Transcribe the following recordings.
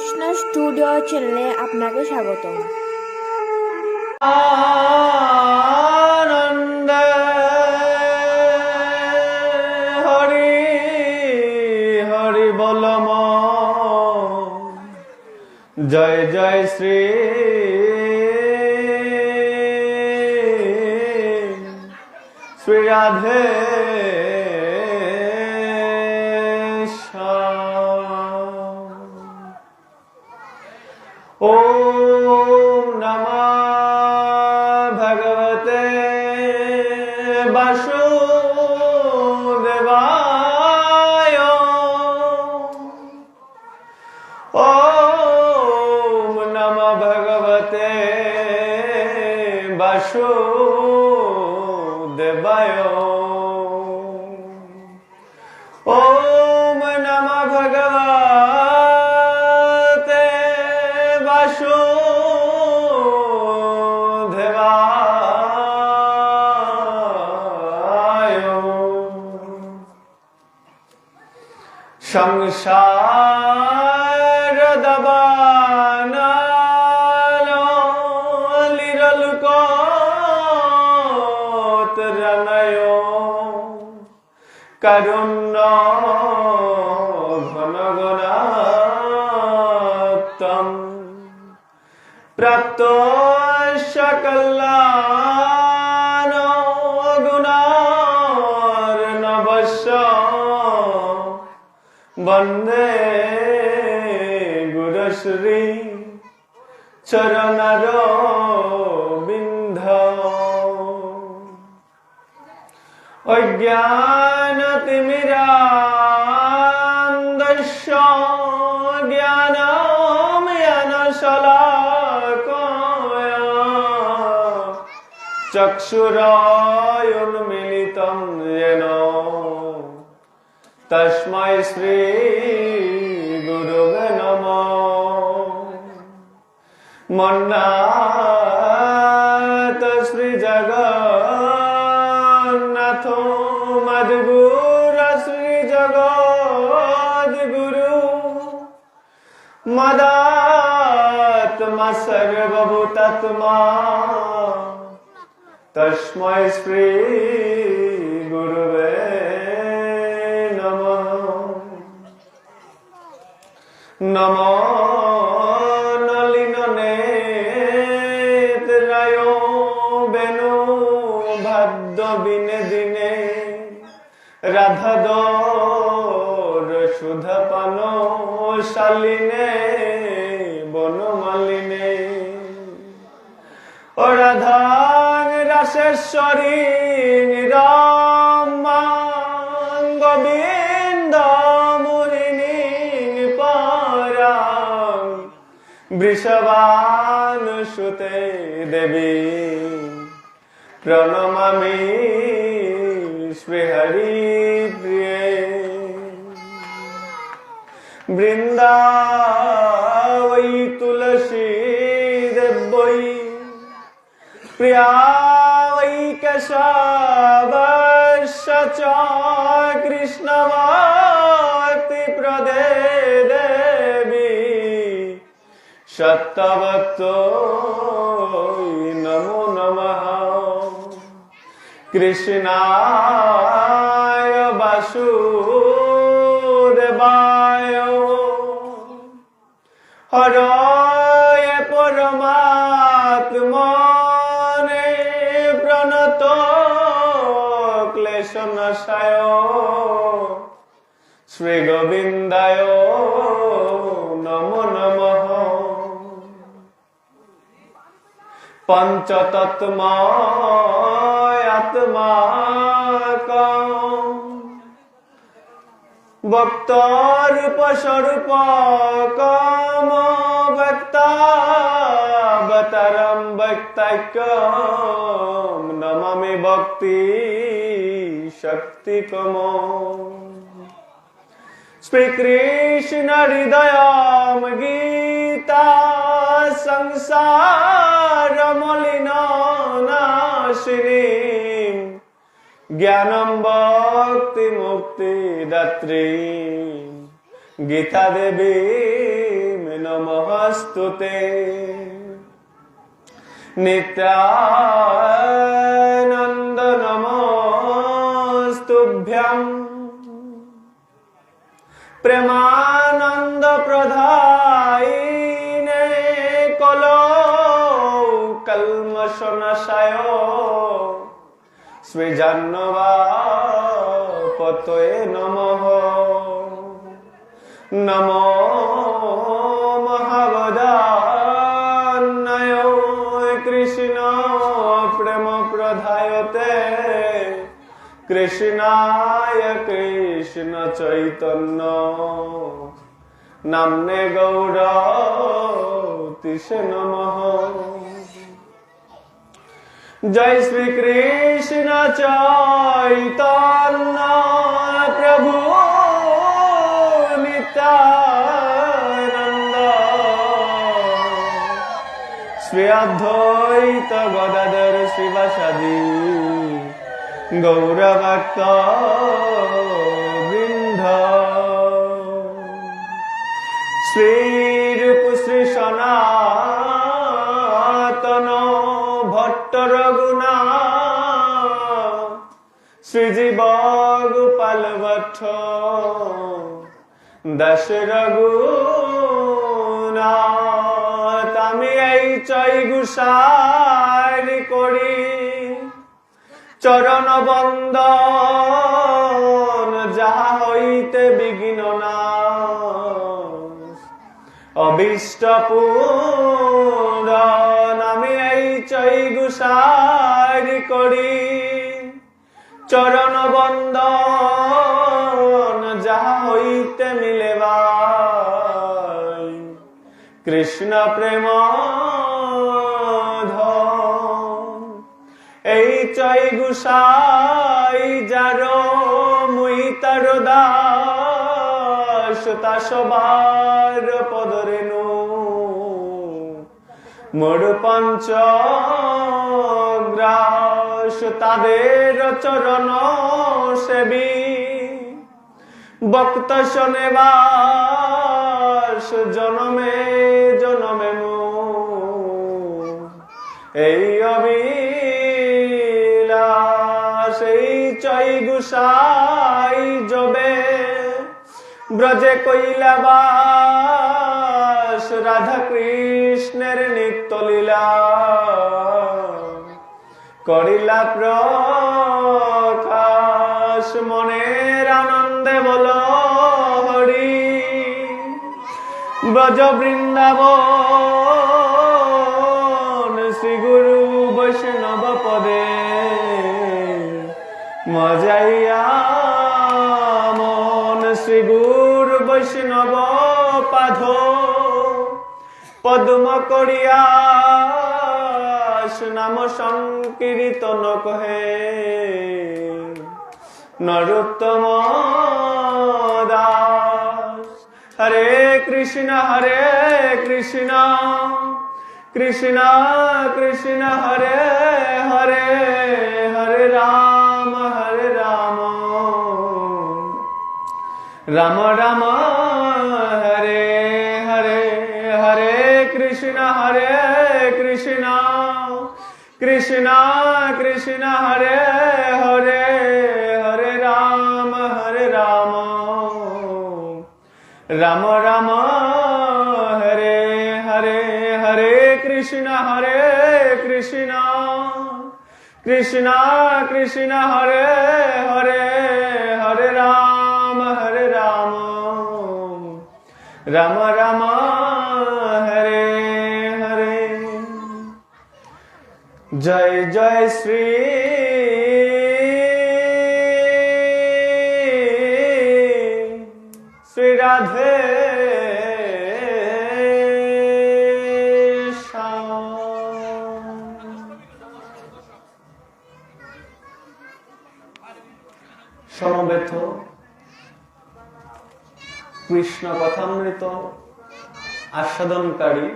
Krishna studio চ্যানেলে আপনাকে স্বাগতম। আনন্দ হরি হরি বলম জয় জয় শ্রী শ্রী রাধে ओम नमः भगवते वासुदेवाय। ओम नमः भगवते वासुदेवाय। ओम नमः भगवते वासुदेवाय। संसार दबानालो लिरलुकोतरनयो कारुण्य घनगुणात्तम प्राप्तो सकलानो गुणार्णवस्य वन्दे गुरुश्री चरणरविन्द। अज्ञानतिमिरान्धस्य ज्ञानमयनशलाकया चक्षुरुन्मीलितं येन तस्मै श्री गुरुवे नमः। मन्नाथ श्री जगन्नाथ मद्गुर श्री जगद्गुरु मदात्मा सर्वभूतात्मा तस्मै श्री गुरुवे नमो नलिन नेत्राय बेणु भाद्य बिने दिने राधादोर सुधापान शालिने बनमालिने ओ राधा रासेश्वरी निरामा गोविंद वृषभानुसुते देवी प्रणमामि श्रीहरिप्रिये। वृन्दावै तुलसी देवै प्रिया वै केशवस्य च कृष्णभक्ति प्रदे सत्यवतो नमो नमः। कृष्णाय वासुदेवाय हरये परमात्मने प्रणतो क्लेशनाशाय श्री गोविन्दाय नमो नमः। पंचतत्मात्माकं भक्तरूपस्वरूपकं भक्तावतारं भक्तैक्यं नमामि भक्ति शक्तिकमम्। श्रीकृष्ण हृदयं गीता संसार मलिननाशिनी ज्ञानं भक्ति मुक्ति दात्री गीता देवी নমস্তুতে নিত্যানন্দ নমস্তুভ্যং প্রেমানন্দ প্রদায়িনে কলো কল্মষনাশায় শ্রীজাহ্নবাপতয়ে নমঃ নমো মহাবদান্নায় কৃষ্ণ প্রেম প্রধায়তে কৃষ্ণায় কৃষ্ণ চৈতন্য নামনে গৌরতিষে নমঃ জয় শ্রী কৃষ্ণ চৈতন্য প্রভু নিত্যানন্দ শ্রী অদ্বৈত গদাধর শিবাসাদি গৌরভক্ত বৃন্দ শ্রীরূপ শ্রী সনাতন ভট্ট রঘুনা শ্রীজীব গোপাল ভট্ট দশ রঘুনাথ আমি এই চৈ গুসারি করি চরণ বন্দন যাহা হইতে বিঘ্ন নাশ অভীষ্ট পূরণ আমি এই চৈ গুসারি করি চরণ বন্দন যাহা হইতে মিলে ভাই কৃষ্ণ প্রেম এই চৈ গুসাই যার মুই তার দাস তা সবার পদরেণু মোর পঞ্চ গ্রাস তাদের চরণ সেবী ভক্ত শোনেবাস জনমে জনমে মো এই অবিলাস এই চৈ গুসাই যবে ব্রজে কৈলাবাস রাধা কৃষ্ণের নিত্য লীলা করিলা প্রকাশ মনের আনন্দে বল হরি ব্রজ বৃন্দাবন শ্রী গুরু বৈষ্ণব পদে মজাইয়া মন শ্রী গুরু বৈষ্ণব পাধ পদ্ম করিয়া নাম সংকীর্তন কহে নরোত্তম দাস হরে কৃষ্ণ কৃষ্ণ কৃষ্ণ হরে হরে হরে রাম রাম রাম হরে হরে হরে কৃষ্ণ কৃষ্ণ কৃষ্ণ হরে হরে হরে রাম রাম রাম হরে হরে হরে কৃষ্ণ কৃষ্ণ কৃষ্ণ হরে হরে হরে রাম রাম রাম হরে হরে জয় জয় শ্রী শ্রী রাধে সমবেত কৃষ্ণ কথামৃত আস্বাদনকারী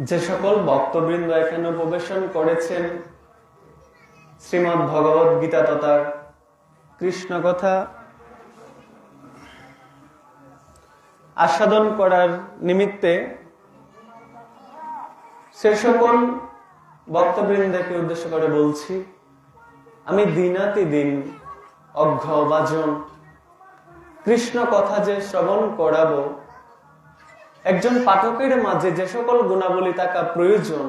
যে সকল ভক্তবৃন্দ এখানে উপবেশন করেছেন, শ্রীমদ্ ভগবদ গীতা তথা কৃষ্ণ কথা আস্বাদন করার নিমিত্তে সে সকল ভক্তবৃন্দকে উদ্দেশ্য করে বলছি, আমি দিনাতিদিন অঘ্রভাজন কৃষ্ণ কথা যে শ্রবণ করাবো, একজন পাঠকের মাঝে যে সকল গুণাবলী থাকা প্রয়োজন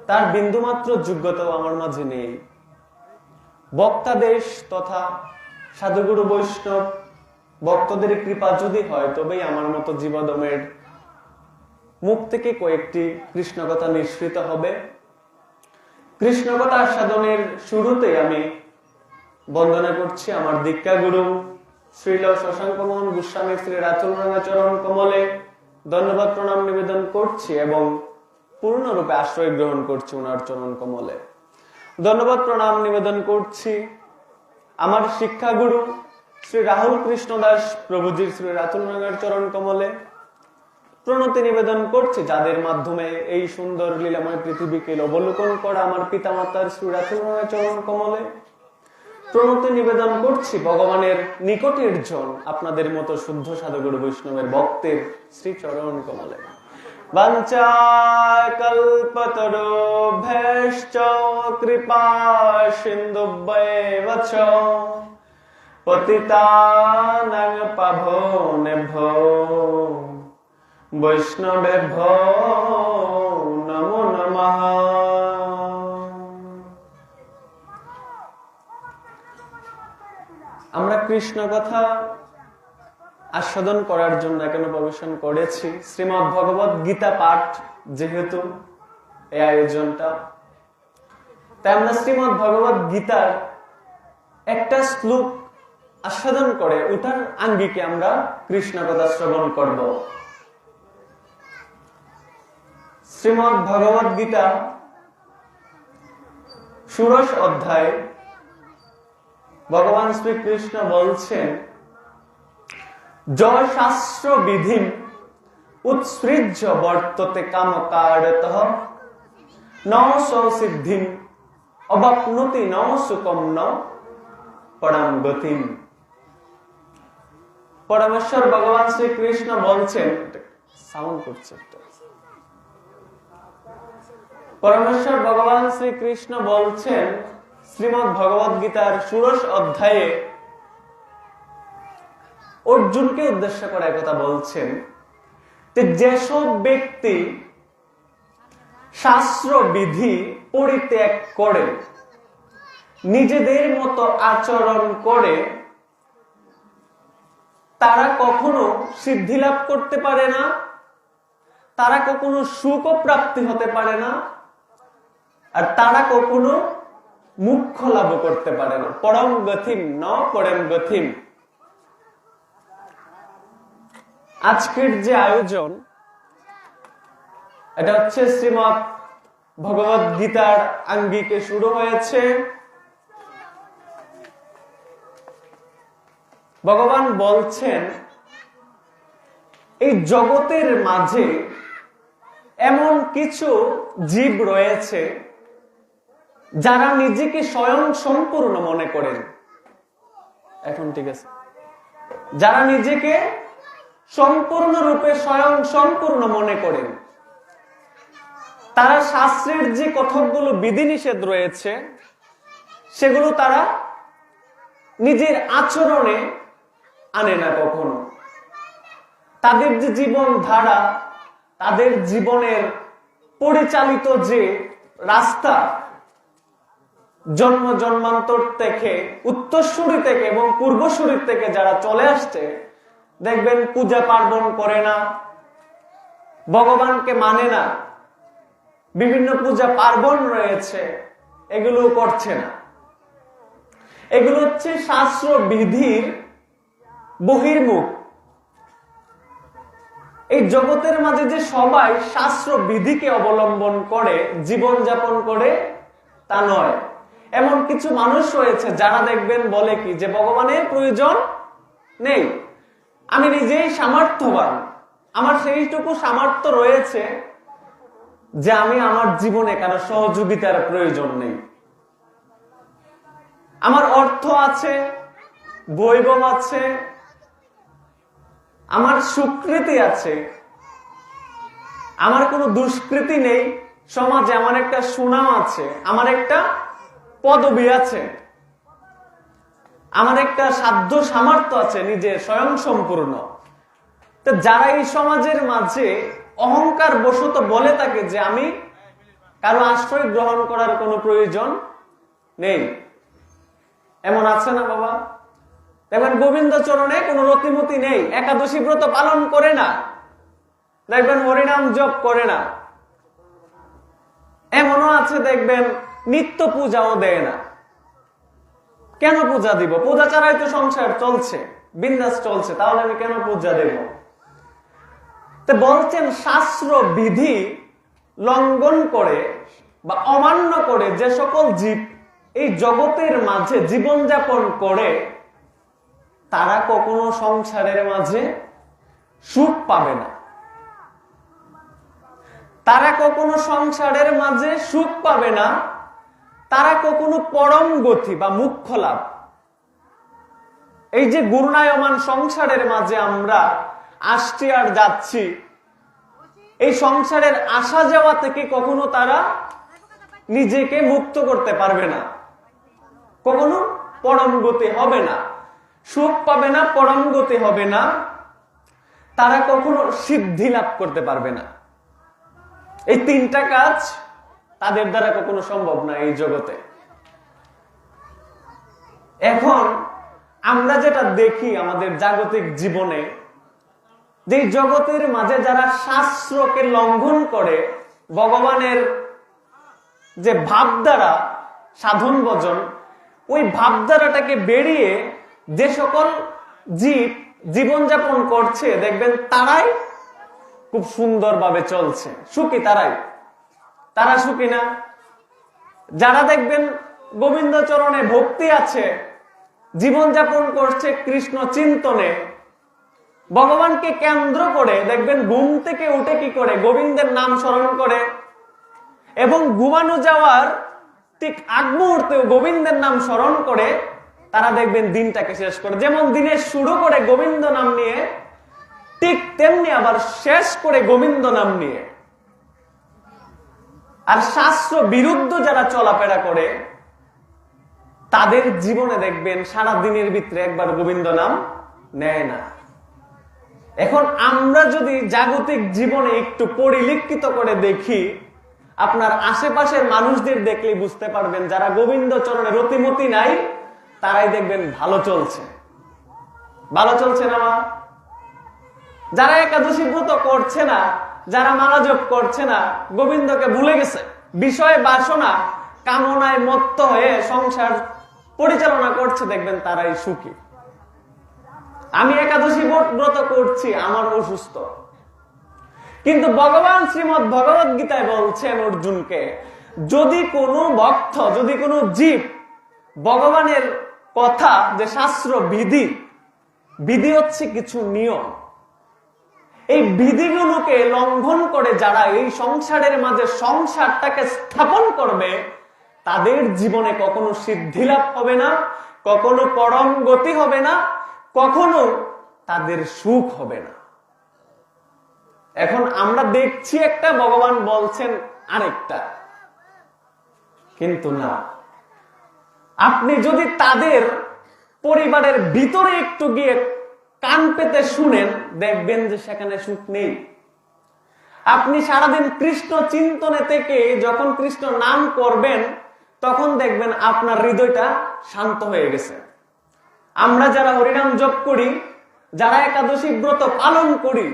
তার বিন্দুমাত্র যোগ্যতাও আমার মাঝে নেই। বক্তাদেশ তথা সাধুগুরু বৈষ্ণব ভক্তদের কৃপা যদি হয় তবেই আমার মতো জীবদমের মুখ থেকে কয়েকটি কৃষ্ণ কথা নিঃসৃত হবে। কৃষ্ণ কথা আস্বাদনের শুরুতে আমি বন্দনা করছি আমার দীক্ষা গুরু শ্রীল শশাঙ্ক মোহন গোস্বামী শ্রী রাতুলরঙ্গা চরণ কমলে ধন্যবাদ প্রণাম নিবেদন করছি এবং পূর্ণরূপে আশ্রয় গ্রহণ করছি ওনার চরণ কমলে। ধন্যবাদ প্রণাম নিবেদন করছি আমার শিক্ষাগুরু শ্রী রাহুল কৃষ্ণ দাস প্রভুজির শ্রী রাতুলরঙ্গার চরণ কমলে। প্রণতি নিবেদন করছি যাদের মাধ্যমে এই সুন্দর লীলাময় পৃথিবীকে অবলোকন করা আমার পিতামাতার শ্রী রাতুলরঙ্গার চরণ কমলে। প্রণতি নিবেদন করছি ভগবানের নিকটের জন আপনাদের মতো শুদ্ধ সাধুগুরু বৈষ্ণবের ভক্তের শ্রী চরণ কমলে। বাঞ্ছা কল্পতরুভ্যশ্চ কৃপা সিন্ধুভ্যেব চ পতিতানাং পাবনেভ্যো বৈষ্ণবেভ্যো নমো নমঃ। আমরা কৃষ্ণ কথা আস্বাদন করার জন্য এখানে প্রবেশন করেছি। শ্রীমদ্ ভগবত গীতা পাঠ যেহেতু এই আয়োজনটা, তাই আমরা শ্রীমদ্ ভগবত গীতার একটা শ্লোক আস্বাদন করে ওটার আঙ্গিকে আমরা কৃষ্ণ কথা শ্রবণ করব। শ্রীমদ্ ভগবত গীতা ষোড়শ অধ্যায় ভগবান শ্রীকৃষ্ণ বলছেন, জয় শাস্ত্র বিধিম উৎসৃজ্য বর্ততে কামকারতঃ ন সিদ্ধিম অবাপ্নুতি ন সুকম ন পরম গতিম। পরমেশ্বর ভগবান শ্রীকৃষ্ণ বলছেন, সাউন্ড করছে পরমেশ্বর ভগবান শ্রীকৃষ্ণ বলছেন শ্রীমদ্ ভগবত গীতার ষোড়শ অধ্যায়ে অর্জুনকে উদ্দেশ্য করে একথা বলছেন যে যেসব ব্যক্তি শাস্ত্র বিধি পরিত্যাগ করে নিজেদের মতো আচরণ করে তারা কখনো সিদ্ধি লাভ করতে পারে না, তারা কখনো সুখ প্রাপ্তি হতে পারে না, আর তারা কখনো মুখ্য লাভ করতে পারে না। পরম গতিম ন পরম গতিম। আজকের যে আয়োজন এটা হচ্ছে শ্রীমদ্ ভগবত গীতার আঙ্গিকে শুরু হয়েছে। ভগবান বলছেন এই জগতের মাঝে এমন কিছু জীব রয়েছে যারা নিজেকে স্বয়ং সম্পূর্ণ মনে করেন। এখন ঠিক আছে, যারা নিজেকে সম্পূর্ণরূপে স্বয়ং সম্পূর্ণ মনে করেন, তারা শাস্ত্রের যে কতকগুলো বিধিনিষেধ রয়েছে সেগুলো তারা নিজের আচরণে আনে না কখনো। তাদের যে জীবন ধারা, তাদের জীবনের পরিচালিত যে রাস্তা, জন্ম জন্মান্তর থেকে, উত্তরসূরি থেকে এবং পূর্বসূরি থেকে যারা চলে আসছে, দেখবেন পূজা পার্বণ করে না, ভগবানকে মানে না, বিভিন্ন পূজা পার্বণ রয়েছে এগুলো করছে না। এগুলো হচ্ছে শাস্ত্র বিধির বহির্মুখ। এই জগতের মাঝে যে সবাই শাস্ত্র বিধিকে অবলম্বন করে জীবন যাপন করে তা নয়। এমন কিছু মানুষ রয়েছে যারা দেখবেন বলে কি যে ভগবানের প্রয়োজন নেই, আমি নিজেই সামর্থ্যবান, আমার সেইটুকু সামর্থ্য রয়েছে যে আমি আমার জীবনে কারো সহযোগিতার প্রয়োজন নেই। আমার অর্থ আছে, বৈভব আছে, আমার সুকৃতি আছে, আমার কোনো দুষ্কৃতি নেই, সমাজে আমার একটা সুনাম আছে, আমার একটা পদবি আছে, আমার একটা সাধ্য সামর্থ্য আছে, নিজে স্বয়ং সম্পূর্ণ। তো যারা এই সমাজের মাঝে অহংকার বশত বলে থাকে যে আমি কারো আশ্রয় গ্রহণ করার কোনো প্রয়োজন নেই, এমন আছে না বাবা? দেখবেন গোবিন্দ চরণে কোনো রতিমতি নেই, একাদশী ব্রত পালন করে না, দেখবেন হরিনাম জপ করে না। এমনও আছে দেখবেন নিত্য পূজাও দেয় না। কেন পূজা দিব? পূজা ছাড়াই তো সংসার চলছে, বিন্দাস চলছে, তাহলে আমি কেন পূজা দেব? তো বলছেন শাস্ত্র বিধি লঙ্ঘন করে বা অমান্য করে যে সকল জীব এই জগতের মাঝে জীবনযাপন করে তারা কখনো সংসারের মাঝে সুখ পাবে না। তারা কখনো সংসারের মাঝে সুখ পাবে না, তারা কখনো পরম গতি বা মুখ্য লাভ, এই যে গুণায়মান সংসারের মাঝে আমরা আসছি আর যাচ্ছি, এই সংসারের আসা যাওয়া থেকে কখনো তারা নিজেকে মুক্ত করতে পারবে না, কখনো পরম গতি হবে না, সুখ পাবে না, পরম গতি হবে না, তারা কখনো সিদ্ধি লাভ করতে পারবে না। এই তিনটা কাজ তাদের দ্বারা কখনো সম্ভব না এই জগতে। এখন আমরা যেটা দেখি আমাদের জাগতিক জীবনে, যে জগতের মাঝে যারা শাস্ত্রকে লঙ্ঘন করে ভগবানের যে ভাবধারা সাধন ভজন, ওই ভাবধারাটাকে বেরিয়ে যে সকল জীব জীবনযাপন করছে দেখবেন তারাই খুব সুন্দরভাবে চলছে, সুখী তারা সুখী না। যারা দেখবেন গোবিন্দ চরণে ভক্তি আছে, জীবনযাপন করছে কৃষ্ণ চিন্তনে, ভগবানকে কেন্দ্র করে, দেখবেন ঘুম থেকে উঠে কি করে গোবিন্দের নাম স্মরণ করে, এবং ঘুমানো যাওয়ার ঠিক আগ মুহূর্তেও গোবিন্দের নাম স্মরণ করে তারা দেখবেন দিনটাকে শেষ করে। যেমন দিনের শুরু করে গোবিন্দ নাম নিয়ে, ঠিক তেমনি আবার শেষ করে গোবিন্দ নাম নিয়ে। আর শাস্ত্র বিরুদ্ধ যারা চলাফেরা করে তাদের জীবনে দেখবেন সারা দিনের ভিতরে একবার গোবিন্দ নাম নেয় না। এখন আমরা যদি জাগতিক জীবনে একটু পরিলক্ষিত করে দেখি, আপনার আশেপাশের মানুষদের দেখলে বুঝতে পারবেন যারা গোবিন্দ চরণে রতিমতি নাই তারাই দেখবেন ভালো চলছে না মা? যারা একাদশী ব্রত করছে না, যারা মালা জপ করছে না, গোবিন্দকে ভুলে গেছে, বিষয় বাসনা কামনায় মত্ত হয়ে সংসার পরিচালনা করছে, দেখবেন তারাই সুখী। আমি একাদশী ব্রত করছি, আমার অসুস্থ, কিন্তু ভগবান শ্রীমৎ ভগবত গীতায় বলছেন অর্জুনকে, যদি কোনো ভক্ত, যদি কোনো জীব ভগবানের কথা যে শাস্ত্র বিধি হচ্ছে কিছু নিয়ম, এই বিধিগুলোকে লঙ্ঘন করে যারা এই সংসারের মাঝে সংসারটাকে স্থাপন করবে তাদের জীবনে কখনো সিদ্ধি লাভ হবে না, কখনো পরম গতি হবে না, কখনো তাদের সুখ হবে না। এখন আমরা দেখছি একটা, ভগবান বলছেন আরেকটা, কিন্তু না, আপনি যদি তাদের পরিবারের ভিতরে একটু গিয়ে কান পেতে শুনেন দেখবেন যে সেখানে সুখ নেই। আপনি সারাদিন কৃষ্ণ চিন্তনে থেকে যখন কৃষ্ণ নাম করবেন তখন দেখবেন আপনার হৃদয়টা শান্ত হয়ে গেছে। আমরা যারা হরিনাম জপ করি, যারা একাদশী ব্রত পালন করি,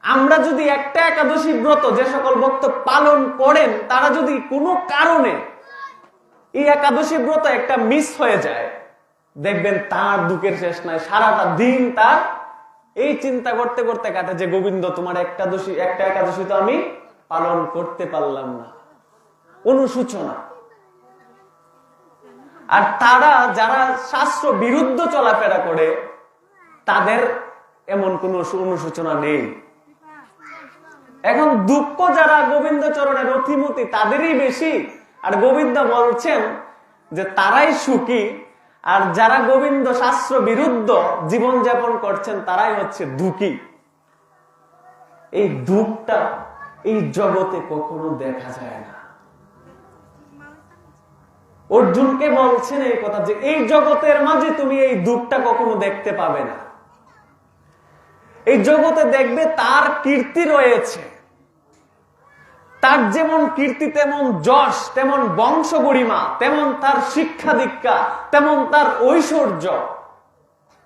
আমরা যদি একটা একাদশী ব্রত যে সকল ভক্ত পালন করেন তারা যদি কোনো কারণে এই একাদশী ব্রত একটা মিস হয়ে যায়, দেখবেন তার দুঃখের শেষ নাই, সারাটা দিন তার এই চিন্তা করতে করতে কাটে যে গোবিন্দ তোমার একটা একাদশী তো আমি পালন করতে পারলাম না, অনুশোচনা। আর তারা যারা শাস্ত্র বিরুদ্ধ চলাফেরা করে তাদের এমন কোন অনুশোচনা নেই। এখন দুঃখ যারা গোবিন্দ চরণের রথিমতি তাদেরই বেশি, আর গোবিন্দ বলছেন যে তারাই সুখী। আর যারা গোবিন্দ শাস্ত্র বিরুদ্ধ জীবনযাপন করছেন তারাই হচ্ছে দুঃখী। এই দুঃখটা এই জগতে কখনো দেখা যায় না। অর্জুনকে বলছেন এই কথা যে এই জগতের মাঝে তুমি এই দুঃখটা কখনো দেখতে পাবে না। এই জগতে দেখবে তার কীর্তি রয়েছে, তার যেমন কীর্তি তেমন যশ, তেমন বংশ গরিমা, তেমন তার শিক্ষা দীক্ষা, তেমন তার ঐশ্বর্য।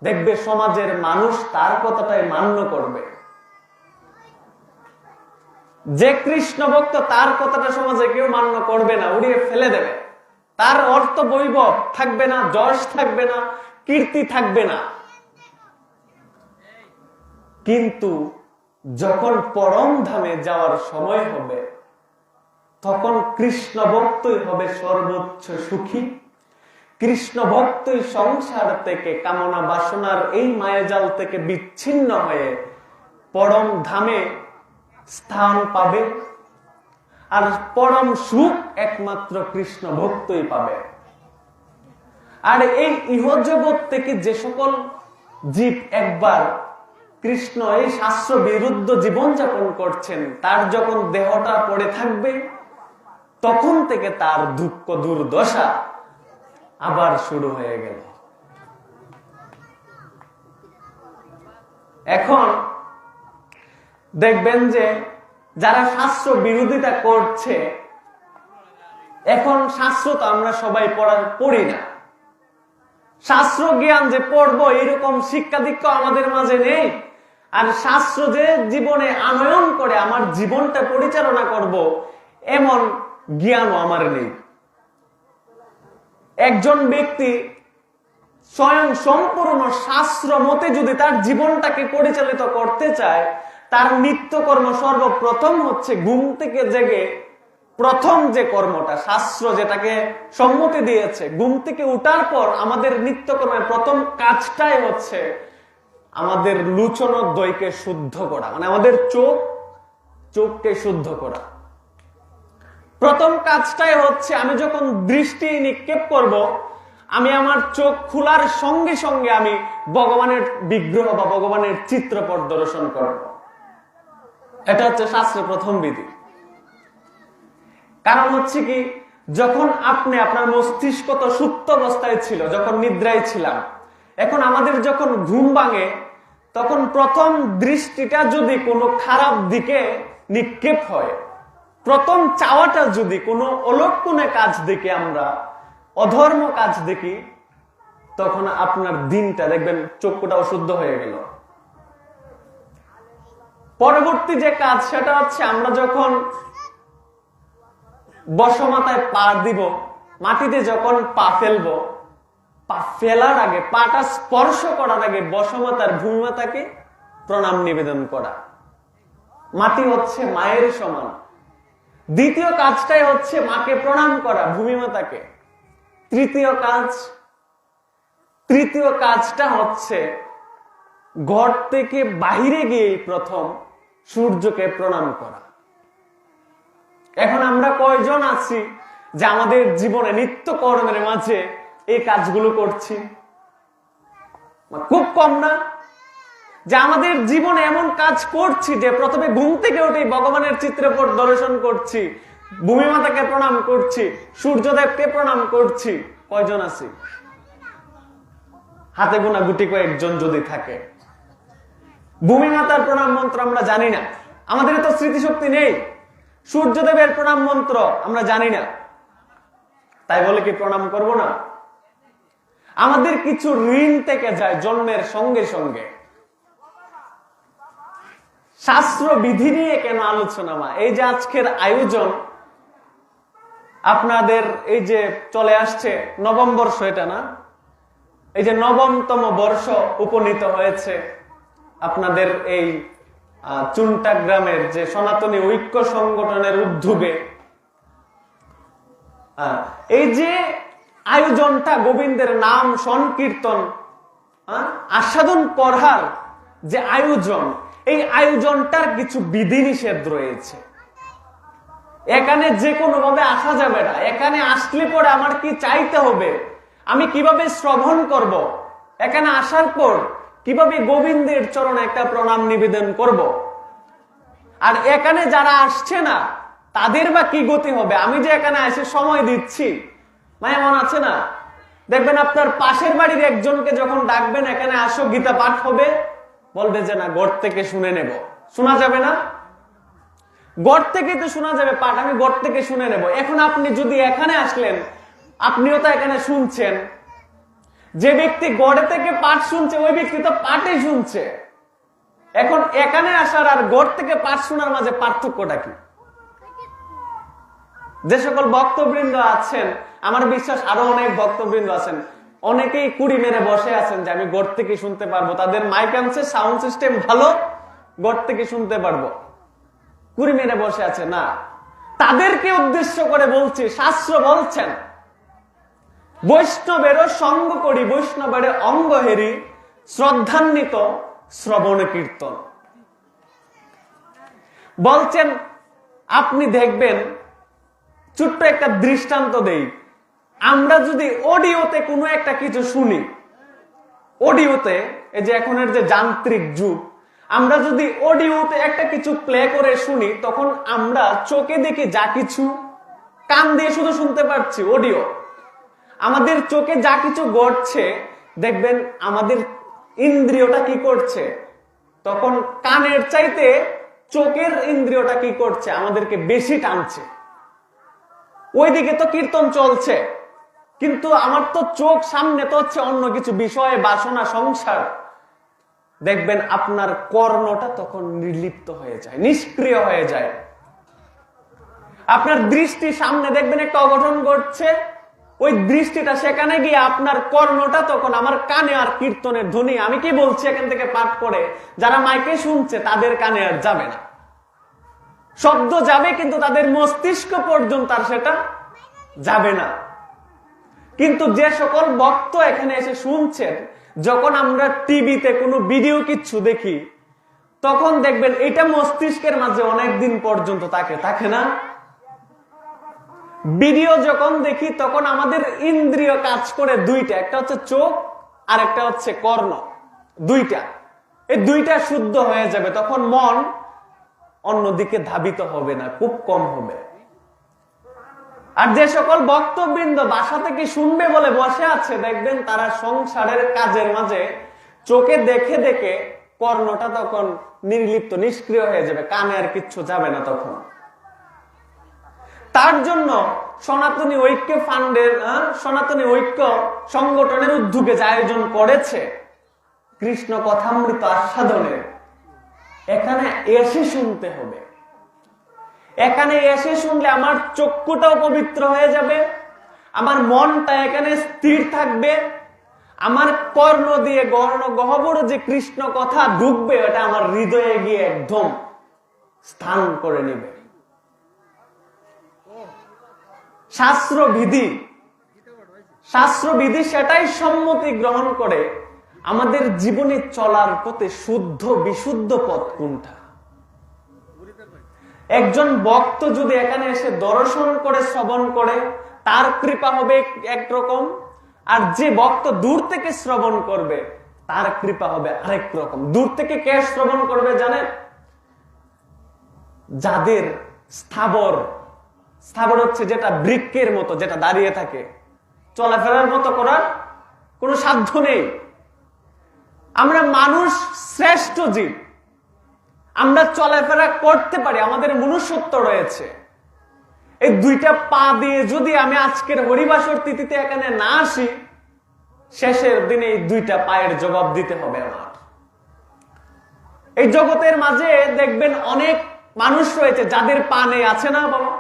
দেখবে সমাজের মানুষ তার কথাটাই মান্য করবে। যে কৃষ্ণ ভক্ত তার কথাটা সমাজে কেউ মান্য করবে না, উড়িয়ে ফেলে দেবে। তার অর্থ বৈভব থাকবে না, যশ থাকবে না, কীর্তি থাকবে না। কিন্তু যখন পরম ধামে যাওয়ার সময় হবে তখন কৃষ্ণ ভক্তই হবে সর্বোচ্চ সুখী। কৃষ্ণ ভক্তই সংসার থেকে, কামনা বাসনার এই মায়াজাল থেকে বিচ্ছিন্ন হয়ে পরম ধামে স্থান পাবে। আর পরম সুখ একমাত্র কৃষ্ণ ভক্তই পাবে। আর এই ইহজগৎ থেকে যে সকল জীব একবার কৃষ্ণ এই শাস্ত্র বিরুদ্ধ জীবনযাপন করছেন, তার যখন দেহটা পড়ে থাকবে তখন থেকে তার দুঃখ দুর্দশা আবার শুরু হয়ে গেল। এখন দেখবেন যে যারা শাস্ত্র বিরোধিতা করছে, এখন শাস্ত্র তো আমরা সবাই পড়ি না। শাস্ত্র জ্ঞান যে পড়বো এরকম শিক্ষা দীক্ষা আমাদের মাঝে নেই। আর শাস্ত্র যে জীবনে আনয়ন করে আমার জীবনটা পরিচালনা করব, এমন জ্ঞানও আমার নেই। একজন ব্যক্তি স্বয়ং সম্পূর্ণ শাস্ত্র মতে যদি তার জীবনটাকে পরিচালিত করতে চায়, তার নিত্যকর্ম সর্বপ্রথম হচ্ছে ঘুম থেকে জেগে প্রথম যে কর্মটা, শাস্ত্র যেটাকে সম্মতি দিয়েছে, ঘুম থেকে উঠার পর আমাদের নিত্যকর্মের প্রথম কাজটাই হচ্ছে আমাদের লুচনোদ্বয়কে শুদ্ধ করা, মানে আমাদের চোখকে শুদ্ধ করা। প্রথম কাজটাই হচ্ছে আমি যখন দৃষ্টি নিক্ষেপ করব, আমি আমার চোখ খোলার সঙ্গে সঙ্গে আমি ভগবানের বিগ্রহ বা ভগবানের চিত্রপট দর্শন করব। এটা হচ্ছে শাস্ত্রের প্রথম বিধি। কারণ হচ্ছে কি, যখন আপনি আপনার মস্তিষ্ক তো সুপ্ত অবস্থায় ছিল, যখন নিদ্রায় ছিলাম, এখন আমাদের যখন ঘুম ভাঙে তখন প্রথম দৃষ্টিটা যদি কোনো খারাপ দিকে নিক্ষেপ হয়, প্রথম চাওয়াটা যদি কোনো অলক্ষণে কাজ দেখি, আমরা অধর্ম কাজ দেখি, তখন আপনার দিনটা দেখবেন চক্ষুটা অশুদ্ধ হয়ে গেল। পরবর্তী যে কাজ সেটা হচ্ছে আমরা যখন বসমাতায় পা দিব, মাটিতে যখন পা ফেলবো, পা ফেলার আগে, পাটা স্পর্শ করার আগে বসমাতার ভূমিমাতাকে প্রণাম নিবেদন করা। মাটি হচ্ছে মায়ের সমান। দ্বিতীয় কাজটাই হচ্ছে মাকে প্রণাম করা, ভূমিমাতাকে। তৃতীয় কাজটা হচ্ছে ঘর থেকে বাহিরে গিয়ে প্রথম সূর্যকে প্রণাম করা। এখন আমরা কয়জন আছি যে আমাদের জীবনে নিত্য কর্মের মাঝে এই কাজগুলো করছি? খুব কম না? যে আমাদের জীবনে এমন কাজ করছি যে প্রথমে ঘুম থেকে উঠে ভগবানের চিত্রপট দর্শন করছি, ভূমিমাতাকে প্রণাম করছি, সূর্যদেবকে প্রণাম করছি। কয়জন আছি? হাতে গোনা গুটি কয়েকজন যদি থাকে। ভূমিমাতার প্রণাম মন্ত্র আমরা জানি না, আমাদের তো স্মৃতিশক্তি নেই। সূর্যদেবের প্রণাম মন্ত্র আমরা জানি না, তাই বলে কি প্রণাম করব না? আমাদের কিছু ঋণ থেকে যায় জন্মের সঙ্গে সঙ্গে। শাস্ত্র বিধি নিয়ে কেন আলোচনা? এই যে আজকের আয়োজন, আপনাদের এই যে চলে আসছে নবম বর্ষ, এটা না, এই যে নবমতম বর্ষ উপনীত হয়েছে আপনাদের এই চুনটা গ্রামের যে সনাতনী ঐক্য সংগঠনের উদ্যোগে, এই যে আয়োজনটা, গোবিন্দের নাম সংকীর্তন, আস্বাদন পড়ার যে আয়োজন, এই আয়োজনটার কিছু বিধিনিষেধ রয়েছে। এখানে যে কোনো ভাবে আসা যাবে না। এখানে আসলে পরে আমার কি চাইতে হবে, আমি কিভাবে শ্রবণ করব, এখানে আসার পর কিভাবে গোবিন্দের চরণে একটা প্রণাম নিবেদন করব, আর এখানে যারা আসছে না তাদের বা কি গতি হবে। আমি যে এখানে এসে সময় দিচ্ছি, মানে এমন আছে না, দেখবেন আপনার পাশের বাড়ির একজনকে যখন ডাকবেন এখানে আসো গীতা পাঠ হবে, বলবে যে না ঘর থেকে শুনে নেব। শোনা যাবে না? ঘর থেকে তো শোনা যাবে পাঠ, আমি ঘর থেকে শুনে নেব। এখন আপনি যদি এখানে আসলেন, আপনিও তো এখানে শুনছেন, যে ব্যক্তি গড়ে থেকে পাঠ শুনছে ওই ব্যক্তি তো পাঠে শুনছে। এখন এখানে আসার আর গড় থেকে পাঠ শোনার মাঝে পার্থক্যটা কি? যে সকল ভক্তবৃন্দ আছেন, আমার বিশ্বাস আরো অনেক ভক্তবৃন্দ আছেন, অনেকেই কুড়ি মেরে বসে আছেন যে আমি গড় থেকে শুনতে পারবো, তাদের মাইক আনছে, সাউন্ড সিস্টেম ভালো, গড় থেকে শুনতে পারবো, কুড়ি মেরে বসে আছে না। তাদেরকে উদ্দেশ্য করে বলছি, শাস্ত্র বলছেন বৈষ্ণবেরও সঙ্গ করি, বৈষ্ণবের অঙ্গ হেরি, শ্রদ্ধান্বিত শ্রবণ কীর্তন। বলছেন আপনি দেখবেন, ছোট্ট একটা দৃষ্টান্ত দেই, আমরা যদি অডিওতে কোনো একটা কিছু শুনি, অডিওতে, এই যে এখনের যে যান্ত্রিক যুগ, আমরা যদি অডিওতে একটা কিছু প্লে করে শুনি, তখন আমরা চোখে দেখি যা কিছু, কান দিয়ে শুধু শুনতে পারছি অডিও, আমাদের চোখে যা কিছু ঘটছে, দেখবেন আমাদের ইন্দ্রিয়টা কি করছে, তখন কানের চাইতে চোখের ইন্দ্রিয়টা কি করছে, আমাদেরকে বেশি টানছে। ওইদিকে তো কীর্তন চলছে, কিন্তু আমার তো চোখ সামনে তো হচ্ছে অন্য কিছু বিষয়, বাসনা, সংসার। দেখবেন আপনার কর্ণটা তখন নির্লিপ্ত হয়ে যায়, নিষ্ক্রিয় হয়ে যায়। আপনার দৃষ্টি সামনে দেখবেন একটা অঘটন ঘটছে, ওই দৃষ্টিটা সেখানে গিয়ে আপনার কর্ণটা তখন আমার কানে আর কীর্তনের ধ্বনি, আমি কি বলছি এখান থেকে পাঠ করে যারা মাইকে শুনছে তাদের কানে আর যাবে না, শব্দ যাবে কিন্তু তাদের মস্তিষ্ক পর্যন্ত আর সেটা যাবে না। কিন্তু যে সকল ভক্ত এখানে এসে শুনছেন, যখন আমরা টিভিতে কোনো ভিডিও কিচ্ছু দেখি, তখন দেখবেন এটা মস্তিষ্কের মাঝে অনেকদিন পর্যন্ত থাকে না। ভিডিও যখন দেখি তখন আমাদের ইন্দ্রিয় কাজ করে দুইটা, একটা হচ্ছে চোখ আর একটা হচ্ছে কর্ণ, দুইটা, এই দুইটা শুদ্ধ হয়ে যাবে, তখন মন অন্যদিকে ধাবিত হবে না, খুব কম হবে। আর যে সকল ভক্তবৃন্দ বাসা থেকে শুনবে বলে বসে আছে, দেখবেন তারা সংসারের কাজের মাঝে চোখে দেখে দেখে কর্ণটা তখন নির্লিপ্ত, নিষ্ক্রিয় হয়ে যাবে, কানে আর কিচ্ছু যাবে না তখন। তার জন্য সনাতনী ঐক্য ফান্ডের, সনাতনী ঐক্য সংগঠনের উদ্যোগে যে আয়োজন করেছে কৃষ্ণ কথামৃত আস্বাদনের, এখানে এসে শুনতে হবে। এখানে এসে শুনলে আমার চক্ষুটাও পবিত্র হয়ে যাবে, আমার মনটা এখানে স্থির থাকবে, আমার কর্ণ দিয়ে গহ্বর যে কৃষ্ণ কথা ঢুকবে, এটা আমার হৃদয়ে গিয়ে একদম স্থান করে নেবে। শাস্ত্রবিধি সেটাই সম্মতি গ্রহণ করে আমাদের জীবনে চলার পথে শুদ্ধ বিশুদ্ধ পথ কোনটা। একজন ভক্ত যদি এখানে এসে দর্শন করে, শ্রবণ করে, তার কৃপা হবে একরকম, আর যে ভক্ত দূর থেকে শ্রবণ করবে তার কৃপা হবে আরেক রকম। দূর থেকে কে শ্রবণ করবে জানেন? যাদের স্থাবর হচ্ছে যেটা বৃক্ষের মতো, যেটা দাঁড়িয়ে থাকে, চলাফেরার মতো করার কোনো সাধ্য নেই। আমরা মানুষ শ্রেষ্ঠ জীব, আমরা চলাফেরা করতে পারি, আমাদের মনুষ্যত্ব রয়েছে। এই দুইটা পা দিয়ে যদি আমি আজকের হরিবাসর তিথিতে এখানে না আসি, শেষের দিনে এই দুইটা পায়ের জবাব দিতে হবে আমার। এই জগতের মাঝে দেখবেন অনেক মানুষ রয়েছে যাদের পা নেই, আছে না বাবা?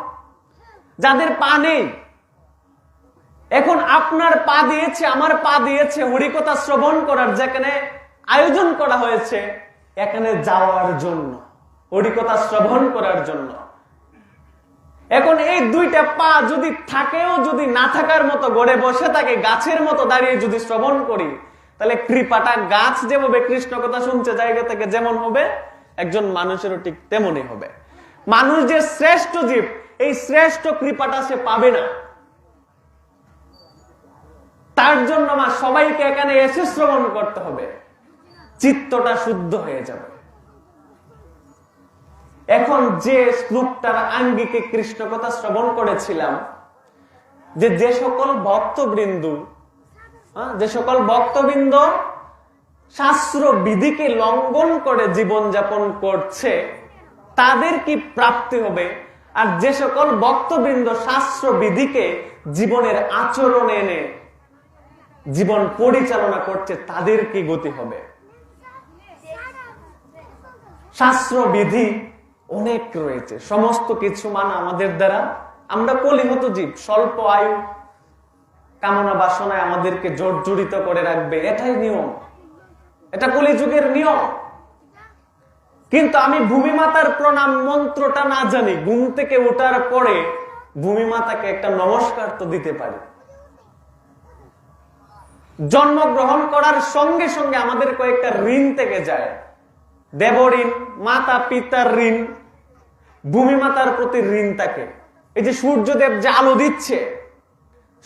যাদের পা নেই। এখন আপনার পা দিয়েছে, আমার পা দিয়েছে হরিকথা শ্রবণ করার, যেখানে আয়োজন করা হয়েছে এখানে যাওয়ার জন্য, হরিকথা শ্রবণ করার জন্য। এখন এই দুইটা পা যদি থাকেও, যদি না থাকার মতো গড়ে বসে থাকে, গাছের মতো দাঁড়িয়ে যদি শ্রবণ করি, তাহলে কৃপাটা গাছ যেভাবে কৃষ্ণ কথা শুনছে জায়গা থেকে যেমন হবে, একজন মানুষেরও ঠিক তেমনই হবে। মানুষ যে শ্রেষ্ঠ জীব, এই শ্রেষ্ঠ কৃপাটা সে পাবে না। তার জন্য মা সবাইকে এখানে এসে শ্রবণ করতে হবে, চিত্তটা শুদ্ধ হয়ে যাবে। এখন যে শ্লোকটার আঙ্গিকে কৃষ্ণ কথা শ্রবণ করেছিলাম, যে সকল ভক্তবৃন্দ শাস্ত্র বিধিকে লঙ্ঘন করে জীবন যাপন করছে তাদের কি প্রাপ্তি হবে, আর যে সকল ভক্তবৃন্দ শাস্ত্র বিধিকে জীবনের আচরণে এনে জীবন পরিচালনা করছে তাদের কি গতি হবে। শাস্ত্র বিধি অনেক রয়েছে, সমস্ত কিছু মানা আমাদের দ্বারা, আমরা কলিহত জীব, স্বল্প আয়ু কামনা বাসনায় আমাদেরকে জর্জরিত করে রাখবে, এটাই নিয়ম, এটা কলিযুগের নিয়ম। কিন্তু আমি ভূমিমাতার প্রণাম মন্ত্রটা না জানি, ঘুম থেকে ওঠার পরে ভূমিমাতাকে একটা নমস্কার তো দিতে পারি। জন্মগ্রহণ করার সঙ্গে সঙ্গে আমাদের কয়েকটা ঋণ থেকে যায়, দেব ঋণ, মাতা পিতার ঋণ, ভূমিমাতার প্রতি ঋণ থাকে। এই যে সূর্যদেব যে আলো দিচ্ছে,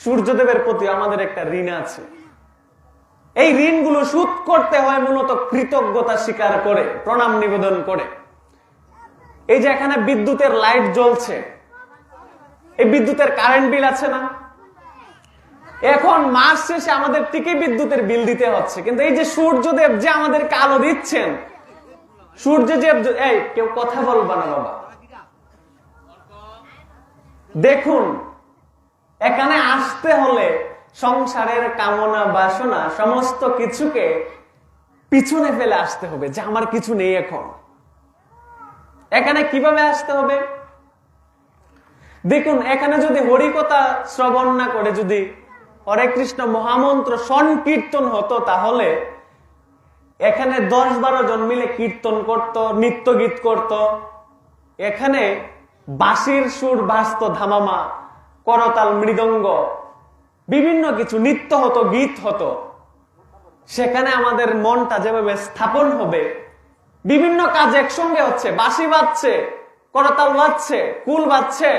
সূর্যদেবের প্রতি আমাদের একটা ঋণ আছে। এই ঋণগুলো শোধ করতে হয় মূলত কৃতজ্ঞতা স্বীকার করে, প্রণাম নিবেদন করে। এই যে এখানে বিদ্যুতের লাইট জ্বলছে, এই বিদ্যুতের কারেন্ট বিল আছে না, এখন মাস শেষে আমাদের ঠিকই বিদ্যুতের বিল দিতে হচ্ছে, কিন্তু এই যে সূর্যদেব যে আমাদেরকে আলো দিচ্ছেন, সূর্যদেব, এই কেউ কথা বলবা না বাবা, দেখুন এখানে আসতে হলে সংসারের কামনা বাসনা সমস্ত কিছুকে পিছনে ফেলে আসতে হবে, যে আমার কিছু নেই। এখন এখানে কিভাবে আসতে হবে দেখুন, এখানে যদি হরিকথা শ্রবণ না করে যদি হরে কৃষ্ণ মহামন্ত্র সংকীর্তন হতো, তাহলে এখানে 10-12 জন মিলে কীর্তন করত, নৃত্য গীত করত, এখানে বাঁশির সুর বাজত, ধামামা, করতাল, মৃদঙ্গ, বিভিন্ন কিছু নৃত্য হতো, গীত হতো। সেখানে আমাদের মনটা যেভাবে স্থাপন হবে, বিভিন্ন কাজ একসঙ্গে হচ্ছে, বাঁশি বাজছে, করতাল বাজছে, কুল বাজছে,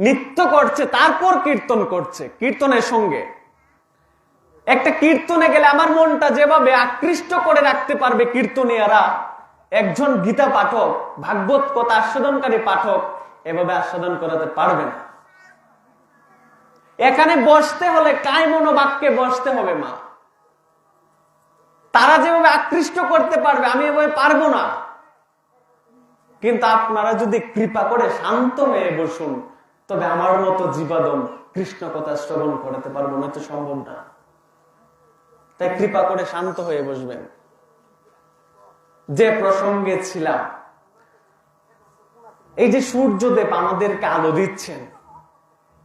নৃত্য করছে, তারপর কীর্তন করছে। কীর্তনের সঙ্গে একটা কীর্তনে গেলে আমার মনটা যেভাবে আকৃষ্ট করে রাখতে পারবে কীর্তনীয়রা, একজন গীতা পাঠক, ভাগবত কথা আস্বাদনকারী পাঠক এভাবে আস্বাদন করাতে পারবে না। এখানে বসতে হলে কায় মনোবাক্যে বসতে হবে মা, তারা যেভাবে আকৃষ্ট করতে পারবে আমি এভাবে পারবো না। কিন্তু আপনারা যদি কৃপা করে শান্ত হয়ে বসুন, তবে আমার মতো জীবাদম কৃষ্ণ কথা শ্রবণ করাতে পারবো না, তো সম্ভব না। তাই কৃপা করে শান্ত হয়ে বসবেন। যে প্রসঙ্গে ছিলাম, এই যে সূর্যদেব আমাদেরকে আলো দিচ্ছেন,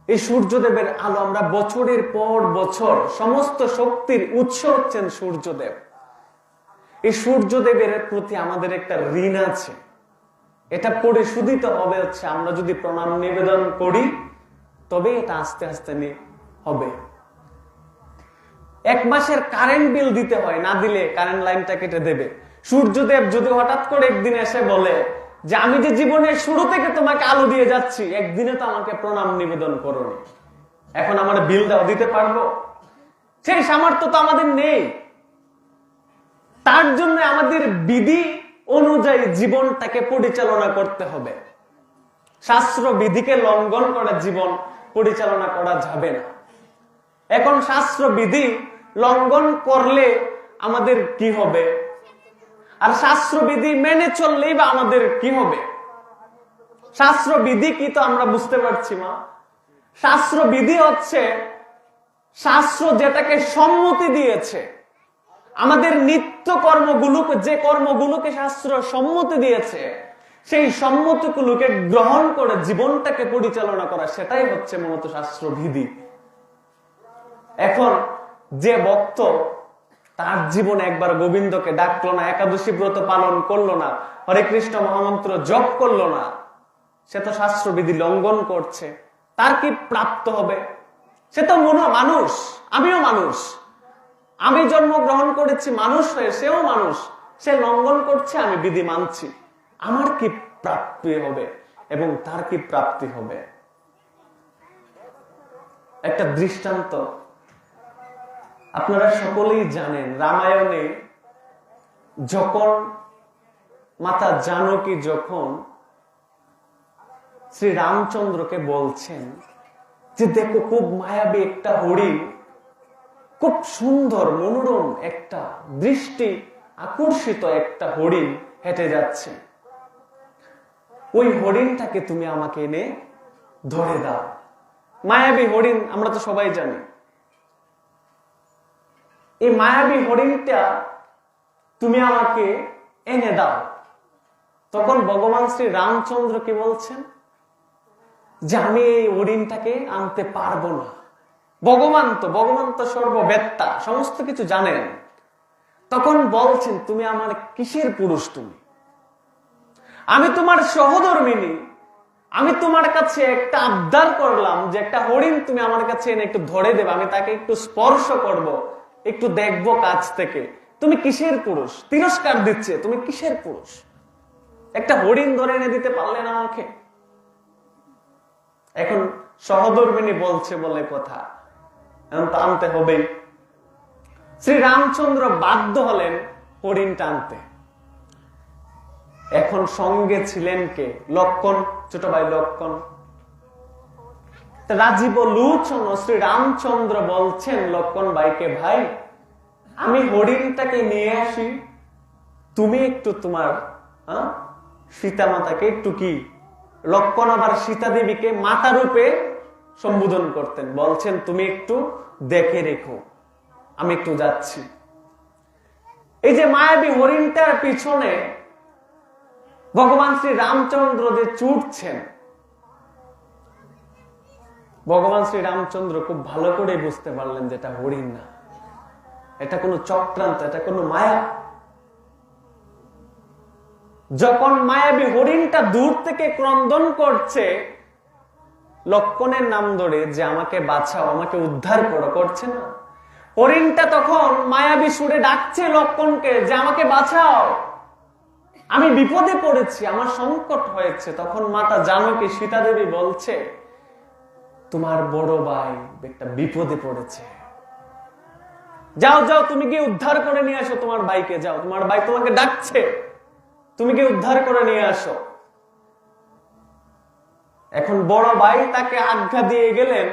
এই সূর্যদেবের আলো আমরা বছরের পর বছর, সমস্ত শক্তির উৎস হচ্ছেন সূর্যদেব। এই সূর্যদেবের প্রতি আমাদের একটা ঋণ আছে, এটা পরিশোধিত হবে হচ্ছে আমরা যদি প্রণাম নিবেদন করি, তবে এটা আস্তে আস্তে হবে। 1 মাসের কারেন্ট বিল দিতে হয়, না দিলে কারেন্ট লাইনটা কেটে দেবে। সূর্যদেব যদি হঠাৎ করে একদিন এসে বলে যে আমি যে জীবনের শুরু থেকে তোমাকে আলো দিয়ে যাচ্ছি, একদিনে তো আমাকে প্রণাম নিবেদন করোনি, এখন আমার বিল দাও, দিতে পারবো? সেই সামর্থ্য তো আমাদের নেই। তার জন্য আমাদের বিধি অনুযায়ী জীবনটাকে পরিচালনা করতে হবে। শাস্ত্র বিধিকে লঙ্ঘন করে জীবন পরিচালনা করা যাবে না। এখন শাস্ত্র বিধি লঙ্ঘন করলে আমাদের কি হবে, আর শাস্ত্র বিধি মেনে চললেই বা আমাদের কি হবে? শাস্ত্র বিধি কি তো আমরা বুঝতে পারছি মা। শাস্ত্র বিধি হচ্ছে শাস্ত্র যেটাকে সম্মতি দিয়েছে, আমাদের নিত্য কর্মগুলোকে, যে কর্মগুলোকে শাস্ত্র সম্মতি দিয়েছে, সেই সম্মতিগুলোকে গ্রহণ করে জীবনটাকে পরিচালনা করা, সেটাই হচ্ছে মূলত শাস্ত্র বিধি। এখন যে ভক্ত তার জীবনে একবার গোবিন্দকে ডাকলো না, একাদশী ব্রত পালন করলো না, হরে কৃষ্ণ মহামন্ত্র জপ করলো না, সে তো শাস্ত্রবিধি লঙ্ঘন করছে। তার কি প্রাপ্ত হবে? সে তো মানুষ, আমিও মানুষ, আমি জন্মগ্রহণ করেছি মানুষ হয়ে, সেও মানুষ, সে লঙ্ঘন করছে, আমি বিধি মানছি, আমার কি প্রাপ্তি হবে এবং তার কি প্রাপ্তি হবে? একটা দৃষ্টান্ত আপনারা সকলেই জানেন রামায়ণে যখন মাতা জানকী যখন শ্রী রামচন্দ্রকে বলছেন যে দেখো খুব মায়াবী একটা হরিণ, খুব সুন্দর মনোরম একটা দৃষ্টি আকর্ষিত একটা হরিণ হেঁটে যাচ্ছে, ওই হরিণটাকে তুমি আমাকে এনে ধরে দাও। মায়াবী হরিণ আমরা তো সবাই জানি, এই মায়াবী হরিণটা তুমি আমাকে এনে দাও। তখন ভগবান শ্রী রামচন্দ্র কি বলছেন যে আমি এই হরিণটাকে আনতে পারবো না। ভগবান তো সর্ববেত্তা, সমস্ত কিছু জানেন। তখন বলছেন তুমি আমার কিসের পুরুষ? আমি তোমার সহধর্মিনী, আমি তোমার কাছে একটা আবদার করলাম যে একটা হরিণ তুমি আমার কাছে এনে একটু ধরে দেবে, আমি তাকে একটু স্পর্শ করব, একটু দেখবো কাছ থেকে। তুমি কিসের পুরুষ? তিরস্কার দিচ্ছে, তুমি কিসের পুরুষ? একটা হরিণ ধরে এনে দিতে পারলে না আমাকে? এখন সহধর্মিনী বলছে বলে কথা, এখন তো আনতে হবেই। শ্রী রামচন্দ্র বাধ্য হলেন হরিণ টানতে। এখন সঙ্গে ছিলেন কে? লক্ষ্মণ, ছোট ভাই লক্ষ্মণ। রাজীব লোচন শ্রী রামচন্দ্র বলছেন লক্ষ্মণ ভাইকে, ভাই আমি হরিণটাকে নিয়ে আসি, তুমি একটু তোমার সীতা মাতাকে একটু কি, লক্ষ্মণ আবার সীতা দেবীকে মাতা রূপে সম্বোধন করতেন, বলছেন তুমি একটু দেখে রেখো, আমি একটু যাচ্ছি। এই যে মায়াবী হরিণটার পিছনে ভগবান শ্রী রামচন্দ্র যে ছুটছেন, ভগবান শ্রী রামচন্দ্র খুব ভালো করে বুঝতে পারলেন যে এটা হরিণ না, এটা কোনো চক্রান্ত, এটা কোনো মায়া। যখন মায়াবী হরিণটা দূর থেকে ক্রন্দন করছে লক্ষ্মণের নাম ধরে যে আমাকে বাঁচাও, আমাকে উদ্ধার করো, করছে না, হরিণটা তখন মায়াবী সুরে ডাকছে লক্ষ্মণকে যে আমাকে বাঁচাও, আমি বিপদে পড়েছি, আমার সংকট হয়েছে। তখন মাতা জানকী সীতা দেবী বলছে তোমার বড় ভাই একটা বিপদে পড়েছে, যাও যাও তুমি গিয়ে উদ্ধার করে নিয়ে আসো তোমার ভাইকে, যাও তোমার ভাই তোমাকে ডাকছে, তুমি গিয়ে উদ্ধার করে নিয়ে আসো। এখন বড় ভাই তাকে আজ্ঞা দিয়ে গেলেন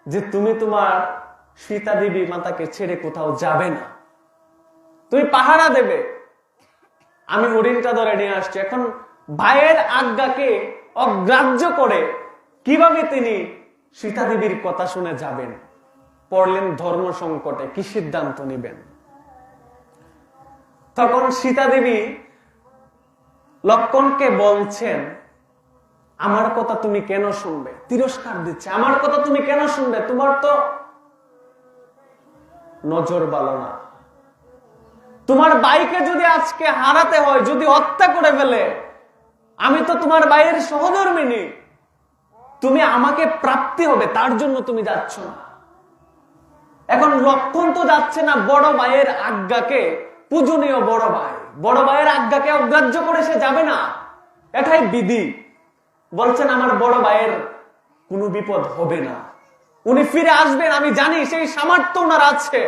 যে তুমি তোমার সীতা দেবী মাতাকে ছেড়ে কোথাও যাবে না, তুমি পাহারা দেবে, আমি হরিণটা ধরে নিয়ে আসছি। এখন ভাইয়ের আজ্ঞাকে অগ্রাহ্য করে কিভাবে তিনি সীতা দেবীর কথা শুনে যাবেন? পড়লেন ধর্ম সংকটে, কি সিদ্ধান্ত নেবেন? তখন সীতা দেবী লক্ষ্মণকে বলছেন আমার কথা তুমি কেন শুনবে? তিরস্কার দিচ্ছে, আমার কথা তুমি কেন শুনবে? তোমার তো নজর ভালো না, তোমার ভাইকে যদি আজকে হারাতে হয়, যদি হত্যা করে ফেলে, আমি তো তোমার ভাইয়ের সহধর্মিনী, তুমি আমাকে প্রাপ্তি হবে, তার জন্য তুমি যাচ্ছ না। এখন লক্ষ্মণ তো যাচ্ছে না বড় ভাইয়ের আজ্ঞাকে, পূজনীয় বড় ভাইয়ের আজ্ঞাকে অগ্রাহ্য করে সে যাবে না, এটাই বিধি। বলছেন আমার বড় ভাইয়ের কোনো বিপদ হবে না, উনি ফিরে আসবেন, আমি জানি সেই সামর্থ্য ওনার আছে।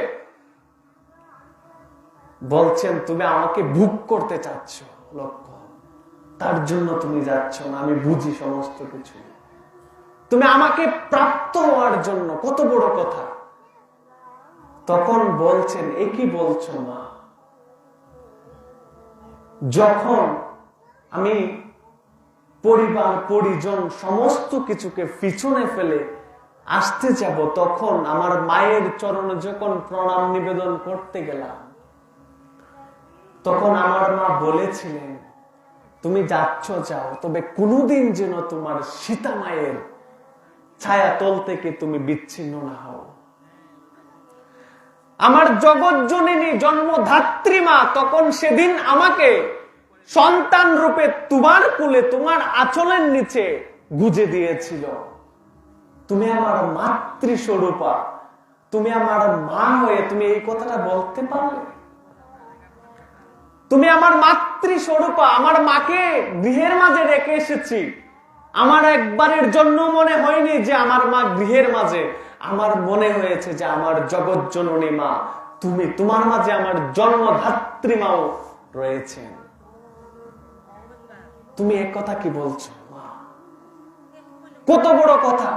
বলছেন তুমি আমাকে ভোগ করতে চাচ্ছ লক্ষ্মণ, তার জন্য তুমি যাচ্ছ না, আমি বুঝি সমস্ত কিছু, তুমি আমাকে প্রাপ্ত হওয়ার জন্য, কত বড় কথা। তখন বলছেন এ কি বলছো মা, যখন আমি পরিবার পরিজন সমস্ত কিছুকে পিছনে ফেলে আসতে যাব, তখন আমার মায়ের চরণে যখন প্রণাম নিবেদন করতে গেলাম, তখন আমার মা বলেছিলেন তুমি যাচ্ছ যাও, তবে কোনোদিন যেন তোমার সীতা মায়ের ছায়া তল থেকে তুমি বিচ্ছিন্ন না হও। আমার জগৎজননী জন্মধাত্রী মা তখন সেদিন আমাকে সন্তান রূপে তোমার কুলে, তোমার আঁচলের নিচে গুজে দিয়েছিল। তুমি আমার মাতৃস্বরূপা, তুমি আমার মা হয়ে তুমি এই কথাটা বলতে পারলে? তুমি আমার মাতৃস্বরূপা, আমার মাকে গৃহের মাঝে রেখে এসেছি, আমার একবারের জন্য মনে হয়নি যে আমার মা গৃহের মাঝে, আমার মনে হয়েছে যে আমার জগৎ জননী মা তুমি, তোমার মাঝে আমার জন্মধাত্রী মাও রয়েছেন। তুমি এক কথা কি বলছো মা? কত বড় কথা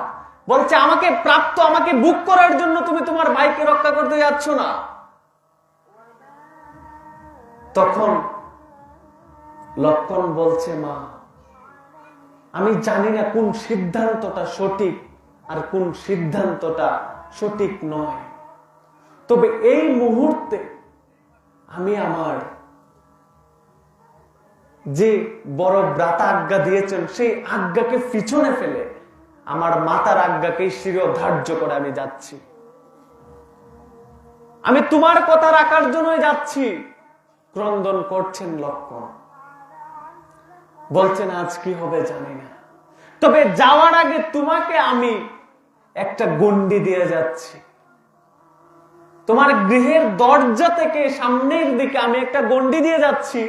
বলছে, আমাকে প্রাপ্ত, আমাকে বুক করার জন্য তুমি তোমার ভাইকে রক্ষা করতে যাচ্ছ না। তখন লক্ষণ বলছে, মা আমি জানি না কোন সিদ্ধান্তটা সঠিক আর কোন সিদ্ধান্তটা সঠিক নয়, তবে এই মুহূর্তে আমি আমার যে বড় ভ্রাতা আজ্ঞা দিয়েছেন সেই আজ্ঞাকে পিছনে ফেলে আমার মাতার আজ্ঞাকে শিরোধার্য করে আমি যাচ্ছি। আমি তোমার কথা রাখার জন্যই যাচ্ছি। ক্রন্দন করছেন লক্ষণ, বলছেন আজ কি হবে জানি না, তবে যাওয়ার আগে তোমাকে আমি একটা গণ্ডি দিয়ে যাচ্ছি। তোমার গৃহের দরজা থেকে সামনের দিকে আমি একটা গণ্ডি দিয়ে যাচ্ছি।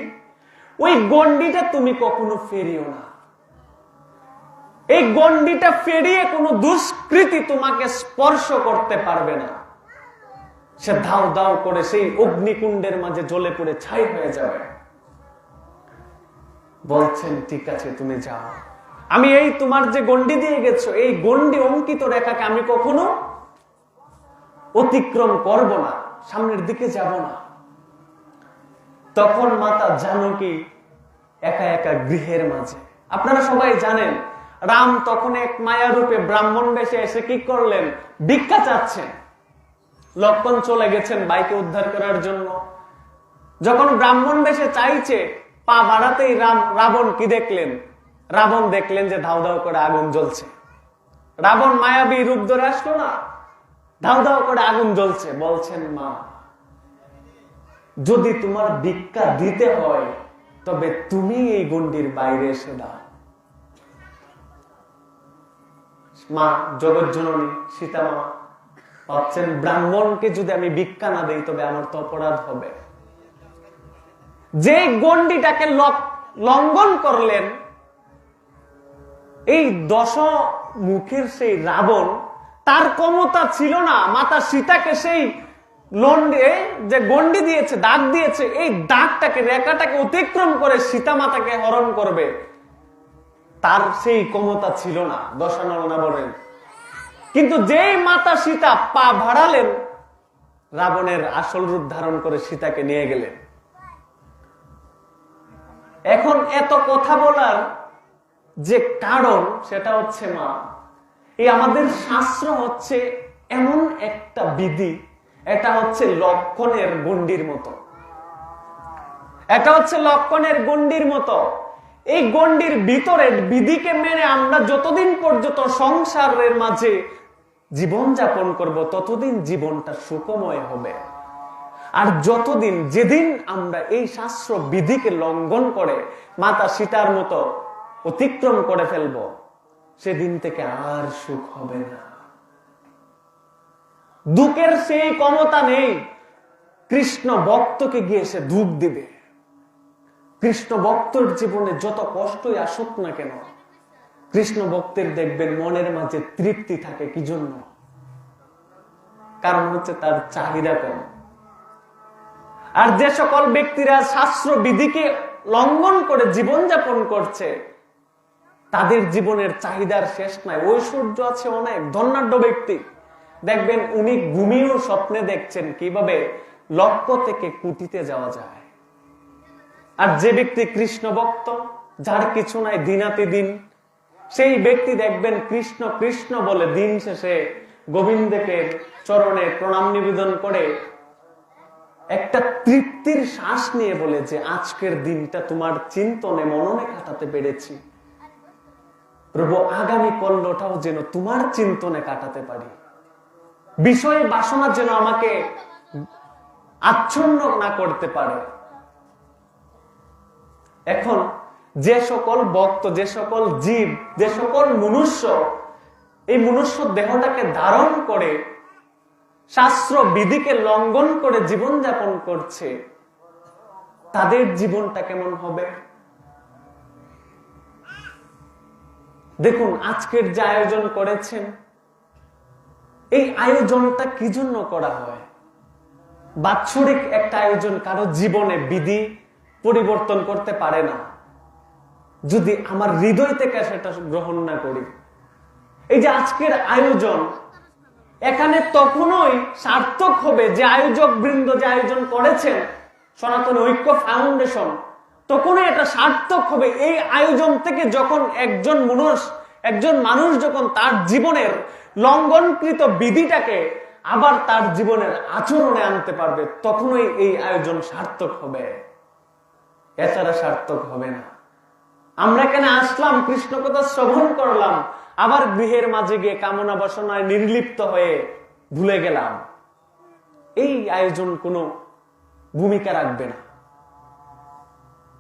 ওই গণ্ডিটা তুমি কখনো ফেরিও না। এই গণ্ডিটা ফেরিয়ে কোনো দুষ্কৃতী তোমাকে স্পর্শ করতে পারবে না। সে ধাও ধাও করে সেই অগ্নিকুণ্ডের মাঝে জ্বলে পড়ে ছাই হয়ে যাবে। বলছেন ঠিক আছে তুমি যাও, আমি এই তোমার যে গণ্ডি দিয়ে গেছো এই গণ্ডি অঙ্কিত রেখাকে আমি কখনো অতিক্রম করব না, সামনের দিকে যাব না। তখন মাতা জানকী একা একা গৃহের মাঝে। আপনারা সবাই জানেন রাম তখন এক মায়া রূপে ব্রাহ্মণ বেশে এসে কি করলেন, ভিক্ষা চাচ্ছেন। লক্ষণ চলে গেছেন ভাইকে উদ্ধার করার জন্য। যখন ব্রাহ্মণ বেশে চাইছে, পা বাড়াতেই রাবণ কি দেখলেন, রাবণ দেখলেন যে ধাও ধাও করে আগুন জ্বলছে। রাবণ মায়াবী রূপ ধরে আসলো না, ধাও ধাও করে আগুন জ্বলছে। বলছেন মা যদি তোমার ভিক্ষা দিতে হয় তবে তুমি এই গণ্ডির বাইরে এসে দাও। মা জগৎ জননী সীতা মা ভাবছেন ব্রাহ্মণকে যদি আমি ভিক্ষা না দেই তবে আমার তো অপরাধ হবে। যে গণ্ডিটাকে লঙ্ঘন করলেন এই 10 মুখের সেই রাবণ, তার ক্ষমতা ছিল না মাতা সীতাকে সেই যে গণ্ডি দিয়েছে, দাগ দিয়েছে, এই দাগটাকে রেখাটাকে অতিক্রম করে সীতা মাতাকে হরণ করবে, তার সেই ক্ষমতা ছিল না দশানল রাবণের। কিন্তু যেই মাতা সীতা পা বাড়ালেন, রাবণের আসল রূপ ধারণ করে সীতাকে নিয়ে গেলেন। এখন এত কথা বলার যে কারণ সেটা হচ্ছে মা, এই আমাদের শাস্ত্র হচ্ছে এমন একটা বিধি, এটা হচ্ছে লক্ষণের গণ্ডির মতো। এটা হচ্ছে লক্ষণের গণ্ডির মতো। এই গণ্ডির ভিতরে বিধিকে মেনে আমরা যতদিন পর্যন্ত সংসারের মাঝে জীবন যাপন করব ততদিন জীবনটা সুখময় হবে। আর যতদিন যেদিন আমরা এই শাস্ত্র বিধিকে লঙ্ঘন করে মাতা সীতার মতো অতিক্রম করে ফেলব, সেদিন থেকে আর সুখ হবে না। দুঃখের সেই ক্ষমতা নেই কৃষ্ণ ভক্তকে গিয়ে সে দুঃখ দিবে। কৃষ্ণ ভক্তের জীবনে যত কষ্টই আসুক না কেন, কৃষ্ণ ভক্তের দেখবেন মনের মাঝে তৃপ্তি থাকে। কি জন্য? কারণ হচ্ছে তার চাহিদা কম। আর যে সকল ব্যক্তিরা শাস্ত্র বিধিকে লঙ্ঘন করে জীবনযাপন করছে, তাদের জীবনের চাহিদার শেষ নাই, ঐশ্বর্য আছে অনেক। ধনাঢ্য ব্যক্তি দেখবেন উনি ঘুমিয়েও স্বপ্নে দেখছেন কিভাবে লক্ষ্য থেকে কোটিতে যাওয়া যায়। আর যে ব্যক্তি কৃষ্ণ ভক্ত, যার কিছু নাই দিনাতি দিন, সেই ব্যক্তি দেখবেন কৃষ্ণ কৃষ্ণ বলে দিন শেষে গোবিন্দকে চরণে প্রণাম নিবেদন করে একটা তৃপ্তির শ্বাস নিয়ে বলে যে আজকের দিনটা তোমার চিন্তনে মননে কাটাতে পেরেছি প্রভু, আগামী কল্যটাও যেন তোমার চিন্তনে কাটাতে পারি, বিষয় বাসনা যেন আমাকে আচ্ছন্ন না করতে পারে। এখন যে সকল ভক্ত, যে সকল জীব, যে সকল মনুষ্য এই মনুষ্য দেহটাকে ধারণ করে শাস্ত্র বিধিকে লঙ্ঘন করে জীবনযাপন করছে, তাদের জীবনটা কেমন হবে? দেখুন আজকের যে আয়োজন করেছেন, এই আয়োজনটা কি জন্য করা হয়? বাৎসরিক একটা আয়োজন কারো জীবনে বিধি পরিবর্তন করতে পারে না যদি আমার হৃদয় থেকে সেটা গ্রহণ না করি। এই যে আজকের আয়োজন, এখানে তখনই সার্থক হবে যে আয়োজক বৃন্দ যে আয়োজন করেছেন সনাতন ঐক্য ফাউন্ডেশন, তখনই এটা সার্থক হবে এই আয়োজন থেকে যখন একজন মানুষ যখন তার জীবনের লঙ্ঘনকৃত বিধিটাকে আবার তার জীবনের আচরণে আনতে পারবে, তখনই এই আয়োজন সার্থক হবে, এছাড়া সার্থক হবে না। আমরা এখানে আসলাম, কৃষ্ণ কথা শ্রবণ করলাম, আবার গৃহের মাঝে গিয়ে কামনা বাসনায় নির্লিপ্ত হয়ে ভুলে গেলাম, এই আয়োজন কোনো ভূমিকা রাখবে না।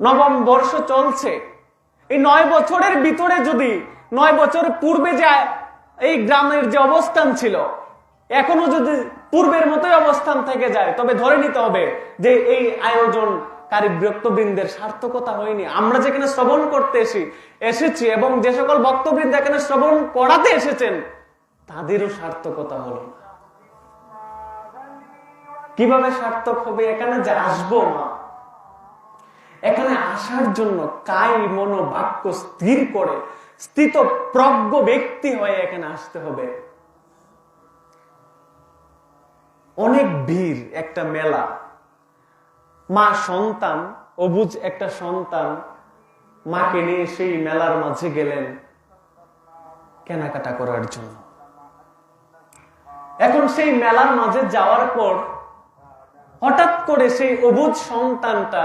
নবম বর্ষ চলছে, এই 9 বছরের ভিতরে যদি 9 বছর পূর্বে যে এই গ্রামের যে অবস্থান ছিল এখনো যদি পূর্বের মতোই অবস্থান থেকে যায়, তবে ধরে নিতে হবে যে এই আয়োজনকারী ব্যক্তবৃন্দের সার্থকতা হয়নি। আমরা যেখানে শ্রবণ করতে এসেছি এবং যে সকল বক্তবৃন্দ এখানে শ্রবণ করাতে এসেছেন তাদেরও সার্থকতা হলো না। কিভাবে সার্থক হবে? এখানে যে আসবো মা, এখানে আসার জন্য কায় মন বাক্য স্থির করে স্থিত প্রজ্ঞ ব্যক্তি হয়ে এখানে আসতে হবে। অনেক ভিড়, একটা মেলা, মা সন্তান, অবুঝ একটা সন্তান মাকে নিয়ে সেই মেলার মাঝে গেলেন কেনাকাটা করার জন্য। এখন সেই মেলার মাঝে যাওয়ার পর হঠাৎ করে সেই অবুঝ সন্তানটা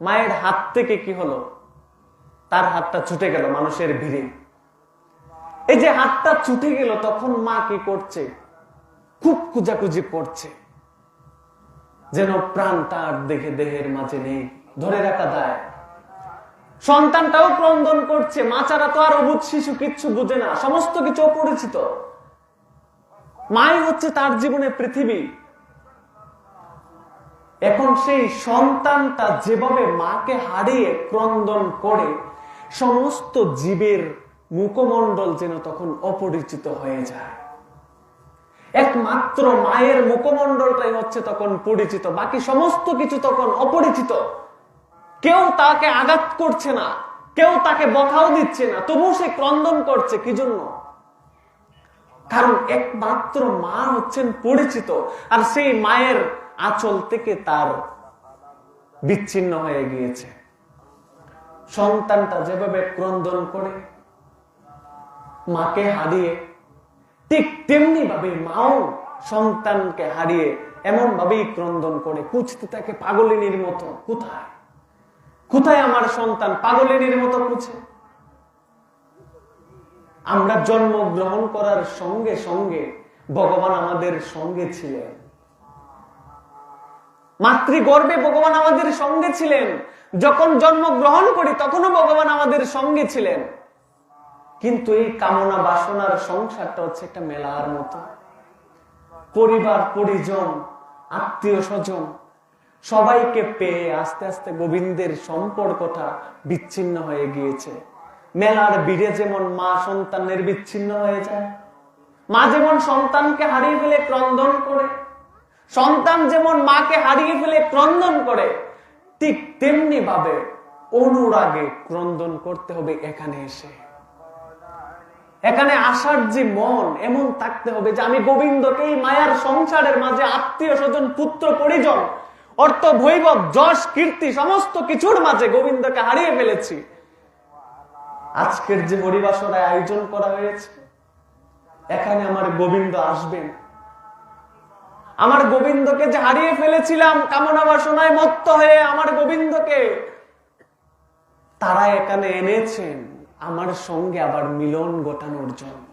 মায়ের হাত থেকে কি হলো, তার হাতটা ছুটে গেল মানুষের ভিড়ে। এই যে হাতটা ছুটে গেল, তখন মা কি করছে? খুব খুঁজাখুঁজি করছে, যেন প্রাণটা আর দেখে দেহের মাঝে নেই, ধরে রাখা দায়। সন্তানটাও ক্রন্দন করছে, মা ছাড়া তো আর অবুঝ শিশু কিচ্ছু বুঝে না, সমস্ত কিছু অপরিচিত। মাই হচ্ছে তার জীবনে পৃথিবী। এখন সেই সন্তানটা যেভাবে মাকে হারিয়ে ক্রন্দন করে, সমস্ত জীবের মুখমণ্ডল যেন তখন অপরিচিত হয়ে যায়। একমাত্র মায়ের মুখমণ্ডলটাই হচ্ছে তখন পরিচিত, বাকি সমস্ত কিছু তখন অপরিচিত। কেউ তাকে আঘাত করছে না, কেউ তাকে বকাও দিচ্ছে না, তবু সে ক্রন্দন করছে। কি জন্য? কারণ একমাত্র মা হচ্ছেন পরিচিত, আর সেই মায়ের আঁচল থেকে তার বিচ্ছিন্ন হয়ে গিয়েছে। সন্তানটা যেভাবে ক্রন্দন করে মাকে হারিয়ে, ঠিক তেমনি ভাবে মাও সন্তানকে হারিয়ে এমন ভাবেই ক্রন্দন করে, খুঁজতে থাকে পাগলিনীর মতো। কোথায় কোথায় আমার সন্তান? পাগলিনীর মতো খুঁজে। আমরা জন্মগ্রহণ করার সঙ্গে সঙ্গে ভগবান আমাদের সঙ্গে ছিলেন, মাতৃগর্ভে ভগবান আমাদের সঙ্গে ছিলেন। যখন জন্মগ্রহণ করি তখনও ভগবান আমাদের সঙ্গে ছিলেন। কিন্তু এই কামনা বাসনার সংসারটা হচ্ছে একটা মেলার মতো। পরিবার পরিজন, আত্মীয় স্বজন সবাইকে পেয়ে আস্তে আস্তে গোবিন্দের সম্পর্কটা বিচ্ছিন্ন হয়ে গিয়েছে। মেলার ভিড়ে যেমন মা সন্তানের বিচ্ছিন্ন হয়ে যায়, মা যেমন সন্তানকে হারিয়ে ফেলে ক্রন্দন করে, সন্তান যেমন মাকে হারিয়ে ফেলে ক্রন্দন করে, ঠিক তেমনি ভাবে অনুরাগে ক্রন্দন করতে হবে। এখানে এসে, এখানে আসার যে মন এমন থাকতে হবে যে আমি গোবিন্দকে এই মায়ার সংসারের মাঝে আত্মীয় স্বজন, পুত্র পরিজন, অর্থ বৈভব, যশ কীর্তি সমস্ত কিছুর মাঝে গোবিন্দকে হারিয়ে ফেলেছি। আজকের যে হরিবাসরায় আয়োজন করা হয়েছে, এখানে আমার গোবিন্দ আসবেন। আমার গোবিন্দকে যে হারিয়ে ফেলেছিলাম কামনা বাসনায় মত্ত হয়ে, আমার গোবিন্দকে তারা এখানে এনেছেন আমার সঙ্গে আবার মিলন ঘটানোর জন্য।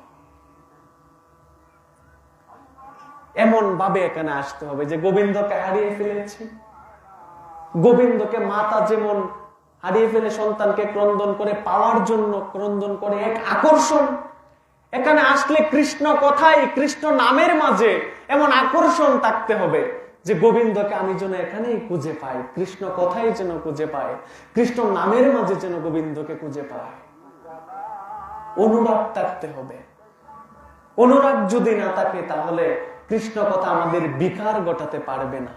এমন ভাবে এখানে আসতে হবে যে গোবিন্দকে হারিয়ে ফেলেছি। গোবিন্দকে মাতা যেমন হারিয়ে ফেলে সন্তানকে ক্রন্দন করে পাওয়ার জন্য ক্রন্দন করে, এক আকর্ষণ। এখানে আসলে কৃষ্ণ কথাই, কৃষ্ণ নামের মাঝে এমন আকর্ষণ থাকতে হবে যে গোবিন্দকে আমি যেন এখানেই খুঁজে পাই, কৃষ্ণ কথাই যেন খুঁজে পাই, কৃষ্ণ নামের মাঝে যেন গোবিন্দকে খুঁজে পাই। অনুরাগ থাকতে হবে। অনুরাগ যদি না থাকে তাহলে কৃষ্ণ কথা আমাদের বিকার ঘটাতে পারবে না।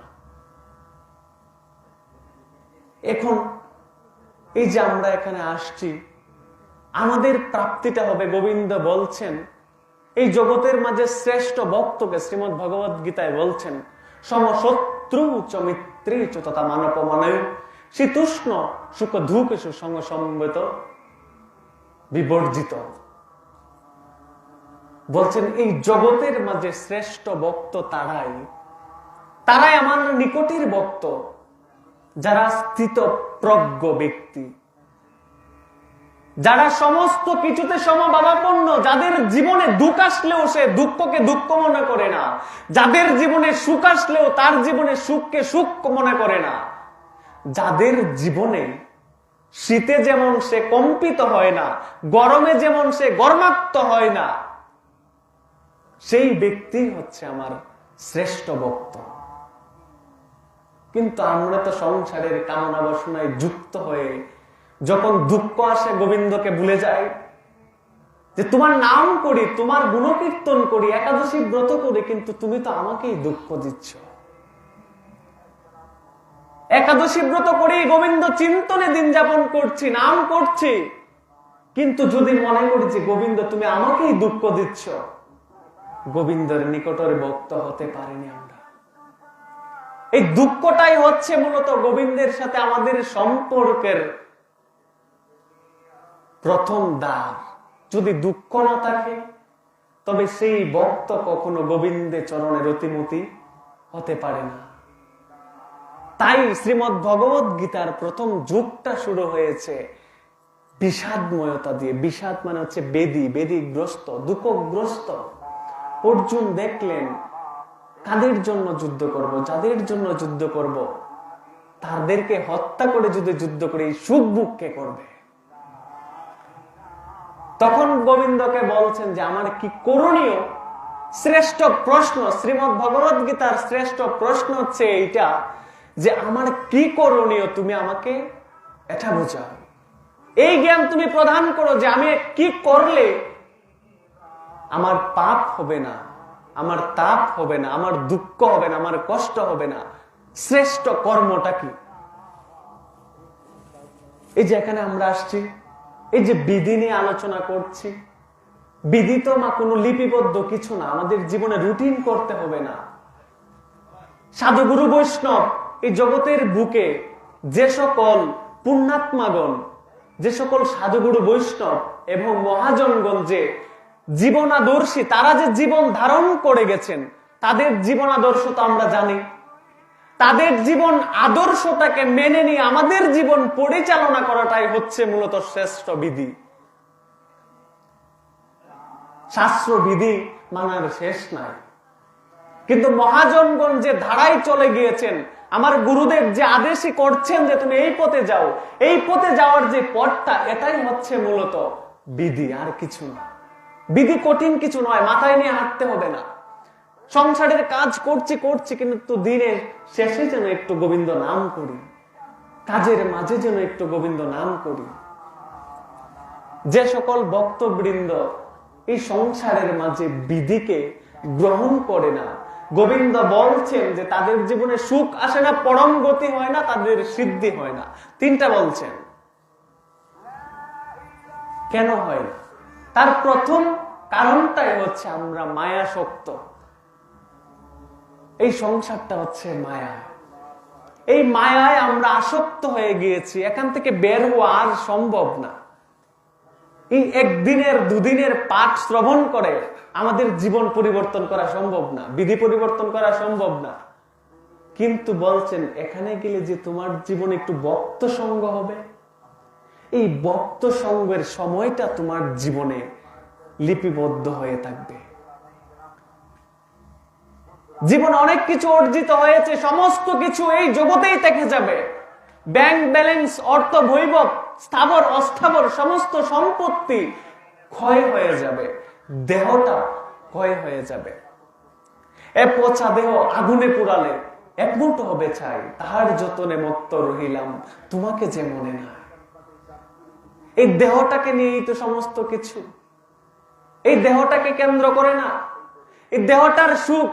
এখন এই যে আমরা এখানে আসছি, আমাদের প্রাপ্তিটা হবে, গোবিন্দ বলছেন এই জগতের মাঝে শ্রেষ্ঠ ভক্তকে শ্রীমদ্ ভগবত গীতায় বলছেন, সমশত্রু চ মিত্রী চ তথা মানপমানয় শীতুষ্ণ সুখ ধুকেশু সঙ্গ সমবেত বিবর্জিত। বলছেন এই জগতের মাঝে শ্রেষ্ঠ ভক্ত তারাই আমার নিকটের ভক্ত, যারা স্থিত প্রজ্ঞ ব্যক্তি, যারা সমস্ত কিছুতে সমভাবাপন্ন, যাদের জীবনে দুঃখ আসলেও সে দুঃখকে দুঃখ মনে করে না, যাদের জীবনে সুখ আসলেও তার জীবনে সুখকে সুখ মনে করে না, যাদের জীবনে শীতে যেমন সে কম্পিত হয় না, গরমে যেমন সে গর্মাক্ত হয় না, সেই ব্যক্তি হচ্ছে আমার শ্রেষ্ঠ ভক্ত। কিন্তু আমরা তো সংসারের কামনা বাসনায় যুক্ত হয়ে যখন দুঃখ আসে গোবিন্দকে ভুলে যাই, যে তোমার নাম করি, তোমার গুণকীর্তন করি, একাদশী ব্রত করি, কিন্তু তুমি তো আমাকেই দুঃখ দিচ্ছ। একাদশী ব্রত করি, গোবিন্দ চিন্তনে দিন যাপন করছি, নাম করছি, কিন্তু যদি মনে করি যে গোবিন্দ তুমি আমাকেই দুঃখ দিচ্ছ, গোবিন্দের নিকটের ভক্ত হতে পারিনি আমরা। এই দুঃখটাই হচ্ছে মূলত গোবিন্দের সাথে আমাদের সম্পর্কের প্রথম দ্বার। যদি দুঃখ না থাকে তবে সেই ভক্ত কখনো গোবিন্দের চরণের অতিমতি হতে পারে না। তাই শ্রীমদ্ ভগবত গীতার প্রথম যুগটা শুরু হয়েছে বিষাদময়তা দিয়ে। বিষাদ মানে হচ্ছে বেদিগ্রস্ত, দুঃখগ্রস্ত। অর্জুন দেখলেন কাদের জন্য যুদ্ধ করব, যাদের জন্য যুদ্ধ করব তাদেরকে হত্যা করে যদি যুদ্ধ করে সুখ বুক কে করবে। তখন গোবিন্দকে বলছেন যে আমার কি করণীয়। শ্রেষ্ঠ প্রশ্ন, শ্রীমদ্ ভগবত গীতার শ্রেষ্ঠ প্রশ্ন হচ্ছে এইটা, যে আমার কি করণীয়, তুমি আমাকে এটা বোঝাও। এই জ্ঞান তুমি প্রদান করো যে আমি কি করলে আমার পাপ হবে না, আমার তাপ হবে না, আমার দুঃখ হবে না, আমার কষ্ট হবে না। শ্রেষ্ঠ কর্মটা কি? এই যে এখানে আমরা আসছি, এই যে বিধি নিয়ে আলোচনা করছি, বিধি তো কোনো লিপিবদ্ধ কিছু না, আমাদের জীবনে রুটিন করতে হবে না। সাধু গুরু বৈষ্ণব এই জগতের বুকে যে সকল পুণ্যাত্মাগণ, যে সকল সাধুগুরু বৈষ্ণব এবং মহাজনগণ যে জীবনাদর্শী, তারা যে জীবন ধারণ করে গেছেন, তাদের জীবন আদর্শ তো আমরা জানি। তাদের জীবন আদর্শটাকে মেনে নিয়ে আমাদের জীবন পরিচালনা করাটাই হচ্ছে মূলত শ্রেষ্ঠ বিধি। শাস্ত্র বিধি মানার শেষ নাই, কিন্তু মহাজনগণ যে ধারায় চলে গিয়েছেন, আমার গুরুদেব যে আদেশই করছেন যে তুমি এই পথে যাও, এই পথে যাওয়ার যে পথটা, এটাই হচ্ছে মূলত বিধি, আর কিছু না। বিধি কঠিন কিছু নয়, মাথায় নিয়ে হাঁটতে হবে না। সংসারের কাজ করছি কিন্তু দিনের শেষে যেন একটু গোবিন্দ নাম করি, কাজের মাঝে যেন একটু গোবিন্দ নাম করি। যে সকল ভক্তবৃন্দ এই সংসারের মাঝে বিধিকে গ্রহণ করে না, গোবিন্দ বলছেন যে তাদের জীবনে সুখ আসে না, পরম গতি হয় না, তাদের সিদ্ধি হয় না। তিনটা বলছেন। কেন হয় না? তার প্রথম কারণটাই হচ্ছে আমরা মায়াসক্ত। এই সংসারটা হচ্ছে মায়া, এই মায়ায় আমরা আসক্ত হয়ে গিয়েছি, এখান থেকে বের হওয়া আর সম্ভব না। এই একদিনের দুদিনের পাঠ শ্রবণ করে আমাদের জীবন পরিবর্তন করা সম্ভব না, বিধি পরিবর্তন করা সম্ভব না। কিন্তু বলছেন এখানে গেলে যে তোমার জীবনে একটু ভক্ত সঙ্গ হবে, এই ভক্ত সঙ্গের সময়টা তোমার জীবনে লিপিবদ্ধ হয়ে থাকবে। জীবনে অনেক কিছু অর্জিত হয়েছে, সমস্ত কিছু এই জগতেই থেকে যাবে। ব্যাংক ব্যালেন্স, অর্থ বৈভব, স্থাবর অস্থাবর সমস্ত সম্পত্তি ক্ষয় হয়ে যাবে, দেহটা ক্ষয় হয়ে যাবে। এ পচা দেহ আগুনে পুড়ালে একমুঠ হবে ছাই, তাহার যতনে মত্ত রহিলাম তোমাকে যে মনে না। এই দেহটাকে নিয়েই তো সমস্ত কিছু। এই দেহটাকে কেন্দ্র করে না, এই দেহটার সুখ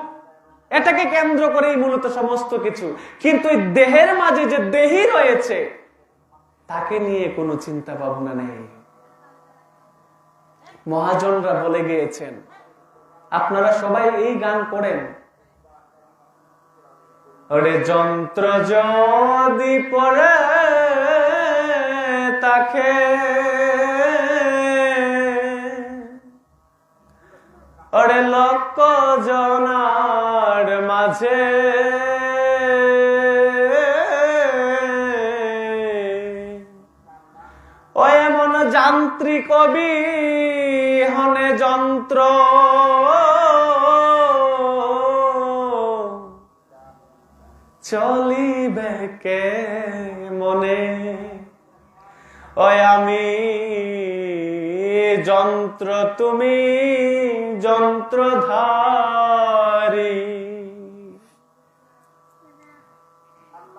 এটাকে কেন্দ্র করেই মূলত সমস্ত কিছু। কিন্তু এই দেহের মাঝে যে দেহি রয়েছে তাকে নিয়ে কোনো চিন্তা ভাবনা নেই। মহাজনরা বলে গিয়েছেন, আপনারা সবাই এই গান করেন, ওরে যন্ত্র যদি পড়ে তাকে ওরে লক্ষ জনার মাঝে ও এমন যান্ত্রিক বিহনে যন্ত্র চলিবে কে মনে। ওই আমি যন্ত্র তুমি যন্ত্রধারী,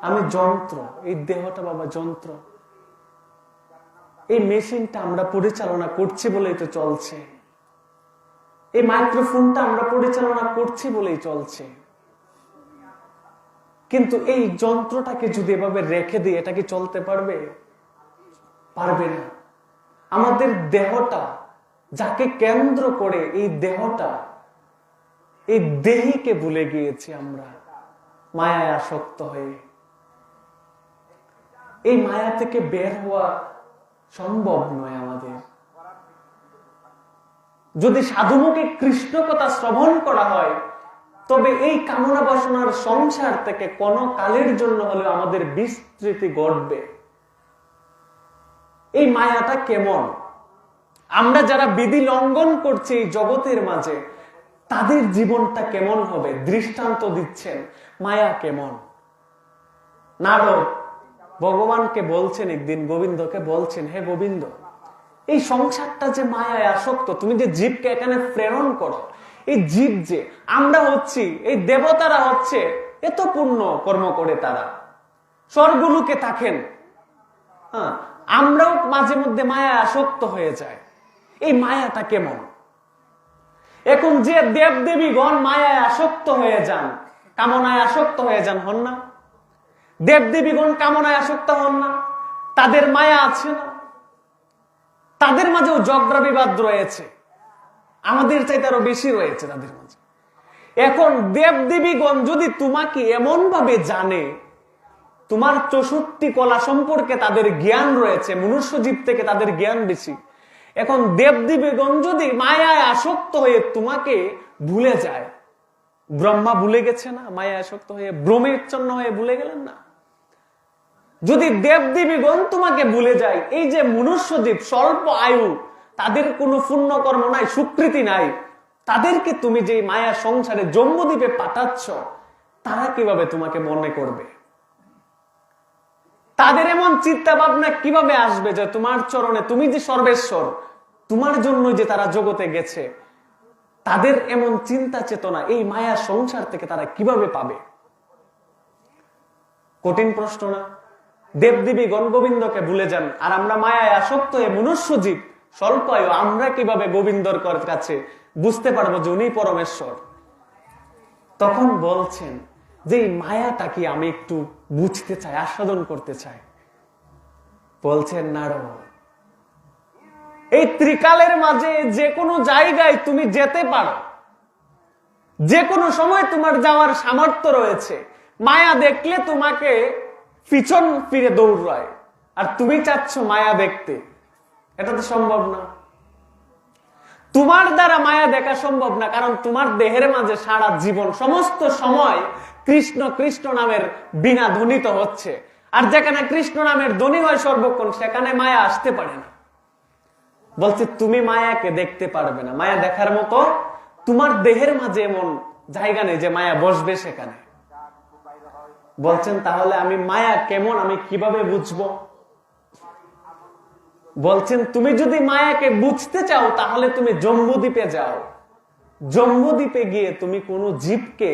আমি যন্ত্র, এই দেহটা বাবা যন্ত্র। এই মেশিনটা আমরা পরিচালনা করছি বলেই তো চলছে, এই মাইক্রোফোনটা আমরা পরিচালনা করছি বলেই চলছে। কিন্তু এই যন্ত্রটাকে যদি এভাবে রেখে দিই, এটা কি চলতে পারবে? পারবে না। আমাদের দেহটা যাকে কেন্দ্র করে, এই দেহটা, এই দেহিকে ভুলে গিয়েছি আমরা মায়ায় আসক্ত হয়ে। এই মায়া থেকে বের হওয়া সম্ভব নয় আমাদের। যদি সাধুমুখে কৃষ্ণ কথা শ্রবণ করা হয়, তবে এই কামনা বাসনার সংসার থেকে কোন কালের জন্য হলেও আমাদের বিস্তৃতি ঘটবে। এই মায়াটা কেমন, আমরা যারা বিধি লঙ্ঘন করছি এই জগতের মাঝে, তাদের জীবনটা কেমন হবে দৃষ্টান্ত দিচ্ছেন। মায়া কেমন? নারদ ভগবানকে বলছেন, একদিন গোবিন্দকে বলছেন, হে গোবিন্দ, এই সংসারটা যে মায়ায় আসক্ত, তুমি যে জীবকে এখানে প্রেরণ করো, এই জীব যে আমরা হচ্ছি, এই দেবতারা হচ্ছে এত পুণ্য কর্ম করে তারা স্বর্গলোকে থাকেন, হ্যাঁ, আমরাও মাঝে মধ্যে মায়ায় আসক্ত হয়ে যায়। এই মায়াটা কেমন? এখন যে দেব দেবীগণ মায়ায় আসক্ত হয়ে যান, কামনায় আসক্ত হয়ে যান, হন না? দেব দেবীগণ কামনায় আসক্ত হন না? তাদের মায়া আছে না? তাদের মাঝেও ঝগড়া বিবাদ রয়েছে, আমাদের চাইতে আরো বেশি রয়েছে তাদের মাঝে। এখন দেব দেবীগণ যদি তোমাকে এমন ভাবে জানে, তোমার 64 কলা সম্পর্কে তাদের জ্ঞান রয়েছে, মনুষ্য জীব থেকে তাদের জ্ঞান বেশি। এখন দেব দেবীগণ যদি মায়ায় আসক্ত হয়ে তোমাকে ভুলে যায়, ব্রহ্মা ভুলে গেছে না মায়ায় আসক্ত হয়ে, ব্রহ্মেচ্ছন্ন হয়ে ভুলে গেলেন না? যদি দেব দেবীগণ তোমাকে ভুলে যায়, এই যে মনুষ্য জীব স্বল্প আয়ু, তাদের কোনো পুণ্যকর্ম নাই, স্বীকৃতি নাই, তাদেরকে তুমি যে মায়া সংসারে জম্বুদ্বীপে পাঠাচ্ছ, তারা কিভাবে তোমাকে মনে করবে? তাদের এমন চিন্তা ভাবনা কিভাবে আসবে যে তোমার চরণে, তুমি যে সর্বেশ্বর, তোমার জন্য যে তারা জগতে গেছে, তাদের এমন চিন্তা চেতনা এই মায়া সংসার থেকে তারা কিভাবে পাবে? কঠিন প্রশ্ন না? দেবদেবী গণ গোবিন্দকে ভুলে যান, আর আমরা মায়ায় আসক্ত হয়ে মনুষ্য জীব স্বল্প আয়ু, আমরা কিভাবে গোবিন্দর কাছে বুঝতে পারবো যে উনি পরমেশ্বর? তখন বলছেন যে এই মায়াটা কি আমি একটু বুঝতে চাই, আস্বাদন করতে চাই। বলছেন নারদ, এই ত্রিকালের মাঝে যে কোনো জায়গায় তুমি যেতে পারো, যে কোনো সময় তোমার যাওয়ার সামর্থ্য রয়েছে। মায়া দেখলে তোমাকে পিছন ফিরে দৌড়ায়, আর তুমি চাচ্ছ মায়া দেখতে, এটা তো সম্ভব না। তোমার দ্বারা মায়া দেখা সম্ভব না, কারণ তোমার দেহের মাঝে সারা জীবন সমস্ত সময় কৃষ্ণ কৃষ্ণ নামের বীণা ধ্বনিত হচ্ছে, আর যেখানে কৃষ্ণ নামের ধ্বনি হয় সর্বক্ষণ, সেখানে মায়া আসতে পারে না। বলছে তুমি মায়াকে দেখতে পারবে না, মায়া দেখার মতো তোমার দেহের মাঝে এমন জায়গা নেই যে মায়া বসবে সেখানে। বলছেন তাহলে আমি মায়া কেমন আমি কিভাবে বুঝবো? বলছেন তুমি যদি মায়াকে বুঝতে চাও, তাহলে তুমি জম্বুদ্বীপে যাও। জম্বুদ্বীপে গিয়ে তুমি কোনো জীবকে,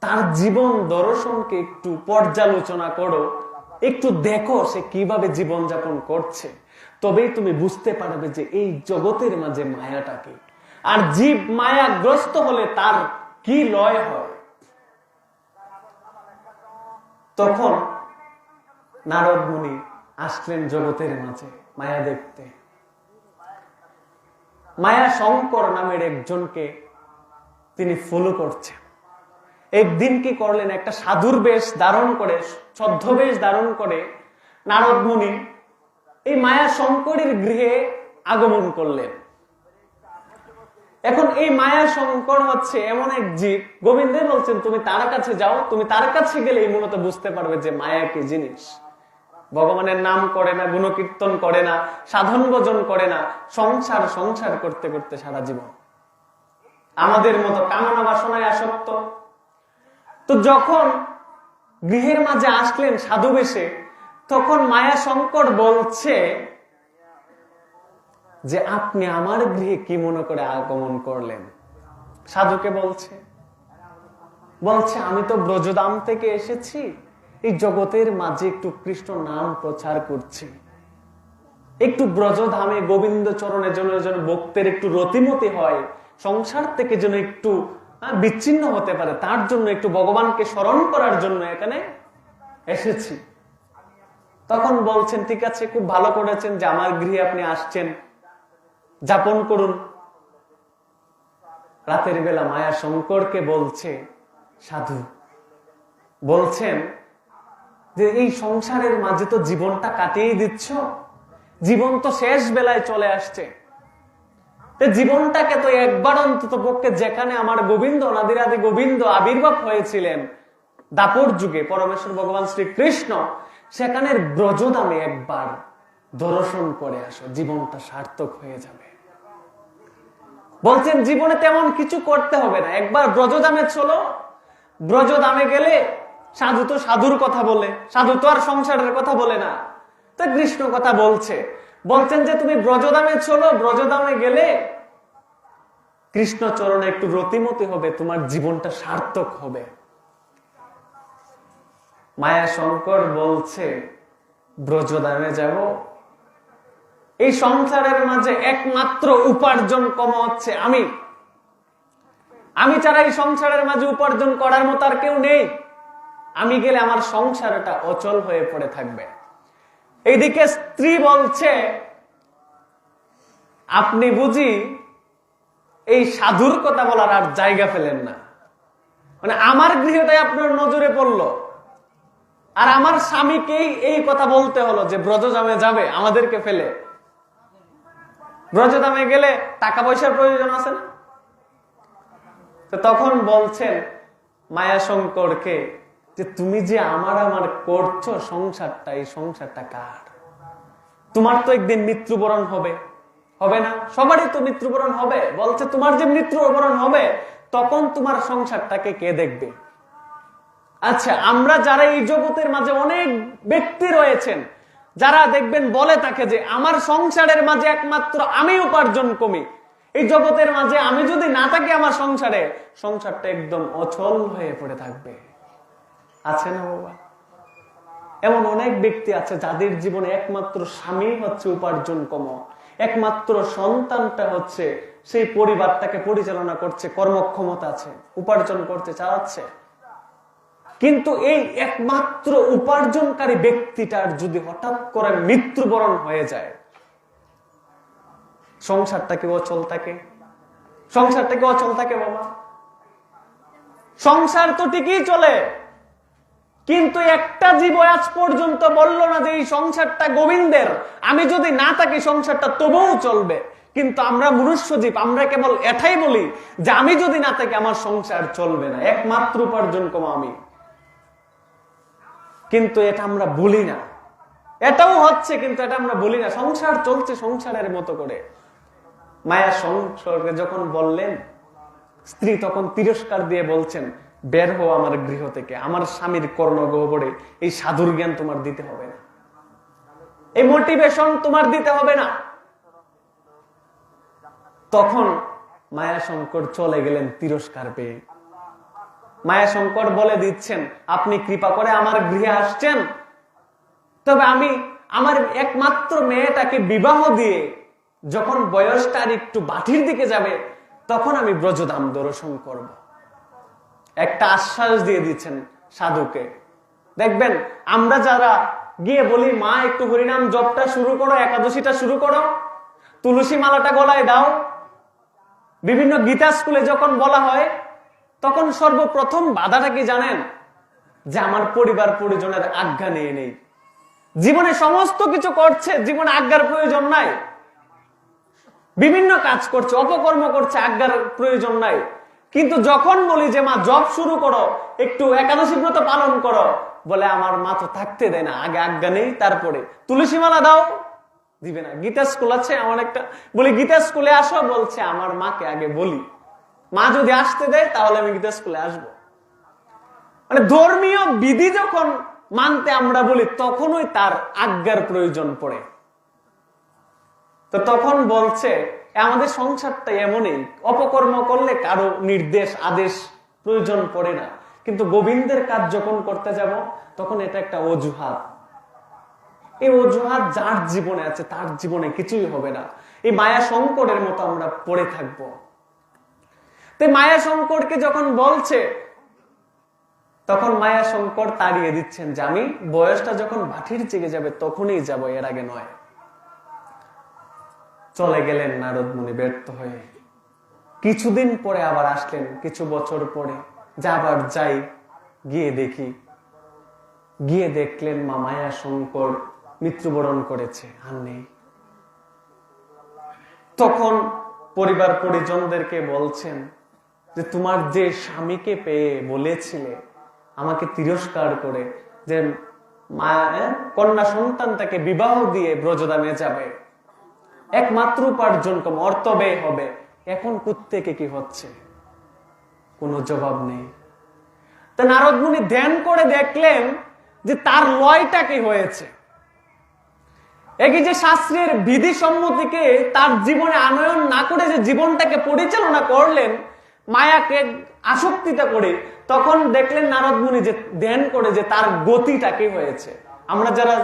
তার জীবন দর্শনকে একটু পর্যালোচনা করো, একটু দেখো সে কিভাবে জীবন যাপন করছে, তবেই তুমি বুঝতে পারবে যে এই জগতের মাঝে মায়াটা কি। আর জীব মায়াগ্রস্ত হলে তার কি লয় হয়। তখন নারদ মুনি আসলেন জগতের মাঝে মায়া দেখতে। মায়া শঙ্কর নামের একজনকে তিনি ফলো করছেন। একদিন কি করলেন, একটা সাধুর বেশ ধারণ করে, ছদ্মবেশ ধারণ করে নারদ মুনি এই মায়া শঙ্করের গৃহে আগমন করলেন। এখন এই মায়া শঙ্কর হচ্ছে এমন এক জীব, গোবিন্দে বলছেন তুমি তার কাছে যাও, তুমি তার কাছে গেলে এই মূলত বুঝতে পারবে যে মায়া কি জিনিস। ভগবানের নাম করে না, গুণকীর্তন করে না, সাধন ভজন করে না, সংসার সংসার করতে করতে সারা জীবন আমাদের মতো কামনা বাসনায় আসক্ত। তো যখন গৃহের মাঝে আসলেন সাধু বেশে, তখন মায়া শঙ্কর বলছে যে আপনি আমার গৃহে কি মনে করে আগমন করলেন। সাধুকে বলছে আমি তো ব্রজধাম থেকে এসেছি, এই জগতের মাঝে একটু কৃষ্ণ নাম প্রচার করছি, একটু ব্রজধামে গোবিন্দ চরণে যেন ভক্তের একটু রতিমতি হয়, সংসার থেকে যেন একটু বিচ্ছিন্ন হতে পারে, তার জন্য একটু ভগবানকে স্মরণ করার জন্য এখানে এসেছি। তখন বলছেন ঠিক আছে, খুব ভালো করেছেন যে আমার গৃহে আপনি আসছেন, যাপন করুন। রাতের বেলা মায়া শঙ্করকে বলছে সাধু, বলছেন যে এই সংসারের মাঝে তো জীবনটা কাটিয়ে দিচ্ছ, জীবন তো শেষ বেলায় চলে আসছে, জীবনটাকে তো একবার অন্তত পক্ষে, যেখানে আমার গোবিন্দ অনাদিরাদি গোবিন্দ আবির্ভাব হয়েছিলেন দাপর যুগে পরমেশ্বর ভগবান শ্রীকৃষ্ণ, সেখানের ব্রজধামে একবার দর্শন করে আসো, জীবনটা সার্থক হয়ে যাবে। বলছেন জীবনে তেমন কিছু করতে হবে না, একবার ব্রজধামে চলো। ব্রজধামে গেলে সাধু তো সাধুর কথা বলে, সাধু তো আর সংসারের কথা বলে না, তো কৃষ্ণ কথা বলছেন যে তুমি ব্রজধামে চলো, ব্রজধামে গেলে কৃষ্ণ চরণে একটু রতিমতি হবে, তোমার জীবনটা সার্থক হবে। মায়া শঙ্কর বলছে ব্রজধামে যাব, এই সংসারের মাঝে একমাত্র উপার্জন কম হচ্ছে আমি ছাড়া এই সংসারের মাঝে উপার্জন করার মতো আর কেউ নেই, আমি গেলে আমার সংসারটা অচল হয়ে পড়ে থাকবে। এইদিকে স্ত্রী বলছে আপনি বুঝি এই সাধুর কথা বলার আর জায়গা পেলেন না, মানে আমার গৃহটাই আপনার নজরে পড়লো, আর আমার স্বামীকেই এই কথা বলতে হলো যে ব্রজধামে যাবে আমাদেরকে ফেলে। ব্রজধামে গেলে টাকা পয়সার প্রয়োজন আছে না? তো তখন বলছেন মায়া শঙ্করকে যে তুমি যে আমার করছো সংসারটা, এই সংসারটা কার? তোমার তো একদিন মৃত্যুবরণ হবে না? সবারই তো মৃত্যুবরণ হবে। বলছে তোমার যে মৃত্যুবরণ হবে তখন তোমার সংসারটাকে কে দেখবে? আচ্ছা, আমরা যারা এই জগতের মাঝে অনেক ব্যক্তি রয়েছেন যারা দেখবেন বলে তাকে যে আমার সংসারের মাঝে একমাত্র আমি উপার্জন কমি, এই জগতের মাঝে আমি যদি না থাকি আমার সংসারটা একদম অচল হয়ে পড়ে থাকবে। আছে না বাবা? এমন অনেক ব্যক্তি আছে যাদের জীবনে একমাত্র স্বামী হচ্ছে উপার্জন কম, একমাত্র সন্তানটা হচ্ছে সেই পরিবারটাকে পরিচালনা করছে, কর্মক্ষমতা আছে, উপার্জন করতে চালাচ্ছে। কিন্তু এই একমাত্র উপার্জনকারী ব্যক্তিটার যদি হঠাৎ করে মৃত্যুবরণ হয়ে যায়, সংসারটাকে অচল থাকে বাবা। সংসার তো ঠিকই চলে, কিন্তু একটা জীব আজ পর্যন্ত বলল না যে এই সংসারটা গোবিন্দের, আমি যদি না থাকি সংসারটা তবুও চলবে। কিন্তু আমরা মনুষ্য জীব, আমরা কেবল এটাই বলি যে আমি যদি না থাকি আমার সংসার চলবে না, একমাত্র উপার্জন কম আমি। কিন্তু এটা আমরা বলি না, এটাও হচ্ছে কিন্তু এটা আমরা বলি না। সংসার চলছে সংসারের মতো করে। মায়া সংসারকে যখন বললেন, স্ত্রী তখন তিরস্কার দিয়ে বলছেন বের হও আমার গৃহ থেকে, আমার স্বামীর কর্ণগহ্বরে এই সাধুর জ্ঞান তোমার দিতে হবে না, এই মোটিভেশন তোমার দিতে হবে না। তখন মায়া শঙ্কর চলে গেলেন তিরস্কার পেয়ে। মায়া শঙ্কর বলে দিচ্ছেন আপনি কৃপা করে আমার গৃহে আসছেন, তবে আমি আমার একমাত্র মেয়েটাকে বিবাহ দিয়ে যখন বয়সটা আর একটু বাটির দিকে যাবে তখন আমি ব্রজধাম দর্শন করব। একটা আশ্বাস দিয়ে দিচ্ছেন সাধুকে। দেখবেন আমরা যারা গিয়ে বলি, মা একটু হরিনাম জপটা শুরু করো, একাদশীটা শুরু করো, তুলসী মালাটা গলায় দাও, বিভিন্ন গীতা স্কুলে যখন বলা হয় তখন সর্বপ্রথম বাধাটা কি জানেন? যে আমার পরিবার পরিজনের আজ্ঞা নিয়ে নেই। জীবনে সমস্ত কিছু করছে, জীবনে আজ্ঞার প্রয়োজন নাই, বিভিন্ন কাজ করছে, অপকর্ম করছে, আজ্ঞার প্রয়োজন নাই। কিন্তু যখন বলি যে মা জপ শুরু করো, একটু একাদশী ব্রত পালন করো, বলে আমার মা তো থাকতে দেয় না, আগে আজ্ঞা নেই, তারপরে তুলসী মালা দাও, দিবে না। গীতা স্কুল আছে আমার একটা, বলি গীতা স্কুলে আসো, বলছে আমার মাকে আগে বলি, মা যদি আসতে দেয় তাহলে আমি গীতা স্কুলে আসবো। মানে ধর্মীয় বিধি যখন মানতে আমরা বলি তখনই তার আজ্ঞার প্রয়োজন পড়ে। তো তখন বলছে আমাদের সংসারটা এমনই, অপকর্ম করলে কারো নির্দেশ আদেশ প্রয়োজন পড়ে না, কিন্তু গোবিন্দের কাজ যখন করতে যাব তখন এটা একটা অজুহাত। এই অজুহাত যার জীবনে আছে তার জীবনে কিছুই হবে না। এই মায়া সংকটের মতো আমরা পড়ে থাকবো। তো মায়া সংকটকে যখন বলছে তখন মায়া সংকট তাড়িয়ে দিচ্ছেন যে আমি বয়সটা যখন ভাটির জেগে যাবে তখনই যাব, এর আগে নয়। চলে গেলেন নারদ মুনি ব্যর্থ হয়ে। কিছুদিন পরে আবার আসলেন, কিছু বছর পরে, যা আবার যাই, গিয়ে দেখি, গিয়ে দেখলেন মা মায়া শঙ্কর মৃত্যুবরণ করেছে, আর নেই। তখন পরিবার পরিজনদেরকে বলছেন যে তোমার যে স্বামীকে পেয়ে বলেছিলে আমাকে তিরস্কার করে যে কন্যা সন্তানটাকে বিবাহ দিয়ে ব্রজধামে যাবে, একমাত্র উপার্জন কম, অর্থ ব্যয় হবে, এখন কোত্থেকে কি হচ্ছে? কোনো জবাব নেই। তা নারদ মুনি ধ্যান করে দেখলেন যে তার লয়টা কি হয়েছে। একই যে শাস্ত্রের বিধি সম্মতিকে তার জীবনে আনয়ন না করে যে জীবনটাকে পরিচালনা করলেন মায়াকে আসক্তিতা করে, তখন দেখলেন নারদ মুনি যে ধ্যান করে যে তার গতিটা কি হয়েছে। আমরা যারা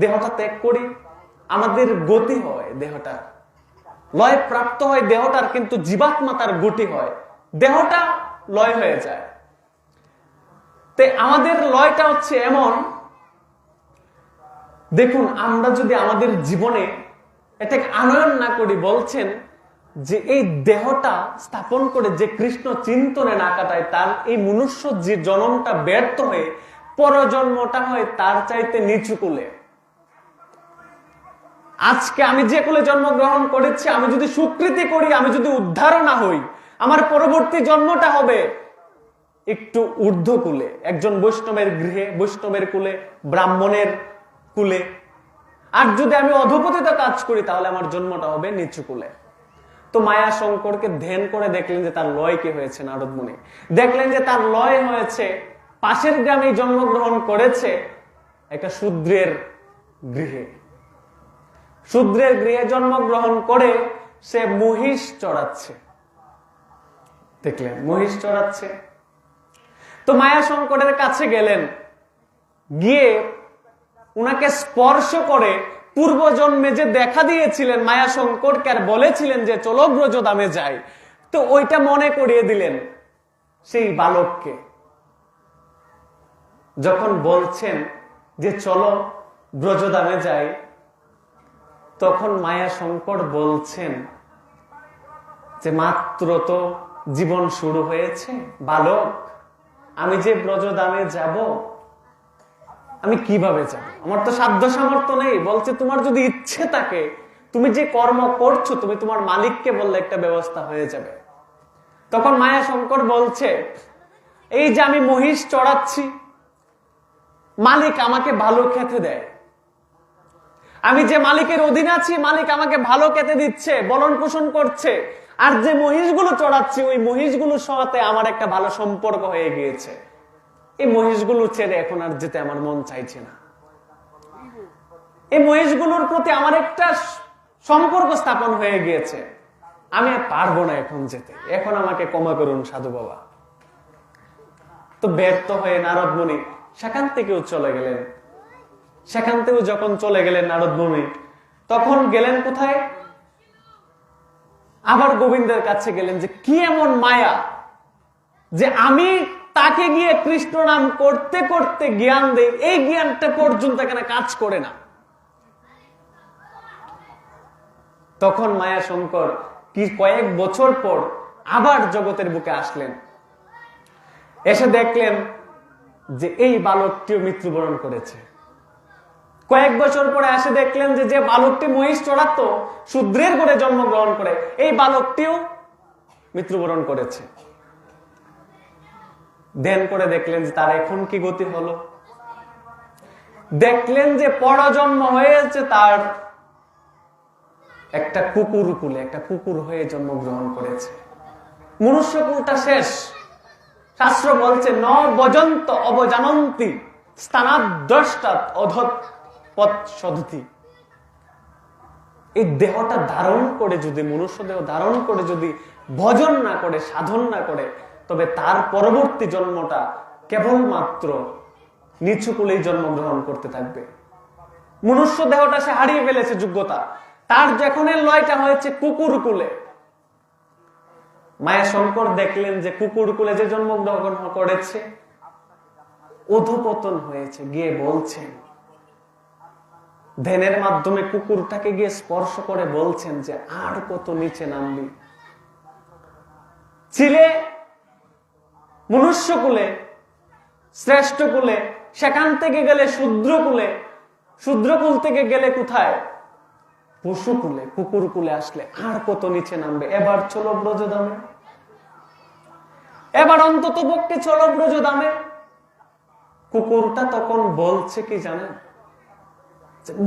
দেহটা ত্যাগ করি আমাদের গতি হয়, দেহটা লয় প্রাপ্ত হয় দেহটার, কিন্তু জীবাত্মা তার গতি হয়, দেহটা লয় হয়ে যায়। তো আমাদের লয়টা হচ্ছে এমন, দেখুন আমরা যদি আমাদের জীবনে এটাকে আনয়ন না করি, বলছেন যে এই দেহটা স্থাপন করে যে কৃষ্ণ চিন্তনে না কাটায় তার এই মনুষ্য যে জন্মটা ব্যর্থ হয়ে পরজন্মটা হয় তার চাইতে নিচু কুলে। আজকে আমি যে কুলে জন্মগ্রহণ করেছি, আমি যদি স্বীকৃতি করি, আমি যদি উদ্ধার না হই, আমার পরবর্তী জন্মটা হবে একটু ঊর্ধ্ব কুলে, একজন বৈষ্ণবের গৃহে, বৈষ্ণবের কুলে, ব্রাহ্মণের কুলে। আর যদি আমি অধপতিত কাজ করি তাহলে আমার জন্মটা হবে নিচু কুলে। তো মায়া শঙ্করকে ধ্যান করে দেখলেন যে তার লয় কি হয়েছে। নারদ মুনি দেখলেন যে তার লয় হয়েছে, পাশের গ্রামে জন্মগ্রহণ করেছে একটা শূদ্রের গৃহে। শূদ্রের গৃহে জন্মগ্রহণ করে সে মহিষ চড়াচ্ছে। দেখলেন মহিষ চড়াচ্ছে। তো মায়া শঙ্করের কাছে গেলেন, গিয়ে উনাকে স্পর্শ করে পূর্বজন্মে যে দেখা দিয়েছিলেন মায়া শঙ্করকে আর বলেছিলেন যে চলো ব্রজধামে যাই, তো ওইটা মনে করিয়ে দিলেন সেই বালককে। যখন বলছেন যে চলো ব্রজধামে যাই, তখন মায়া শঙ্কর বলছেন যে মাত্র তো জীবন শুরু হয়েছে বালক, আমি যে ব্রজধামে যাব আমি কিভাবে যাব? আমার তো সাধ্য সামর্থ্য নেই। বলছে তোমার যদি ইচ্ছে থাকে, তুমি যে কর্ম করছো তুমি তোমার মালিককে বললে একটা ব্যবস্থা হয়ে যাবে। তখন মায়া শঙ্কর বলছে এই যে আমি মহিষ চড়াচ্ছি, মালিক আমাকে ভালো খেতে দেয়, আমি যে মালিকের অধীনে আছি মালিক আমাকে ভালো খেতে দিচ্ছে, বলন পোষণ করছে, আর যে মহিষগুলো চড়াচ্ছি ওই মহিষগুলোর সাথে আমার একটা ভালো সম্পর্ক হয়ে গিয়েছে, এই মহিষগুলো ছেড়ে এখন আর যেতে আমার মন চাইছে না, এই মহিষগুলোর প্রতি আমার একটা সম্পর্ক স্থাপন হয়ে গিয়েছে, আমি আর পারবো না এখন যেতে, এখন আমাকে ক্ষমা করুন সাধু বাবা। তো ব্যর্থ হয়ে নারদ মুনি সেখান থেকেও চলে গেলেন। সেখান থেকেও যখন চলে গেলেন নারদ মুনি, তখন গেলেন কোথায়? আবার গোবিন্দের কাছে গেলেন যে কি এমন মায়া যে আমি তাকে গিয়ে কৃষ্ণ নাম করতে করতে জ্ঞান দেই, এই জ্ঞানটা পর্যন্ত এখানে কাজ করে না। তখন মায়া শঙ্কর কি কয়েক বছর পর আবার জগতের বুকে আসলেন, এসে দেখলেন যে এই বালকটিও মৃত্যুবরণ করেছে। কয়েক বছর পরে এসে দেখলেন যে যে বালকটি মহিষ চড়াতো, শূদ্রের ঘরে জন্মগ্রহণ করে, এই বালকটিও মৃত্যুবরণ করেছে। ধ্যান করে দেখলেন যে তার এখন কি গতি হলো। দেখলেন যে পরজন্ম হয়েছে তার একটা কুকুর কুলে, একটা কুকুর হয়ে জন্মগ্রহণ করেছে। মনুষ্য কুলটা শেষ। শাস্ত্র বলছে ন বজন্ত অবজানন্তি স্থানাদ্রষ্টাৎ অধৎ পথ সদতি। এই দেহটা ধারণ করে যদি, মনুষ্য দেহ ধারণ করে যদি ভজন না করে, সাধন না করে, তবে তার পরবর্তী জন্মটা কেবলমাত্র নিচু কুলেই জন্মগ্রহণ করতে থাকবে। মনুষ্য দেহটা সে হারিয়ে ফেলেছে যোগ্যতা, তার যখনের লয়টা হয়েছে কুকুর কুলে। মায়া শঙ্কর দেখলেন যে কুকুর কুলে যে জন্মগ্রহণ করেছে অধঃপতন হয়েছে, গিয়ে বলছেন, ধ্যানের মাধ্যমে কুকুরটাকে গিয়ে স্পর্শ করে বলছেন যে আর কত নিচে নামবি। ছিলে মনুষ্য কুলে, শ্রেষ্ঠ কুলে, সেখান থেকে গেলে শূদ্র কুলে, শূদ্র কুল থেকে গেলে কোথায়? পশু কুলে, কুকুর কুলে আসলে আর কত নিচে নামবে। এবার চলো ব্রজধামে, এবার অন্তত পক্ষে চলো ব্রজধামে। কুকুরটা তখন বলছে কি জানেন,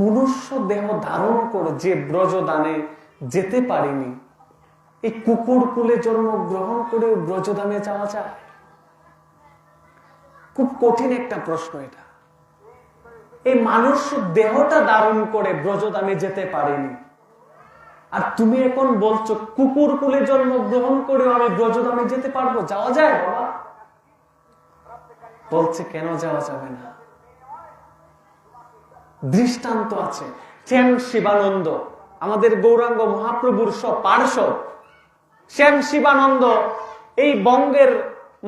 মনুষ্য দেহ ধারণ করে যে ব্রজদানে যেতে পারিনি, এই কুকুর কুলে জন্মগ্রহণ করে ব্রজধামে যাওয়া যায়? খুব কঠিন একটা প্রশ্ন এটা। এই মানুষ দেহটা ধারণ করে ব্রজধামে যেতে পারেনি, আর তুমি এখন বলছো কুকুর কুলে জন্মগ্রহণ করে আমি ব্রজধামে যেতে পারবো? যাওয়া যায় বাবা? বলছে কেন যাওয়া যাবে না, দৃষ্টান্ত আছে। শ্যাম শিবানন্দ, আমাদের গৌরাঙ্গ মহাপ্রভুর সব পার্শ্বদ শ্যাম শিবানন্দ এই বঙ্গের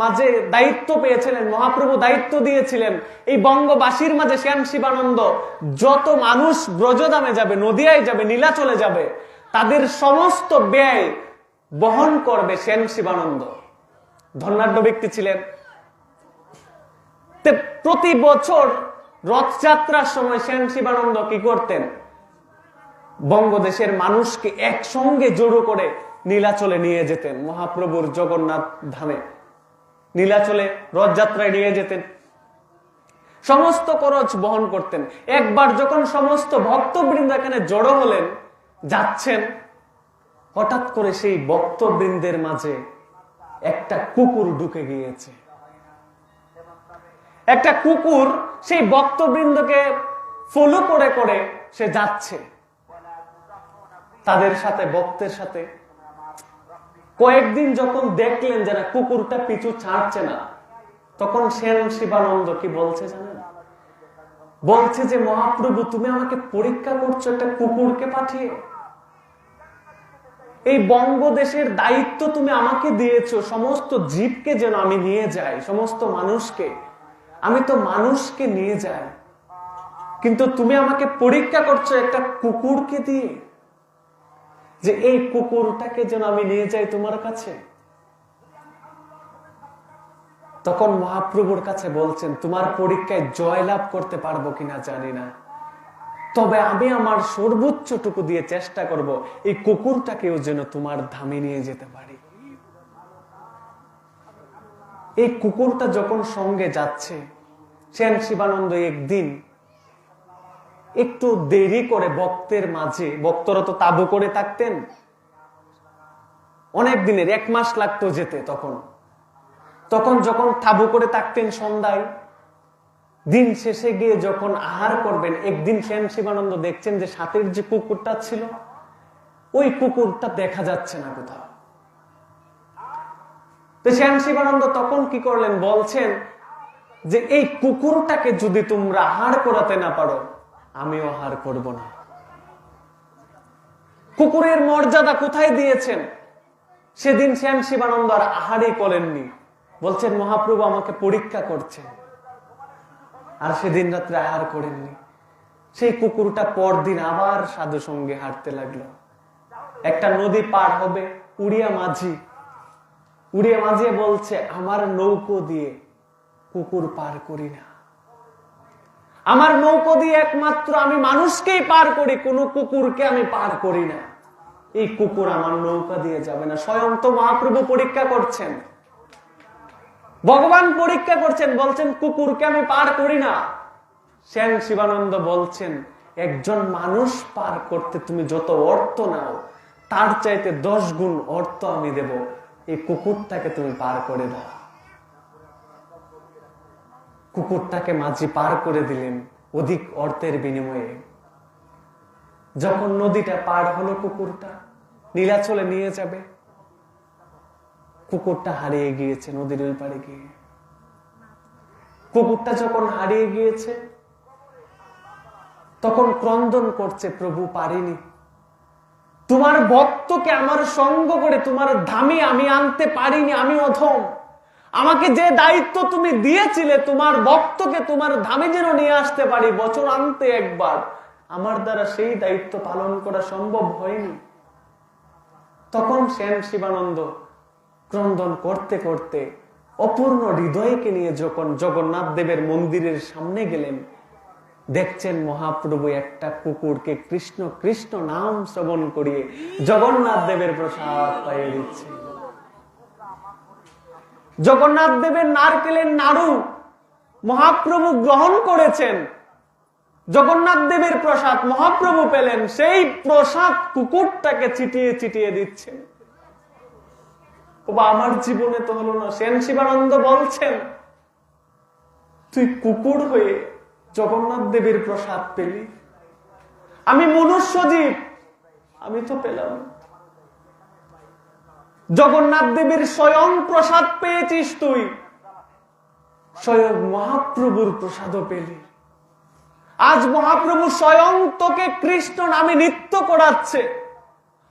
মাঝে দায়িত্ব পেয়েছিলেন, মহাপ্রভু দায়িত্ব দিয়েছিলেন এই বঙ্গবাসীর মাঝে শ্যাম শিবানন্দ যত মানুষ ব্রজধামে যাবে, নদিয়ায় যাবে, নীলাচলে যাবে, তাদের সমস্ত ব্যয় বহন করবে শ্যাম শিবানন্দ। ধনাঢ্য ব্যক্তি ছিলেন। প্রতি বছর রথযাত্রার সময় শ্যাম শিবানন্দ কি করতেন? বঙ্গদেশের মানুষকে একসঙ্গে জড়ো করে নীলাচলে নিয়ে যেতেন, মহাপ্রভুর জগন্নাথ ধামে নীলাচলে রথযাত্রায় নিয়ে যেতেন, সমস্ত খরচ বহন করতেন। একবার যখন সমস্ত ভক্তবৃন্দ এখানে জড়ো হলেন, যাচ্ছেন, হঠাৎ করে সেই ভক্তবৃন্দের মাঝে একটা কুকুর ঢুকে গিয়েছে। একটা কুকুর সেই ভক্তবৃন্দকে ফলো করে করে সে যাচ্ছে তাদের সাথে, ভক্তের সাথে। কয়েকদিন যখন দেখলেন যে না কুকুরটা পিছু ছাড়ছে না, তখন শ্যাম শিবানন্দ কি বলছে জানেন? বলছে যে মহাপ্রভু তুমি আমাকে পরীক্ষা করছো একটা কুকুরকে পাঠিয়ে। এই বঙ্গদেশের দায়িত্ব তুমি আমাকে দিয়েছো, সমস্ত জীবকে যেন আমি নিয়ে যাই, সমস্ত মানুষকে। আমি তো মানুষকে নিয়ে যাই, কিন্তু তুমি আমাকে পরীক্ষা করছো একটা কুকুরকে দিয়ে, যে এই কুকুরটাকে যেন আমি নিয়ে যাই তোমার কাছে। তখন মহাপ্রভুর কাছে বলছেন তোমার পরীক্ষায় জয়লাভ করতে পারবো কিনা জানি না, তবে আমি আমার সর্বোচ্চটুকু দিয়ে চেষ্টা করব এই কুকুরটাকেও যেন তোমার ধামে নিয়ে যেতে পারি। এই কুকুরটা যখন সঙ্গে যাচ্ছে, শ্যাম শিবানন্দ একদিন একটু দেরি করে ভক্তের মাঝে, ভক্তরা তো তাবু করে থাকতেন, অনেক দিনের 1 মাস লাগতো যেতে। তখন যখন তাবু করে থাকতেন সন্ধ্যায়, দিন শেষে গিয়ে যখন আহার করবেন, একদিন শ্যাম শিবানন্দ দেখছেন যে সাথের যে কুকুরটা ছিল, ওই কুকুরটা দেখা যাচ্ছে না কোথাও। তো শ্যাম শিবানন্দ তখন কি করলেন, বলছেন যে এই কুকুরটাকে যদি তোমরা আহার করাতে না পারো, আমিও আহার করব না। কুকুরের মর্যাদা কোথায় দিয়েছেন? সেদিন শ্যাম শিবানন্দ আর আহারই করেননি, বলছেন মহাপ্রভু আমাকে পরীক্ষা করছেন। আর সেদিন রাত্রে আহার করেননি। সেই কুকুরটা পরদিন আবার সাধু সঙ্গে হাঁটতে লাগলো। একটা নদী পার হবে, উড়িয়া মাঝি বলছে আমার নৌকো দিয়ে কুকুর পার করি না, আমার নৌকো দিয়ে একমাত্র আমি মানুষকেই পার করি, কোনো কুকুরকে আমি পার করি না। এই কুকুর আমার নৌকা দিয়ে যাবে না। স্বয়ং তো মহাপ্রভু পরীক্ষা করছেন, ভগবান পরীক্ষা করছেন, বলছেন কুকুরকে আমি পার করি না। শ্যাম শিবানন্দ বলছেন একজন মানুষ পার করতে তুমি যত অর্থ নাও তার চাইতে 10 গুণ অর্থ আমি দেব, এই কুকুরটাকে তুমি পার করে দাও। কুকুরটাকে মাঝি পার করে দিলেন অধিক অর্থের বিনিময়ে। যখন নদীটা পার হলো, কুকুরটা নীলাচলে নিয়ে যাবে, কুকুরটা হারিয়ে গিয়েছে নদীর ওই পাড়ে গিয়ে। কুকুরটা যখন হারিয়ে গিয়েছে তখন ক্রন্দন করছে, প্রভু পারিনি, তোমার ভক্তকে আমার সঙ্গ করে তোমার ধামে আমি আনতে পারিনি, আমি অধম। আমাকে যে দায়িত্ব তুমি দিয়েছিলে তোমার ভক্তকে তোমার ধামে যেন নিয়ে আসতে পারি, বছর আনতে একবার, আমার দ্বারা সেই দায়িত্ব পালন করা সম্ভব হয়নি। তখন শ্যাম শিবানন্দ ক্রন্দন করতে করতে অপূর্ণ হৃদয়কে নিয়ে যখন জগন্নাথ দেবের মন্দিরের সামনে গেলেন, দেখছেন মহাপ্রভু একটা কুকুরকে কৃষ্ণ কৃষ্ণ নাম শ্রবণ করিয়ে জগন্নাথ দেবের প্রসাদ পাইয়ে দিচ্ছে। জগন্নাথ দেবের নারকেলের নাড়ু মহাপ্রভু গ্রহণ করেছেন, জগন্নাথ দেবের প্রসাদ মহাপ্রভু পেলেন, সেই প্রসাদ কুকুরটাকে চিটিয়ে চিটিয়ে দিচ্ছেন। আমার জীবনে তো হলো না। শ্যাম শিবানন্দ বলছেন তুই কুকুর হয়ে জগন্নাথ দেবের প্রসাদ পেলি, আমি মনুষ্য জীব, আমি তো পেলাম। জগন্নাথ দেবের স্বয়ং প্রসাদ পেয়েছিস তুই, স্বয়ং মহাপ্রভুর প্রসাদও পেলি। আজ মহাপ্রভু স্বয়ং তোকে কৃষ্ণ নামে নৃত্য করাচ্ছে,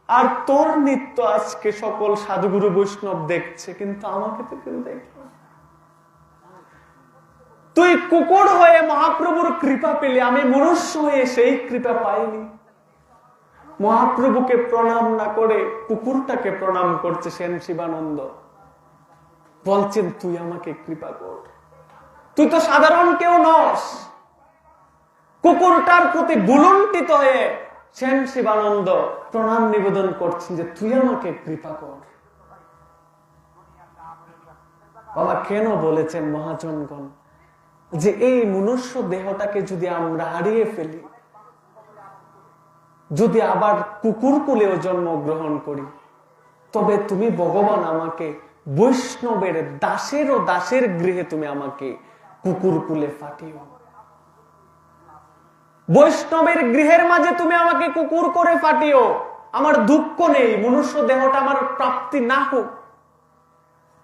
আর তোর নৃত্য আজকে সকল সাধুগুরু বৈষ্ণব দেখছে, কিন্তু আমাকে তো কেউ দেখে। তুই কুকুর হয়ে মহাপ্রভুর কৃপা পেলি, আমি মনুষ্য হয়ে সেই কৃপা পাইনি। মহাপ্রভুকে প্রণাম না করে কুকুরটাকে প্রণাম করছে শ্যাম শিবানন্দ, বলছেন তুই আমাকে কৃপা কর, তুই তো সাধারণ কেউ নস। কুকুরটার প্রতি বুলন্টিত হয়ে শ্যাম শিবানন্দ প্রণাম নিবেদন করছেন যে তুই আমাকে কৃপা কর। বাবা কেন বলেছেন মহাজনগণ যে এই মনুষ্য দেহটাকে যদি আমরা হারিয়ে ফেলি, যদি আবার কুকুর কুলেও জন্মগ্রহণ করি, তবে তুমি ভগবান আমাকে বৈষ্ণবের দাসের গৃহে তুমি আমাকে কুকুর কুলে ফাটিও, বৈষ্ণবের গৃহের মাঝে তুমি আমাকে কুকুর করে ফাটিও। আমার দুঃখ নেই মনুষ্য দেহটা আমার প্রাপ্তি না হোক,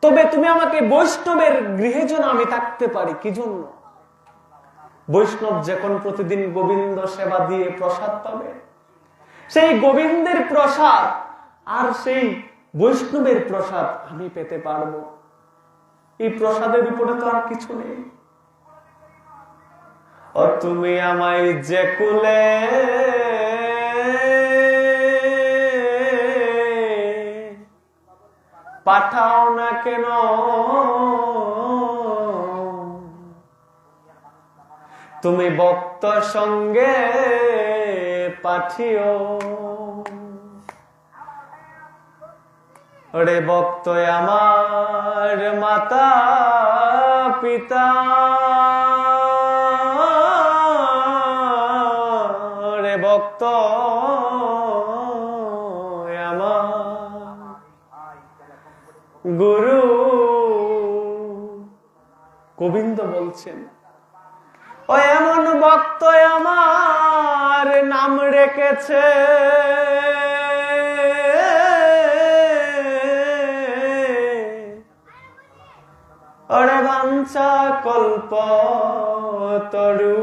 তবে তুমি আমাকে বৈষ্ণবের গৃহে যেন আমি থাকতে পারি। কি জন্য? বৈষ্ণব যখন প্রতিদিন গোবিন্দ সেবা দিয়ে প্রসাদ পাবে, সেই গোবিন্দের প্রসাদ আর সেই বৈষ্ণবের প্রসাদ আমি পেতে পারবো। এই প্রসাদের উপরে তো আর কিছু নেই। ও তুমি আমায় যে কুলে পাঠাও না কেন, তুমি ভক্ত সঙ্গে পাঠিও। ওরে ভক্ত আমার মাতা পিতা, ওরে ভক্ত আমার গুরু। গোবিন্দ বলছেন ও এমন ভক্ত আমার নাম রেখেছে, ওরে বাঞ্ছা কল্প তরু।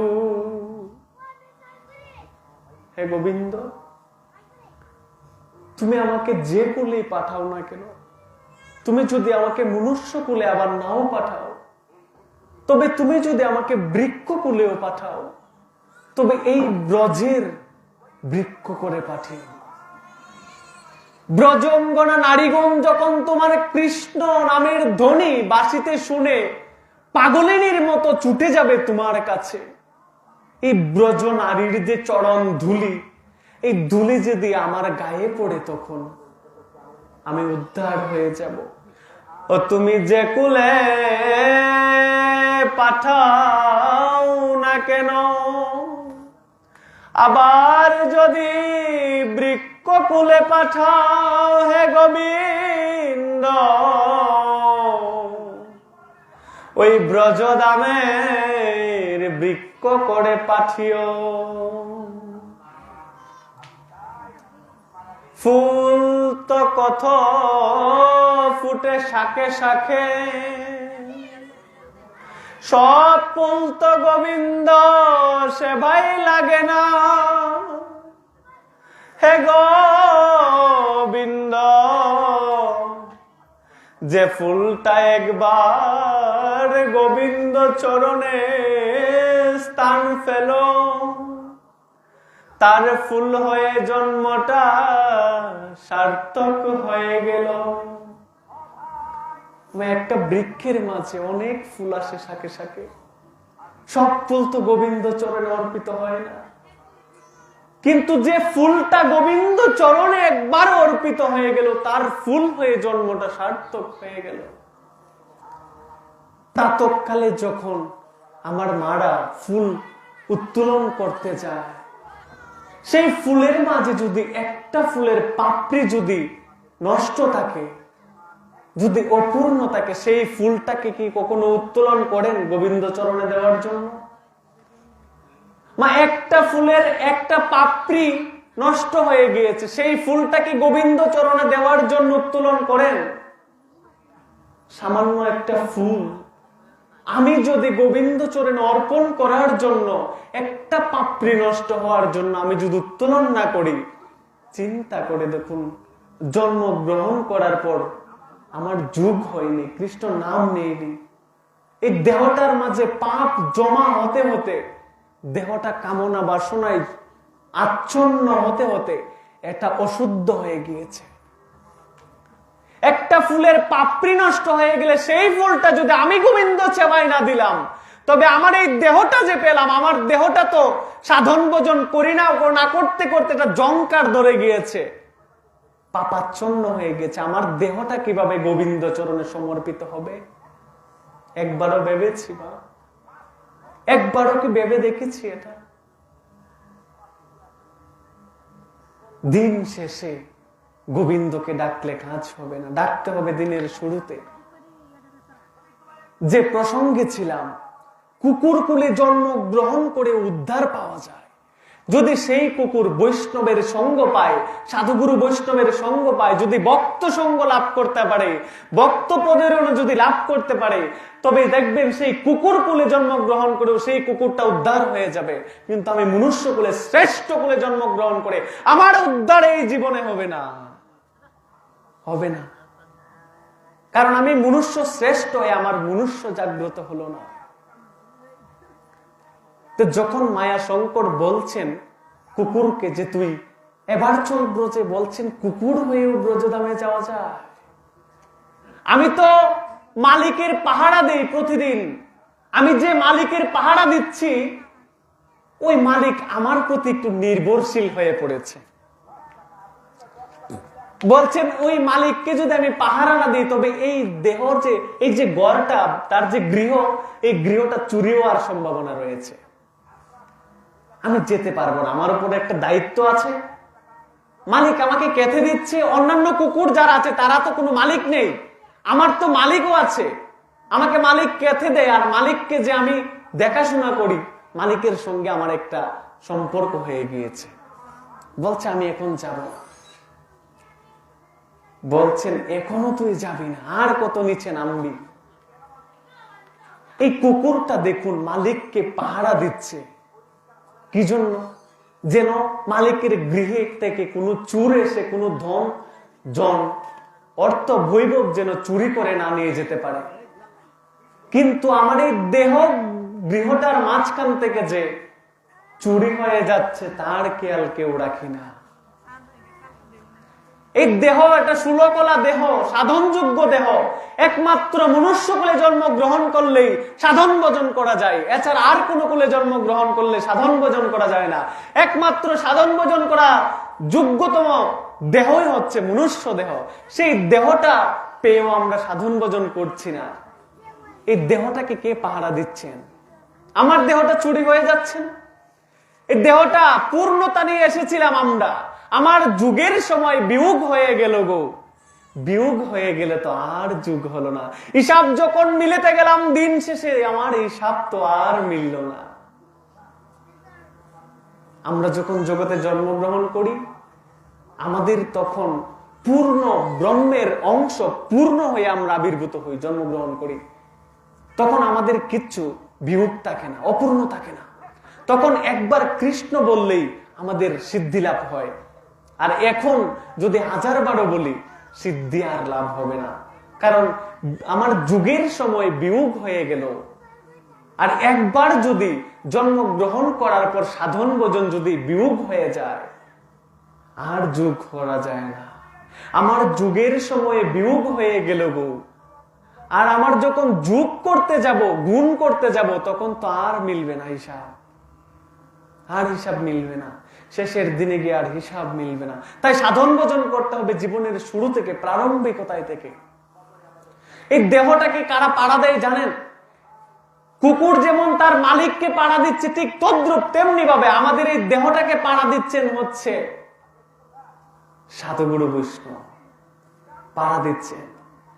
হে গোবিন্দ, তুমি আমাকে যে কুলেই পাঠাও না কেন, তুমি যদি আমাকে মনুষ্য কুলে আবার নাও পাঠাও, তবে তুমি যদি আমাকে বৃক্ষ কুলেও পাঠাও, তবে এই ব্রজের বৃক্ষ করে পাঠিও। ব্রজঙ্গনা নারীগণ যখন তোমার কৃষ্ণ নামের ধ্বনি বাঁশিতে শুনে পাগলিনীর মতো ছুটে যাবে তোমার কাছে, এই ব্রজ নারীর যে চরণ ধুলি, এই ধুলি যদি আমার গায়ে পড়ে, তখন আমি উদ্ধার হয়ে যাব। ও তুমি যে কুলে পাঠাও না কেন, আবার যদি বৃক্ষ কুলে পাঠাও হে গোবিন্দ, ওই ব্রজদামের বৃক্ষ করে পাঠিও। ফুল তো কত ফুটে শাখে শাখে, সব ফুল তো গোবিন্দ সে ভাই লাগে না হে গোবিন্দ। যে ফুলটা একবার গোবিন্দ চরণে স্থান পেল, তার ফুল হয়ে জন্মটা সার্থক হয়ে গেল। একটা বৃক্ষের মাঝে অনেক ফুল আসে শাখে শাখে, সব ফুল তো গোবিন্দ চরণে অর্পিত হয় না, কিন্তু যে ফুলটা গোবিন্দ চরণে একবার অর্পিত হয়ে গেল, তার ফুল হয়ে জন্মটা সার্থক হয়ে গেল। প্রাতঃকালে যখন আমার মারা ফুল উত্তোলন করতে যায়, সেই ফুলের মাঝে যদি একটা ফুলের পাপড়ি যদি নষ্ট থাকে, যদি অপূর্ণ থাকে, সেই ফুলটাকে কি কখনো উত্তোলন করেন গোবিন্দ চরণে দেওয়ার জন্য? মা, একটা ফুলের একটা পাপড়ি নষ্ট হয়ে গিয়েছে, সেই ফুলটাকে গোবিন্দ চরণে দেওয়ার জন্য উত্তোলন করেন? সামান্য একটা ফুল আমি যদি গোবিন্দ চরণে অর্পণ করার জন্য, একটা পাপড়ি নষ্ট হওয়ার জন্য আমি যদি উত্তোলন না করি, চিন্তা করে দেখুন, জন্মগ্রহণ করার পর আমার যুগ হয়নি, কৃষ্ণ নাম নেইনি, এই দেহটার মাঝে পাপ জমা হতে হতে, দেহটা কামনা বাসনায় আচ্ছন্ন হতে হতে এটা অশুদ্ধ হয়ে গিয়েছে। একটা ফুলের পাপড়ি নষ্ট হয়ে গেলে, সেই ফুলটা যদি আমি গোবিন্দ সেবায় না দিলাম, তবে আমার এই দেহটা যে পেলাম, আমার দেহটা তো সাধন ভোজন করি না করতে করতে এটা জংকার ধরে গিয়েছে, পাপাচ্ছন্ন হয়ে গেছে। আমার দেহটা কিভাবে গোবিন্দ চরণে সমর্পিত হবে? একবারও ভেবেছি বা একবারও কি ভেবে দেখেছি এটা? দিন শেষে গোবিন্দকে ডাকলে কাজ হবে না, ডাকতে হবে দিনের শুরুতে। যে প্রসঙ্গে ছিলাম, কুকুর কুলে জন্ম গ্রহণ করে উদ্ধার পাওয়া যায়। যদি সেই কুকুর বৈষ্ণবের সঙ্গ পায়, সাধুগুরু বৈষ্ণবের সঙ্গ পায়, যদি ভক্ত সঙ্গ লাভ করতে পারে, ভক্ত পদের যদি লাভ করতে পারে, তবে দেখবেন সেই কুকুর কুলে জন্মগ্রহণ করেও সেই কুকুরটা উদ্ধার হয়ে যাবে। কিন্তু আমি মনুষ্য কুলে, শ্রেষ্ঠ কুলে জন্মগ্রহণ করে আমার উদ্ধার এই জীবনে হবে না, হবে না। কারণ আমি মনুষ্য শ্রেষ্ঠ হয়ে আমার মনুষ্য জাগ্রত হলো না। তো যখন মায়া শঙ্কর বলছেন কুকুরকে যে তুই এবার চল ব্রজে, বলছেন কুকুর হয়েও ব্রজধামে যাওয়া যায়। আমি তো মালিকের পাহারা দেই প্রতিদিন, আমি যে মালিকের পাহারা দিচ্ছি, ওই মালিক আমার প্রতি একটু নির্ভরশীল হয়ে পড়েছে। বলছেন ওই মালিককে যদি আমি পাহারা না দিই, তবে এই দেহ যে, এই যে গড়টা, তার যে গৃহ, এই গৃহটা চুরি হওয়ার সম্ভাবনা রয়েছে। আমি যেতে পারবো না, আমার উপরে একটা দায়িত্ব আছে। মালিক আমাকে কেথে দিচ্ছে, অন্যান্য কুকুর যারা আছে তারা তো কোনো মালিক নেই, আমার তো মালিকও আছে। আমাকে মালিক কেথে দেয়, আর মালিককে যে আমি দেখাশোনা করি, মালিকের সঙ্গে আমার একটা সম্পর্ক হয়ে গিয়েছে। বলছে আমি এখন যাব না। বলছেন এখনো তুই যাবি না, আর কত নিচে নামবি। এই কুকুরটা দেখুন মালিককে পাহারা দিচ্ছে, কি জন্য? যেন মালিকের গৃহে থেকে কোনো চোর এসে কোনো ধন জন অর্থ বৈভব যেন চুরি করে না নিয়ে যেতে পারে। কিন্তু আমার এই দেহ গৃহটার মাঝখান থেকে যে চুরি হয়ে যাচ্ছে তার খেয়াল কেউ রাখি না। এই দেহ একটা সুলকলা দেহ, সাধনযোগ্য দেহ। একমাত্র মনুষ্য কুলে জন্মগ্রহণ করলেই সাধন ভজন করা যায়, এছাড়া আর কোন কুলে জন্মগ্রহণ করলে সাধন ভজন করা যায় না। একমাত্র সাধন ভজন করা যোগ্যতম দেহই হচ্ছে মনুষ্য দেহ। সেই দেহটা পেয়েও আমরা সাধন ভজন করছি না। এই দেহটাকে কে পাহারা দিচ্ছেন? আমার দেহটা চুরি হয়ে যাচ্ছে। এই দেহটা পূর্ণতা নিয়ে এসেছিলাম আমরা, আমার যুগের সময় বিয়োগ হয়ে গেল গো। বিয়োগ হয়ে গেলে তো আর যুগ হলো না। হিসাব যখন মিলেতে গেলাম দিন শেষে আমার হিসাব তো আর মিলল না। আমরা যখন জগতে জন্মগ্রহণ করি আমাদের তখন পূর্ণ ব্রহ্মের অংশ পূর্ণ হয়ে আমরা আবির্ভূত হই, জন্মগ্রহণ করি। তখন আমাদের কিচ্ছু বিয়োগ থাকে না, অপূর্ণ থাকে না। তখন একবার কৃষ্ণ বললেই আমাদের সিদ্ধি লাভ হয়। আর এখন যদি 1000 বলি সিদ্ধি আর লাভ হবে না, কারণ আমার যুগের সময় বিয়োগ হয়ে গেল। আর একবার যদি জন্মগ্রহণ করার পর সাধন ভজন যদি বিয়োগ হয়ে যায় আর যুগ করা যায় না। আমার যুগের সময় বিয়োগ হয়ে গেল গো। আর আমার যখন যোগ করতে যাব, গুণ করতে যাব, তখন তো আর মিলবে না হিসাব, আর হিসাব মিলবে না। শেষের দিনে গিয়ে আর হিসাব মিলবে না। তাই সাধন ভজন করতে হবে জীবনের শুরু থেকে, প্রারম্ভিকতায় থেকে। এই দেহটাকে কারা পাড়া দেয় জানেন? কুকুর যেমন তার মালিককে পাড়া দিচ্ছে, ঠিক তদ্রূপ তেমনি ভাবে আমাদের এই দেহটাকে পাড়া দিচ্ছেন হচ্ছে সাধুগুরু বৈষ্ণব পাড়া দিচ্ছেন।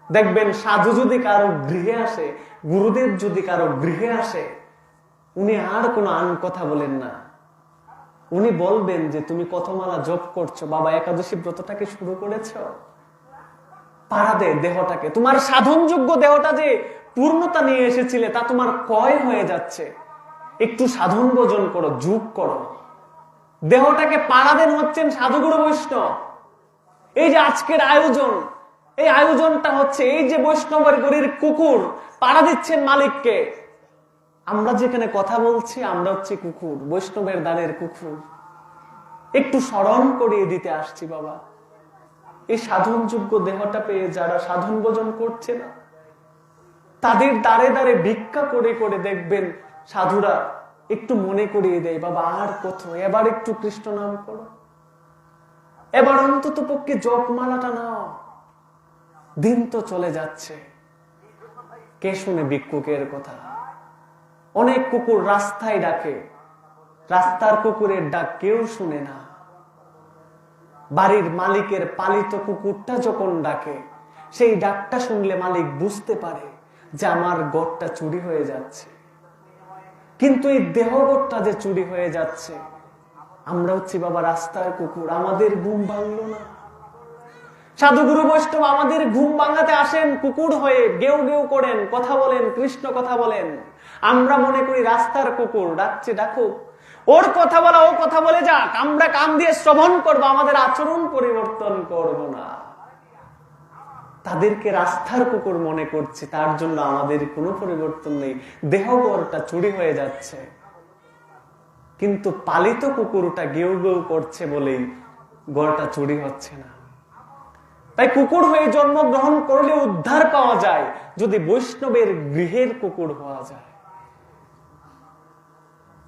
দেখবেন সাধু যদি কারো গৃহে আসে, গুরুদেব যদি কারো গৃহে আসে, উনি আর কোনো আন কথা বলেন না। উনি বলবেন যে তুমি কথমালা জপ করছো, বাবা একাদশী ব্রতটাকে শুরু করেছ, পাড়া দে দেহটাকে। তোমার সাধনযোগ্য দেহটা যে পূর্ণতা নিয়ে এসেছিলে তা তোমার ক্ষয় হয়ে যাচ্ছে, একটু সাধন ভজন করো, যোগ করো। দেহটাকে পাড়া দেন হচ্ছেন সাধুগুরু বৈষ্ণব। এই যে আজকের আয়োজন, এই আয়োজনটা হচ্ছে এই যে বৈষ্ণবের গরির কুকুর পাড়া দিচ্ছেন মালিককে। আমরা যেখানে কথা বলছি আমরা হচ্ছে কুকুর, বৈষ্ণবের দ্বারের কুকুর। একটু স্মরণ করিয়ে দিতে আসছি বাবা। এই সাধনযোগ্য দেহটা পেয়ে যারা সাধন ভজন করছে না, তাদের দ্বারে দ্বারে ভিক্ষা করে করে দেখবেন সাধুরা একটু মনে করিয়ে দেয়, বাবা আর কত, এবার একটু কৃষ্ণ নাম করো, এবার অন্তত পক্ষে জপমালাটা নাও, দিন তো চলে যাচ্ছে। কে শুনে ভিক্ষুকের কথা? অনেক কুকুর রাস্তায় ডাকে, রাস্তার কুকুরের ডাক কেউ শুনে না। বাড়ির মালিকের পালিত কুকুরটা যখন ডাকে, সেই ডাকটা শুনলে মালিক বুঝতে পারে যে আমার গড়টা চুরি হয়ে যাচ্ছে। কিন্তু এই দেহগড়টা যে চুরি হয়ে যাচ্ছে, আমরা হচ্ছি বাবা রাস্তার কুকুর, আমাদের ঘুম ভাঙলো না। সাধুগুরু বৈষ্ণব আমাদের ঘুম ভাঙাতে আসেন কুকুর হয়ে, গেউ গেউ করেন, কথা বলেন, কৃষ্ণ কথা বলেন। আমরা মনে করি রাস্তার কুকুর ডাকছে, ডাকুক, ওর কথা বলা ও কথা বলে যাক, আমরা কান দিয়ে শ্রবণ করবো, আমাদের আচরণ পরিবর্তন করব না। তাদেরকে রাস্তার কুকুর মনে করছি, তার জন্য আমাদের কোনো পরিবর্তন নেই, দেহগড়টা চুরি হয়ে যাচ্ছে। কিন্তু পালিত কুকুরটা গেউ গেউ করছে বলেই গড়টা চুরি হচ্ছে না। তাই কুকুর হয়ে জন্মগ্রহণ করলে উদ্ধার পাওয়া যায় যদি বৈষ্ণবের গৃহের কুকুর হওয়া যায়।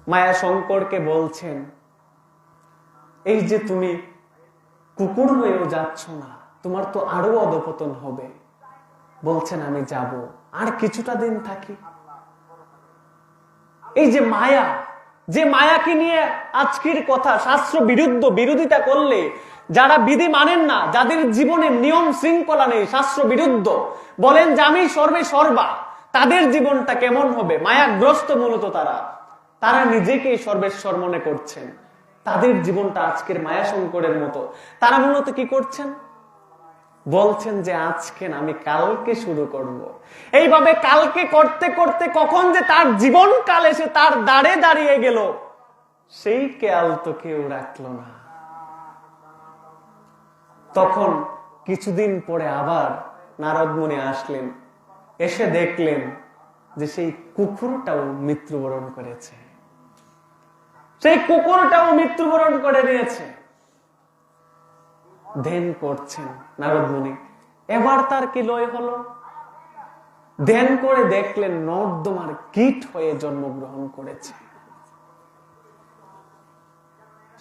মায়া শঙ্করকে বলছেন, এই যে তুমি কুকুর হয়েও যাচ্ছ না, তোমার তো আরো অধপতন হবে। বলছেন আমি যাব, আর কিছুটা দিন থাকি। এই যে মায়া, যে মায়াকে নিয়ে আজকের কথা, শাস্ত্র বিরুদ্ধ বিরোধিতা করলে যারা বিধি মানেন না, যাদের জীবনে নিয়ম শৃঙ্খলা নেই, শাস্ত্র বিরুদ্ধ বলেন যে আমি সর্বে সর্বা, তাদের জীবনটা কেমন হবে? মায়াগ্রস্ত মূলত তারা, তারা নিজেকেই সর্বেশ্বর মনে করছেন। তাদের জীবনটা আজকের মায়া শঙ্করের মতো। তারা মূলত কি করছেন? বলছেন যে আজকে না, আমি কালকে শুরু করব। এইভাবে কালকে করতে করতে কখন যে তার জীবন কাল এসে তার দাঁড়ে দাঁড়িয়ে গেল, সেই খেয়াল তো কেউ রাখলো না। তখন কিছুদিন পরে আবার নারদ মুনি আসলেন, এসে দেখলেন যে সেই কুকুরটাও মৃত্যুবরণ করেছে, সেই কুকুরটাও মৃত্যুবরণ করে নিয়েছে। ধ্যান করছেন নারদ মুনি, এবার তার কি লয় হলো? ধ্যান করে দেখলেন নর্দমার কীট হয়ে জন্মগ্রহণ করেছে।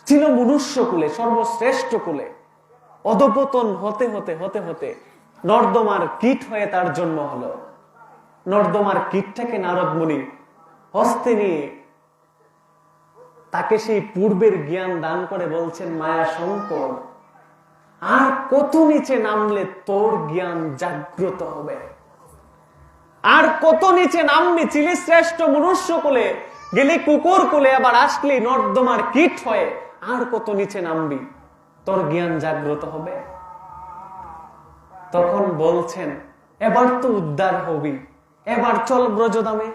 ছিল মনুষ্য কুলে, সর্বশ্রেষ্ঠ কুলে, অধপতন হতে হতে হতে হতে নর্দমার কীট হয়ে তার জন্ম হলো। নর্দমার কীটটাকে নারদ মুনি হস্তে নিয়ে তাকে সেই পূর্বের জ্ঞান দান করে বলছেন, মায়া শঙ্কর, আর কত নিচে নামলে তোর জ্ঞান জাগ্রত হবে? আর কত নিচে নামবি? ছিলি শ্রেষ্ঠ মনুষ্য কুলে, গেলি কুকুর কুলে, আবার আসলি নর্দমার কীট হয়ে। আর কত নিচে নামবি, তোর জ্ঞান জাগ্রত হবে? তখন বলছেন, এবার তো উদ্ধার হবি, এবার চল ব্রজধামে।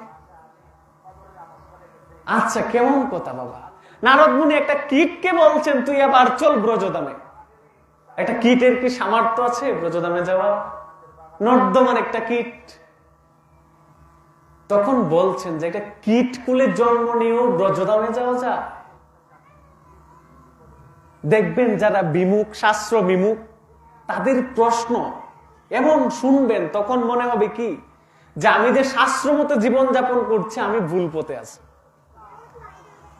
আচ্ছা, কেমন কথা বাবা? নারদ মুনি একটা কীটকে বলছেন তুই এবার চল ব্রজধামে। একটা কীটের কি সামর্থ্য আছে ব্রজধামে যাওয়া? নর্দমার একটা কীট। তখন বলছেন যে একটা কীট কুলে জন্ম নিয়েও ব্রজধামে যাওয়া যায়? দেখবেন যারা বিমুখ, শাস্ত্র বিমুখ, তাদের প্রশ্ন এমন শুনবেন, তখন মনে হবে কি যে আমি যে শাস্ত্র মতো জীবনযাপন করছি, আমি ভুল পথে আছি।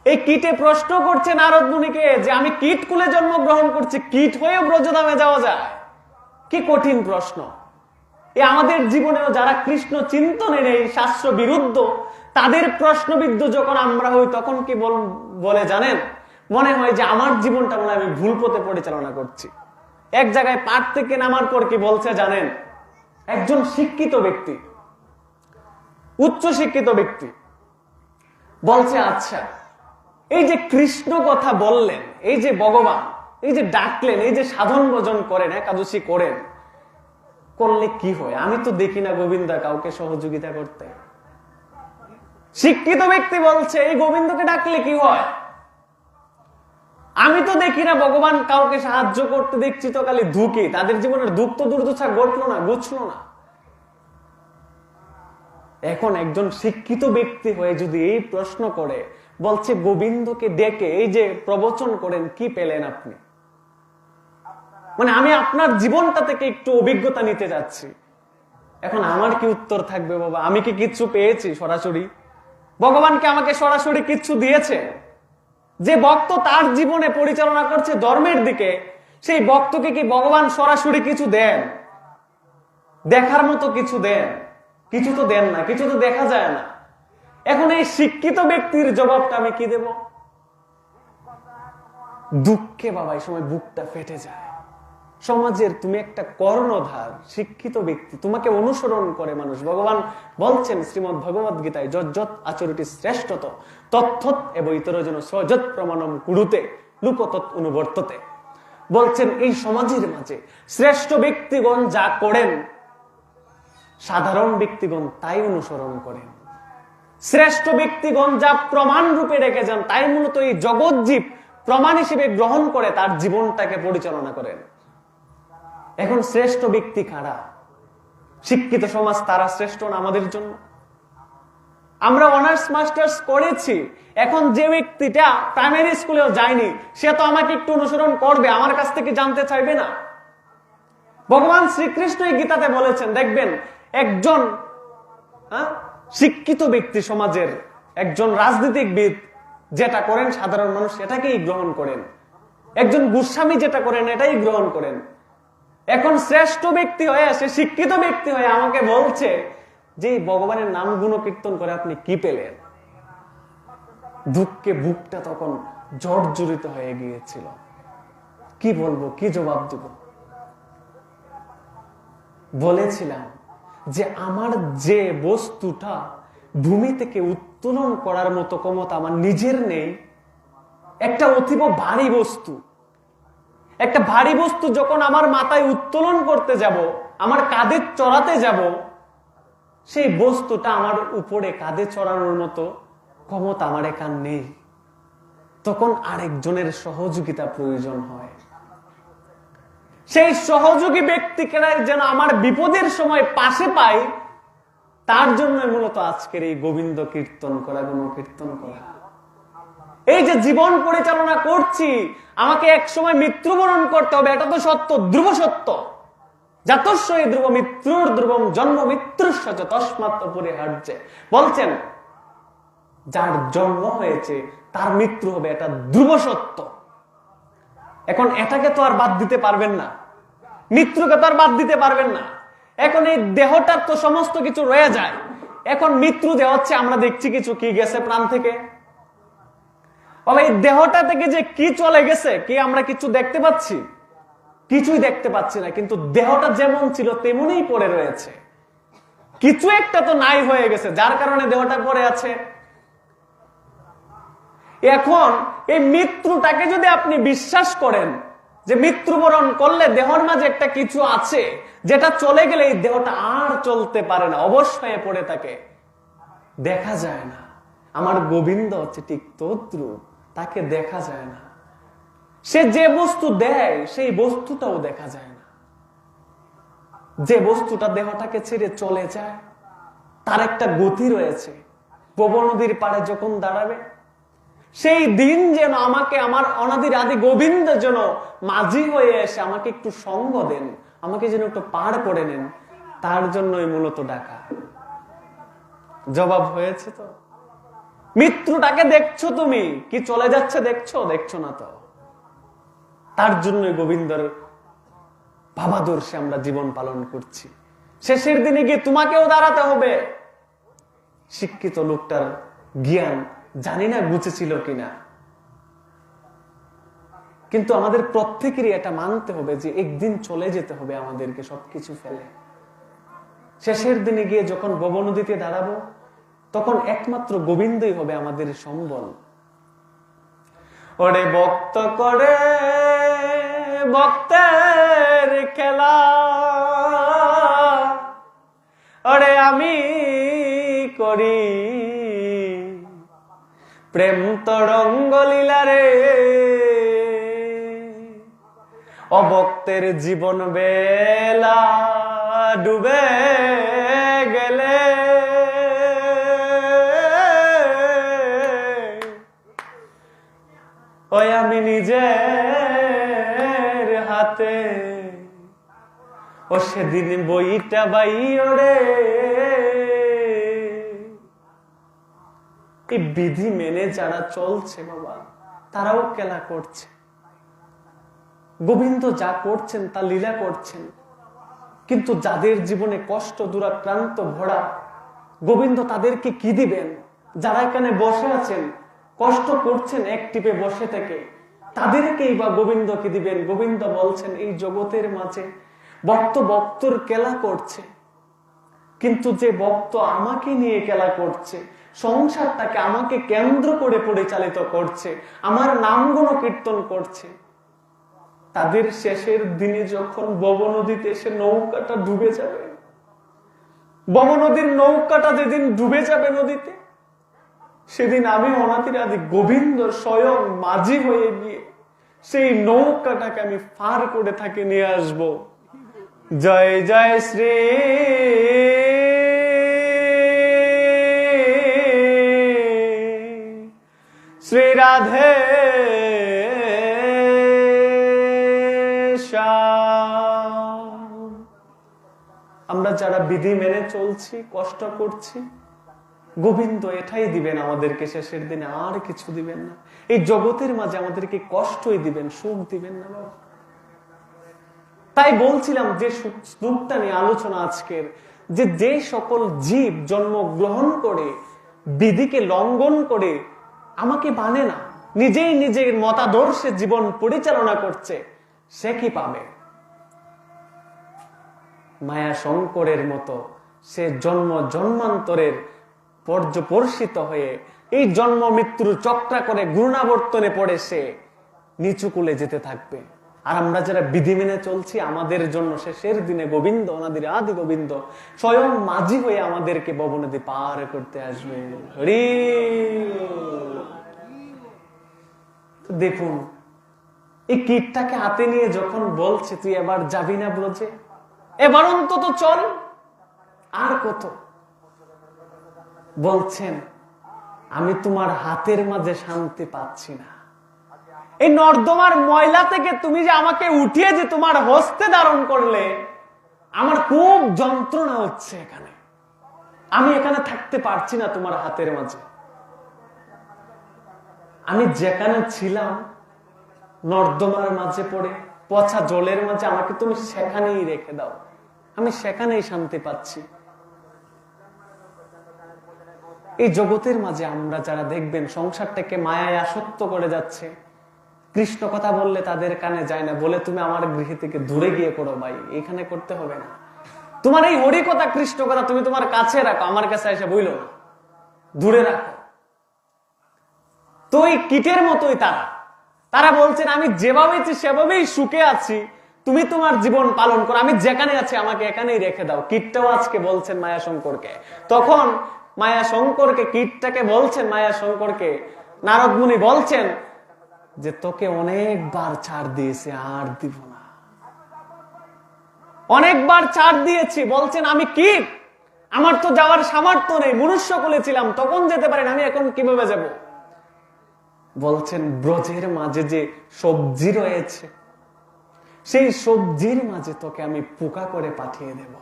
এই কীটে প্রশ্ন করছে নারদ মুনিকে যে আমি কীট কুলে জন্মগ্রহণ করছি, কীট হয়েও ব্রজধামে যাওয়া যায়? কি কঠিন প্রশ্ন! এই আমাদের জীবনেও যারা কৃষ্ণ চিন্তনের এই শাস্ত্র বিরুদ্ধ, তাদের প্রশ্নবিদ্ধ যখন আমরা হই, তখন কি বলে জানেন? মনে হয় যে আমার জীবনটা মনে হয় আমি ভুল পথে পরিচালনা করছি। এক জায়গায় পাঠ থেকে নামার পর কি বলছে জানেন? একজন শিক্ষিত ব্যক্তি, উচ্চ শিক্ষিত ব্যক্তি বলছে, আচ্ছা এই যে কৃষ্ণ কথা বললেন, এই যে ভগবান, এই যে ডাকলেন, এই যে সাধন ভজন করেন, একাদশী করেন, করলে কি হয়? আমি তো দেখি না গোবিন্দা কাউকে সহযোগিতা করতে। শিক্ষিত ব্যক্তি বলছে, এই গোবিন্দকে ডাকলে কি হয়? আমি তো দেখি না ভগবান কাউকে সাহায্য করতে, দেখছি তো খালি দুঃখী। তাদের জীবনের দুঃখ তো দুর্দশা ঘটলো না, ঘুচলো না। এখন একজন শিক্ষিত ব্যক্তি হয়ে যদি এই প্রশ্ন করে, বলছে গোবিন্দকে ডেকে এই যে প্রবচন করেন, কি পেলেন আপনি? মানে আমি আপনার জীবনটা থেকে একটু অভিজ্ঞতা নিতে যাচ্ছি। এখন আমার কি উত্তর থাকবে বাবা? আমি কি কিচ্ছু পেয়েছি সরাসরি? ভগবানকে আমাকে সরাসরি কিচ্ছু দিয়েছে? যে ভক্ত তার জীবনে পরিচালনা করছে ধর্মের দিকে, সেই ভক্তকে কি ভগবান সরাসরি কিছু দেন? দেখার মতো কিছু দেন? কিছু তো দেন না, কিছু তো দেখা যায় না। এখন এই শিক্ষিত ব্যক্তির জবাবটা আমি কি দেব? দুঃখে বাবা এই সময় বুকটা ফেটে যায়। সমাজের তুমি একটা কর্ণধার, শিক্ষিত ব্যক্তি, তোমাকে অনুসরণ করে মানুষ। ভগবান বলছেন শ্রীমদ্ ভগবদ গীতায়, যজ্জত আচরতি শ্রেষ্ঠত তথ্যত এবং ইতরজন সযত প্রমাণম কুরুতে লুকতৎ অনুবর্ততে। বলছেন এই সমাজের মাঝে শ্রেষ্ঠ ব্যক্তিগণ যা করেন, সাধারণ ব্যক্তিগণ তাই অনুসরণ করেন। শ্রেষ্ঠ ব্যক্তিগণ যা প্রমাণ রূপে রেখে যান, তাই মূলত এই জগৎজীব প্রমাণ হিসেবে গ্রহণ করে তার জীবনটাকে পরিচালনা করেন। এখন শ্রেষ্ঠ ব্যক্তি কারা? শিক্ষিত সমাজ তারা শ্রেষ্ঠ না আমাদের জন্য? আমরা অনার্স মাস্টার্স করেছি, এখন যে ব্যক্তিটা প্রাইমারি স্কুলেও যায়নি, সে তো আমাকে একটু অনুসরণ করবে, আমার কাছ থেকে জানতে চাইবে না? ভগবান শ্রীকৃষ্ণ এই গীতাতে বলেছেন, দেখবেন একজন শিক্ষিত ব্যক্তি সমাজের, একজন রাজনীতিকবিদ যেটা করেন, সাধারণ মানুষ এটাকেই গ্রহণ করেন। একজন গোস্বামী যেটা করেন, এটাই গ্রহণ করেন। এখন শ্রেষ্ঠ ব্যক্তি হয়ে, সে শিক্ষিত ব্যক্তি হয়ে আমাকে বলছে যে ভগবানের নাম গুণ কীর্তন করে আপনি কি পেলেন? দুঃখে বুকটা তখন জর্জরিত হয়ে গিয়েছিল। কি বলবো, কি জবাব দেব? বলেছিলাম যে আমার যে বস্তুটা ভূমি থেকে উত্তোলন করার মতো ক্ষমতা আমার নিজের নেই, একটা অতীব ভারী বস্তু, একটা ভারী বস্তু যখন আমার মাথায় উত্তোলন করতে যাব, আমার কাঁধে চড়াতে যাব, সেই বস্তুটা আমার উপরে কাঁধে চড়ানোর মতো ক্ষমতা আমার এখান নেই। তখন আরেকজনের সহযোগিতা প্রয়োজন হয়। সেই সহযোগী ব্যক্তিকে যেন আমার বিপদের সময় পাশে পাই, তার জন্য মূলত আজকের এই গোবিন্দ কীর্তন করা, গুণ কীর্তন করা। এই যে জীবন পরিচালনা করছি, আমাকে এক সময় মৃত্যুবরণ করতে হবে, এটা তো সত্য, ধ্রুব সত্য। জাতস্যই ধ্রুব মৃত্যুর ধ্রুবম জন্ম মৃত্যুস্য চ তস্মাৎ পরিহার্যে। বলছেন যার জন্ম হয়েছে তার মৃত্যু হবে, এটা ধ্রুব সত্য। এখন এটাকে তো আর বাদ দিতে পারবেন না, মৃত্যুকে তো আর বাদ দিতে পারবেন না। এখন এই দেহটার তো সমস্ত কিছু রয়ে যায়। এখন মৃত্যু দেহ হচ্ছে, আমরা দেখছি কিছু কি গেছে প্রাণ থেকে, এই দেহটা থেকে যে কি চলে গেছে, কি আমরা কিছু দেখতে পাচ্ছি? কিছুই দেখতে পাচ্ছি না। কিন্তু দেহটা যেমন ছিল তেমনই পড়ে রয়েছে। কিছু একটা তো নাই হয়ে গেছে, যার কারণে দেহটা পড়ে আছে। এখন এই মৃত্যুটাকে যদি আপনি বিশ্বাস করেন যে মৃত্যুবরণ করলে দেহর মাঝে একটা কিছু আছে, যেটা চলে গেলে এই দেহটা আর চলতে পারে না, অবশ হয়ে পড়ে থাকে, দেখা যায় না। আমার গোবিন্দ হচ্ছে ঠিক তদ্রূপ, তাকে দেখা যায় না। সে যে বস্তু দেয় সেই বস্তুটাও দেখা যায় না। যে বস্তুটা দেহটাকে ছেড়ে চলে যায় তার একটা গতি রয়েছে। প্রবল নদীর পাড়ে যখন দাঁড়াবে, সেই দিন যেন আমাকে আমার অনাদির আদি গোবিন্দ যেন মাঝি হয়ে এসে আমাকে একটু সঙ্গ দেন, আমাকে যেন একটু পার করে নেন, তার জন্যই মূলত ডাকা। জবাব হয়েছে তো? মৃত্যুটাকে দেখছো তুমি, কি চলে যাচ্ছে দেখছো? দেখছো না তো। তার জন্য গোবিন্দর ভাবাদর্শে আমরা জীবন পালন করছি। শেষের দিনে গিয়ে তোমাকেও দাঁড়াতে হবে। শিক্ষিত লোকটার জ্ঞান জানি না গুছেছিল কিনা, কিন্তু আমাদের প্রত্যেকেরই এটা মানতে হবে যে একদিন চলে যেতে হবে আমাদেরকে সবকিছু ফেলে। শেষের দিনে গিয়ে যখন ভব নদীতে দাঁড়াবো, তখন একমাত্র গোবিন্দই হবে আমাদের সম্বল। ওরে ভক্ত করে ভক্তের খেলা, ওরে আমি করি প্রেম তরঙ্গ লীলা রে। অভক্তের জীবন বেলা ডুবে গেলে ওই আমি নিজের হাতে ও সেদিন বইটা বাই ওরে। এই বিধি মেনে যারা চলছে বাবা, তারাও খেলা করছে। গোবিন্দ যা করছেন তা লীলা করছেন, কিন্তু যাদের জীবনে কষ্ট দুরাক্রান্ত ভরা, গোবিন্দ তাদেরকে কি দিবেন? যারা এখানে বসে আছেন, কষ্ট করছেন এক টিপে বসে থেকে, তাদেরকেই বা গোবিন্দ কি দিবেন? গোবিন্দ বলছেন এই জগতের মাঝে ভক্ত ভক্তর খেলা করছে, কিন্তু যে ভক্ত আমাকে নিয়ে খেলা করছে, সংসারটাকে আমাকে কেন্দ্র করে পরিচালিত করছে, আমার নাম গুণ কীর্তন করছে, তাদের শেষের দিনে যখন ভব নদীতে এসে নৌকাটা ডুবে যাবে, ভব নদীর নৌকাটা যেদিন ডুবে যাবে নদীতে, সেদিন আমি অনাদির আদি গোবিন্দ স্বয়ং মাঝি হয়ে গিয়ে সেই নৌকাটাকে আমি পার করে থাকে নিয়ে আসব। জয় জয় শ্রী শ্রী রাধে আমরা যারা বিধি মেনে চলছি, কষ্ট করছি, গোবিন্দ এটাই দিবেন আমাদেরকে শেষের দিনে, আর কিছু দিবেন না। এই জগতের মাঝে আমাদেরকে কষ্টই দিবেন, সুখ দিবেন না বাবা। তাই বলছিলাম যে সুখটা নিয়ে আলোচনা আজকের, যে সকল জীব জন্মগ্রহণ করে বিধিকে লঙ্ঘন করে আমাকে মানে না, নিজেই নিজের মতাদর্শে জীবন পরিচালনা করছে, সে কি পাবে? মায়া শঙ্করের মতো সে জন্ম জন্মান্তরের পর্যপর্ষিত হয়ে এই জন্ম মৃত্যুর চক্রা করে ঘূর্ণাবর্তনে পড়ে সে নিচু কুলে যেতে থাকবে। আর আমরা যারা বিধি মেনে চলছি, আমাদের জন্য শেষের দিনে গোবিন্দ অনাদির আদি গোবিন্দ স্বয়ং মাঝি হয়ে আমাদেরকে ভব নদী পার করতে আসবে। হরি দেখুন এই কীটটাকে হাতে নিয়ে যখন বলছে তুই এবার যাবি না ব্রজে, এবার অন্তত চল, আর কত? বলছেন আমি তোমার হাতের মাঝে শান্তি পাচ্ছি না। এই নর্দমার ময়লা থেকে তুমি যে আমাকে উঠিয়ে যে তোমার হস্তে ধারণ করলে, আমার খুব যন্ত্রণা হচ্ছে এখানে, আমি এখানে থাকতে পারছি না তোমার হাতের মাঝে। আমি যেখানে ছিলাম নর্দমার মাঝে পড়ে পচা জলের মাঝে, আমাকে তুমি সেখানেই রেখে দাও, আমি সেখানেই শান্তি পাচ্ছি। এই জগতের মাঝে আমরা যারা দেখবেন সংসারটাকে মায়ায় আসক্ত করে যাচ্ছে, কৃষ্ণ কথা বললে তাদের কানে যায় না, বলে তুমি আমার গৃহ থেকে দূরে গিয়ে করো ভাই, এখানে করতে হবে না। তোমার এই হরি কথা কৃষ্ণ কথা তুমি তোমার কাছে রাখো, আমার কাছে এসে বইল না, দূরে রাখো। তো এই কীটের মতোই তারা বলছেন আমি যেভাবে সেভাবেই সুখে আছি, তুমি তোমার জীবন পালন করো, আমি যেখানে আছি আমাকে এখানেই রেখে দাও। কীটটাও আজকে বলছেন মায়া শঙ্করকে, তখন মায়া শঙ্করকে, কীটটাকে বলছেন মায়া শঙ্করকে, নারদ মুনি বলছেন যে তোকে অনেকবার ছাড় দিয়েছে, আর দিব না, অনেকবার ছাড় দিয়েছি। বলছেন আমি কীট, আমার তো যাওয়ার সামর্থ্য নেই, মনুষ্য কুলে ছিলাম তখন যেতে পারেন, আমি এখন কিভাবে যাব? বলছেন ব্রজের মাঝে যে সবজি রয়েছে, সেই সবজির মাঝে তোকে আমি পোকা করে পাঠিয়ে দেব।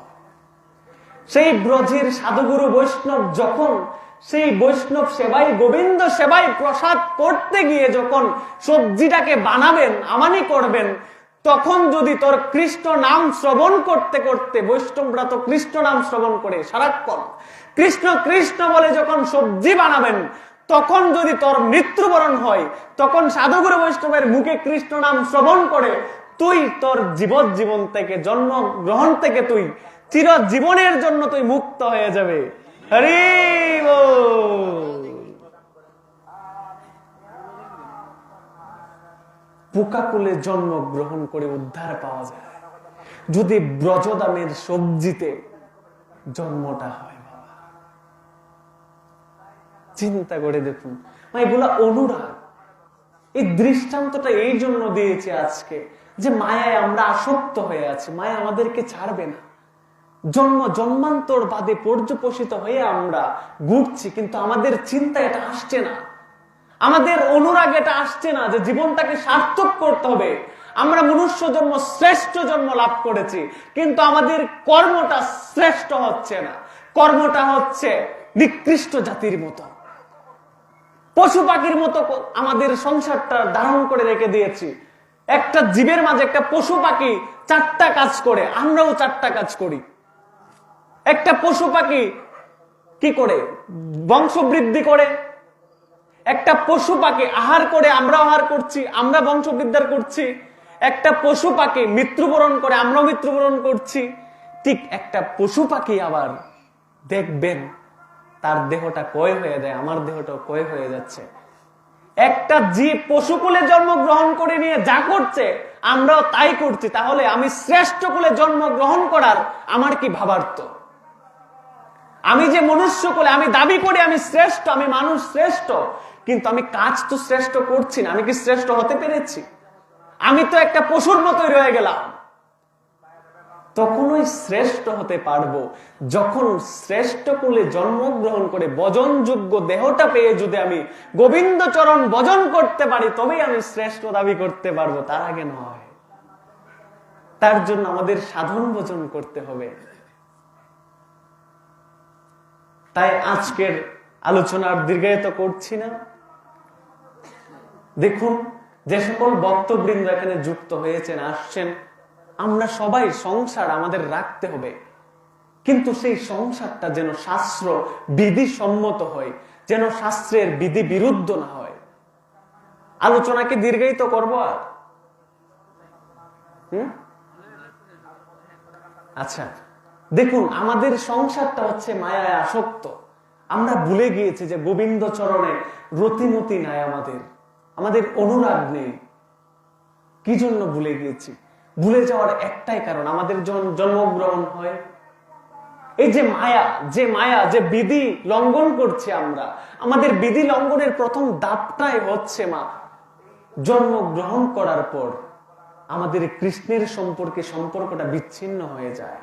সেই ব্রজের সাধুগুরু বৈষ্ণব যখন সেই বৈষ্ণব সেবাই, গোবিন্দ সেবাই প্রসাদ করতে গিয়ে যখন সবজিটাকে বানাবেন, আমানি করবেন, তখন যদি তোর কৃষ্ণ নাম শ্রবণ করতে করতে, বৈষ্ণবরা তো কৃষ্ণ নাম শ্রবণ করে সারাক্ষণ, কৃষ্ণ কৃষ্ণ বলে যখন সবজি বানাবেন, তখন যদি তোর মৃত্যুবরণ হয়, তখন সাধুগুরু বৈষ্ণবের মুখে কৃষ্ণ নাম শ্রবণ করে তুই তোর জীবন থেকে, জন্ম গ্রহণ থেকে তুই চিরজীবনের জন্য তুই মুক্ত হয়ে যাবে। হরি বল। পোকাকুলে জন্ম গ্রহণ করে উদ্ধার পাওয়া যায় যদি ব্রজদামের সবজিতে জন্মটা হয়। বাবা চিন্তা করে দেখুন, এগুলা অনুরাগ। এই দৃষ্টান্তটা এই জন্য দিয়েছে আজকে, যে মায়ায় আমরা আসক্ত হয়ে আছি, মায়া আমাদেরকে ছাড়বে না। জন্ম জন্মান্তর বাদে পর্যপোষিত হয়ে আমরা ঘুরছি, কিন্তু আমাদের চিন্তা এটা আসছে না, আমাদের অনুরাগ এটা আসছে না যে জীবনটাকে সার্থক করতে হবে। আমরা মনুষ্য জন্ম, শ্রেষ্ঠ জন্ম লাভ করেছি, কিন্তু আমাদের কর্মটা শ্রেষ্ঠ হচ্ছে না, কর্মটা হচ্ছে নিকৃষ্ট জাতির মতো, পশু পাখির মতো আমাদের সংসারটা ধারণ করে রেখে দিয়েছি। একটা জীবের মাঝে একটা পশু পাখি 4টা কাজ করে, আমরাও 4টা কাজ করি। একটা পশু পাখি কি করে? বংশ বৃদ্ধি করে। একটা পশু পাখি আহার করে, আমরা আহার করছি, আমরা বংশ বৃদ্ধি করছি। একটা পশু পাখি মৃত্যুবরণ করে, আমরাও মৃত্যুবরণ করছি। ঠিক একটা পশু পাখি আবার দেখবেন তার দেহটা ক্ষয় হয়ে যায়, আমার দেহটাও ক্ষয় হয়ে যাচ্ছে। একটা জীব পশুকুলে জন্মগ্রহণ করে নিয়ে যা করছে আমরাও তাই করছি, তাহলে আমি শ্রেষ্ঠ কুলে জন্মগ্রহণ করার আমার কি ভাবার্থ? আমি যে মনুষ্য কুলে, আমি দাবি করি আমি শ্রেষ্ঠ, আমি মানুষ শ্রেষ্ঠ, কিন্তু আমি কাজ তো শ্রেষ্ঠ করছি না। আমি কি শ্রেষ্ঠ হতে পেরেছি? আমি তো একটা পশুর মতোই রয়ে গেলাম। তখনই শ্রেষ্ঠ হতে পারবো যখন শ্রেষ্ঠ কুলে জন্মগ্রহণ করে ভজনযোগ্য দেহটা পেয়ে যদি আমি গোবিন্দ চরণ ভজন করতে পারি, তবেই আমি শ্রেষ্ঠ দাবি করতে পারবো, তার আগে নয়। তার জন্য আমাদের সাধন ভজন করতে হবে। তাই আজকের আলোচনার দীর্ঘায়িত করছি না। দেখুন, যে সকল ভক্তবৃন্দ এখানে যুক্ত হয়েছেন, আসছেন, আমরা সবাই সংসার আমাদের রাখতে হবে, কিন্তু সেই সংসারটা যেন শাস্ত্র বিধি সম্মত হয়, যেন শাস্ত্রের বিধি বিরুদ্ধ না হয়। আলোচনাকে দীর্ঘায়িত করব আর? আচ্ছা, দেখুন, আমাদের সংসারটা হচ্ছে মায়ায় আসক্ত। আমরা ভুলে গিয়েছি যে গোবিন্দ চরণে রতিমতি নাই, আমাদের অনুরাগ নেই। কি জন্য ভুলে গিয়েছি? ভুলে যাওয়ার একটাই কারণ, আমাদের জন্মগ্রহণ হয় এই যে মায়া, যে বিধি লঙ্ঘন করছি আমরা। আমাদের বিধি লঙ্ঘনের প্রথম ধাপটাই হচ্ছে জন্মগ্রহণ করার পর আমাদের কৃষ্ণের সম্পর্কটা বিচ্ছিন্ন হয়ে যায়।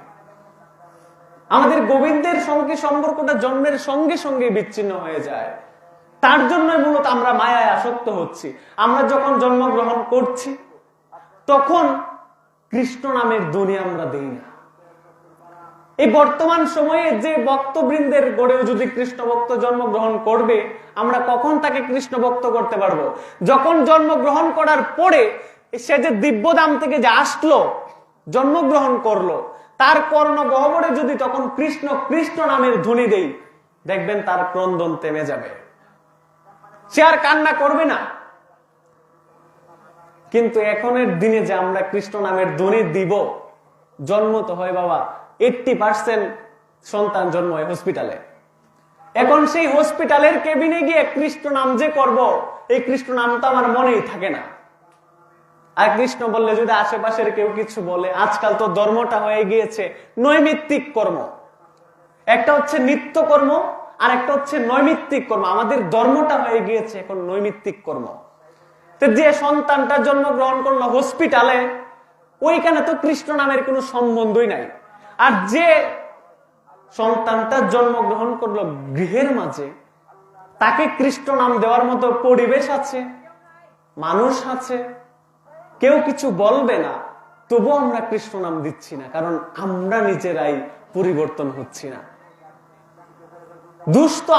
আমাদের গোবিন্দের সঙ্গে সম্পর্কটা জন্মের সঙ্গে সঙ্গে বিচ্ছিন্ন হয়ে যায়। তার জন্যই মূলত আমরা মায়ায় আসক্ত হচ্ছি। আমরা যখন জন্মগ্রহণ করছি তখন কৃষ্ণ নামের ধ্বনি আমরা দেই না। এই বর্তমান সময়ে যে ভক্তবৃন্দের গড়েও যদি কৃষ্ণ ভক্ত জন্মগ্রহণ করবে, আমরা কখন তাকে কৃষ্ণ ভক্ত করতে পারবো? যখন জন্মগ্রহণ করার পরে সে যে দিব্যধাম থেকে যে আসলো, জন্মগ্রহণ করলো, তার কর্ণ গহ্বরে যদি তখন কৃষ্ণ কৃষ্ণ নামের ধ্বনি দেই, দেখবেন তার ক্রন্দন থেমে যাবে, সে আর কান্না করবে না। কিন্তু এখনের দিনে যে আমরা কৃষ্ণ নামের ধ্বনি দিব, জন্ম তো হয় বাবা 80% সন্তান জন্ম হয় হসপিটালে। এখন সেই হসপিটালের কেবিনে গিয়ে কৃষ্ণ নাম যে করব, এই কৃষ্ণ নাম তো আমার মনেই থাকে না। আর কৃষ্ণ বললে যদি আশেপাশের কেউ কিছু বলে, আজকাল তো ধর্মটা হয়ে গিয়েছে নৈমিত্তিক কর্ম। একটা হচ্ছে নিত্য কর্ম আর একটা হচ্ছে নৈমিত্তিক কর্ম। আমাদের ধর্মটা হয়ে গিয়েছে এখন নৈমিত্তিক কর্ম। তো যে সন্তানটা জন্মগ্রহণ করলো হসপিটালে, ওইখানে তো কৃষ্ণ নামের কোনো সম্বন্ধই নাই। আর যে সন্তানটা জন্মগ্রহণ করলো গৃহের মাঝে, তাকে কৃষ্ণ নাম দেওয়ার মতো পরিবেশ আছে, মানুষ আছে, কেউ কিছু বলবে না, তবু আমরা কৃষ্ণ নাম দিচ্ছি না, কারণ আমরা নিজেরাই পরিবর্তন হচ্ছি না। দোষ তো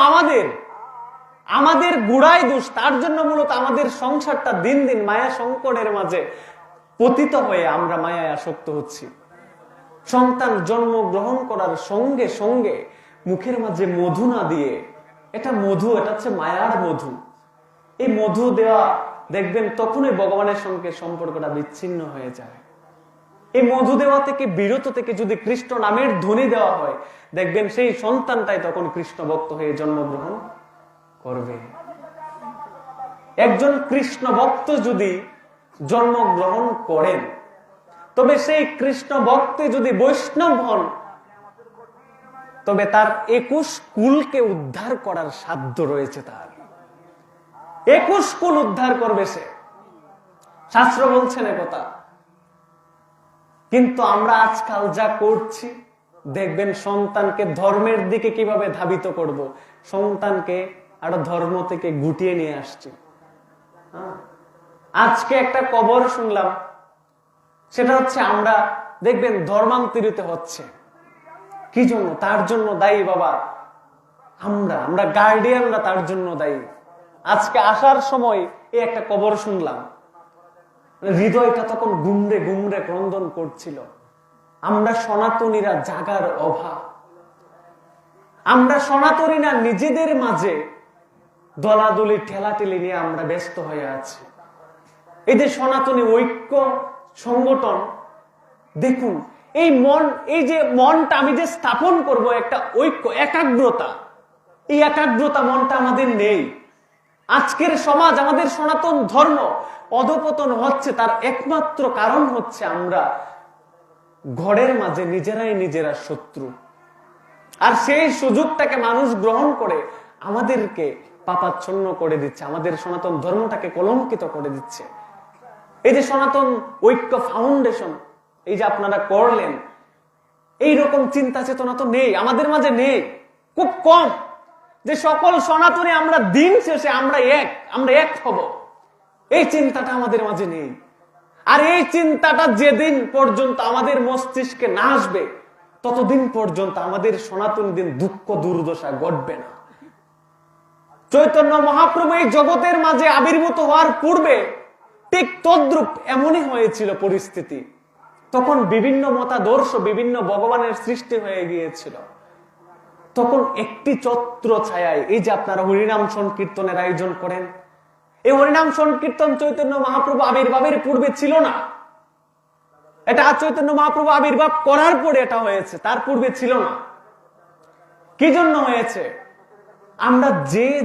আমাদের গুড়ায় দোষ। তার জন্য মূলত আমাদের সংসারটা দিন দিন মায়া সংকটের মাঝে পতিত হয়ে আমরা মায়ায় আসক্ত হচ্ছি। সন্তান জন্মগ্রহণ করার সঙ্গে সঙ্গে মুখের মাঝে মধু না দিয়ে, এটা মধু, এটা হচ্ছে মায়ার মধু, এই মধু দেওয়া দেখবেন তখনই ভগবানের সঙ্গে সম্পর্কটা বিচ্ছিন্ন হয়ে যায়। এই মধু দেওয়া থেকে বিরত থেকে যদি কৃষ্ণ নামের ধ্বনি দেওয়া হয়, দেখবেন সেই সন্তানটাই তখন কৃষ্ণ ভক্ত হয়ে জন্মগ্রহণ করবে। একজন কৃষ্ণ ভক্ত যদি জন্মগ্রহণ করেন, তবে সেই কৃষ্ণ ভক্তে যদি বৈষ্ণব হন, তবে তার 21 কুলকে উদ্ধার করার সাধ্য রয়েছে। তার 21 কুল উদ্ধার করবে সে, শাস্ত্র বলছেন একথা। কিন্তু আমরা আজকাল যা করছি, দেখবেন সন্তানকে ধর্মের দিকে কিভাবে ধাবিত করব, সন্তানকে আরো ধর্ম থেকে গুটিয়ে নিয়ে আসছি। আজকে একটা খবর শুনলাম, সেটা হচ্ছে আমরা দেখবেন ধর্মান্তরিত হচ্ছে। কি জন্য? তার জন্য দায়ী বাবা আমরা গার্ডিয়ানরা তার জন্য দায়ী। আজকে আসার সময় এই একটা খবর শুনলাম, হৃদয়টা তখন গুমরে গুমরে ক্রন্দন করছিল। আমরা সনাতনীরা জাগার অভাব, আমরা সনাতনীরা নিজেদের মাঝে দলাদলি ঠেলাঠেলি নিয়ে আমরা ব্যস্ত হয়ে আছি। এই যে সনাতনী ঐক্য সংগঠন, দেখুন এই যে মনটা আমি যে স্থাপন করব, একটা ঐক্য, একাগ্রতা, এই একাগ্রতা মনটা আমাদের নেই। আজকের সমাজ, আমাদের সনাতন ধর্ম অধপতন হচ্ছে, তার একমাত্র কারণ হচ্ছে আমরা ঘরের মাঝে নিজেরা শত্রু। আর সেই সুযোগটাকে মানুষ গ্রহণ করে আমাদেরকে পাপাচ্ছন্ন করে দিচ্ছে, আমাদের সনাতন ধর্মটাকে কলঙ্কিত করে দিচ্ছে। এই যে সনাতন ঐক্য ফাউন্ডেশন, এই যে আপনারা করলেন, এইরকম চিন্তা চেতনা তো নেই, আমাদের মাঝে নেই, খুব কম। যে সকল সনাতনী আমরা দিন শেষে আমরা এক হব, এই চিন্তাটা আমাদের মাঝে নেই। আর এই চিন্তাটা যেদিন পর্যন্ত আমাদের মস্তিষ্কে না আসবে, ততদিন পর্যন্ত আমাদের সনাতন দিন দুঃখ দুর্দশা ঘটবে না। চৈতন্য মহাপ্রভু এই জগতের মাঝে আবির্ভূত হওয়ার পূর্বে ঠিক তদ্রূপ এমনই হয়েছিল পরিস্থিতি। তখন বিভিন্ন মতাদর্শ, বিভিন্ন ভগবানের সৃষ্টি হয়ে গিয়েছিল। তখন একটি ছত্র ছায়ায়, এই যে আপনারা হরিনাম সংকীর্তনের আয়োজন করেন, এই হরিনাম সংকীর্তন চৈতন্য মহাপ্রভু আবির্ভাবের পূর্বে ছিল না। এটা চৈতন্য মহাপ্রভু আবির্ভাব করার পরে এটা হয়েছে, তার পূর্বে ছিল না। কি জন্য হয়েছে? আমরা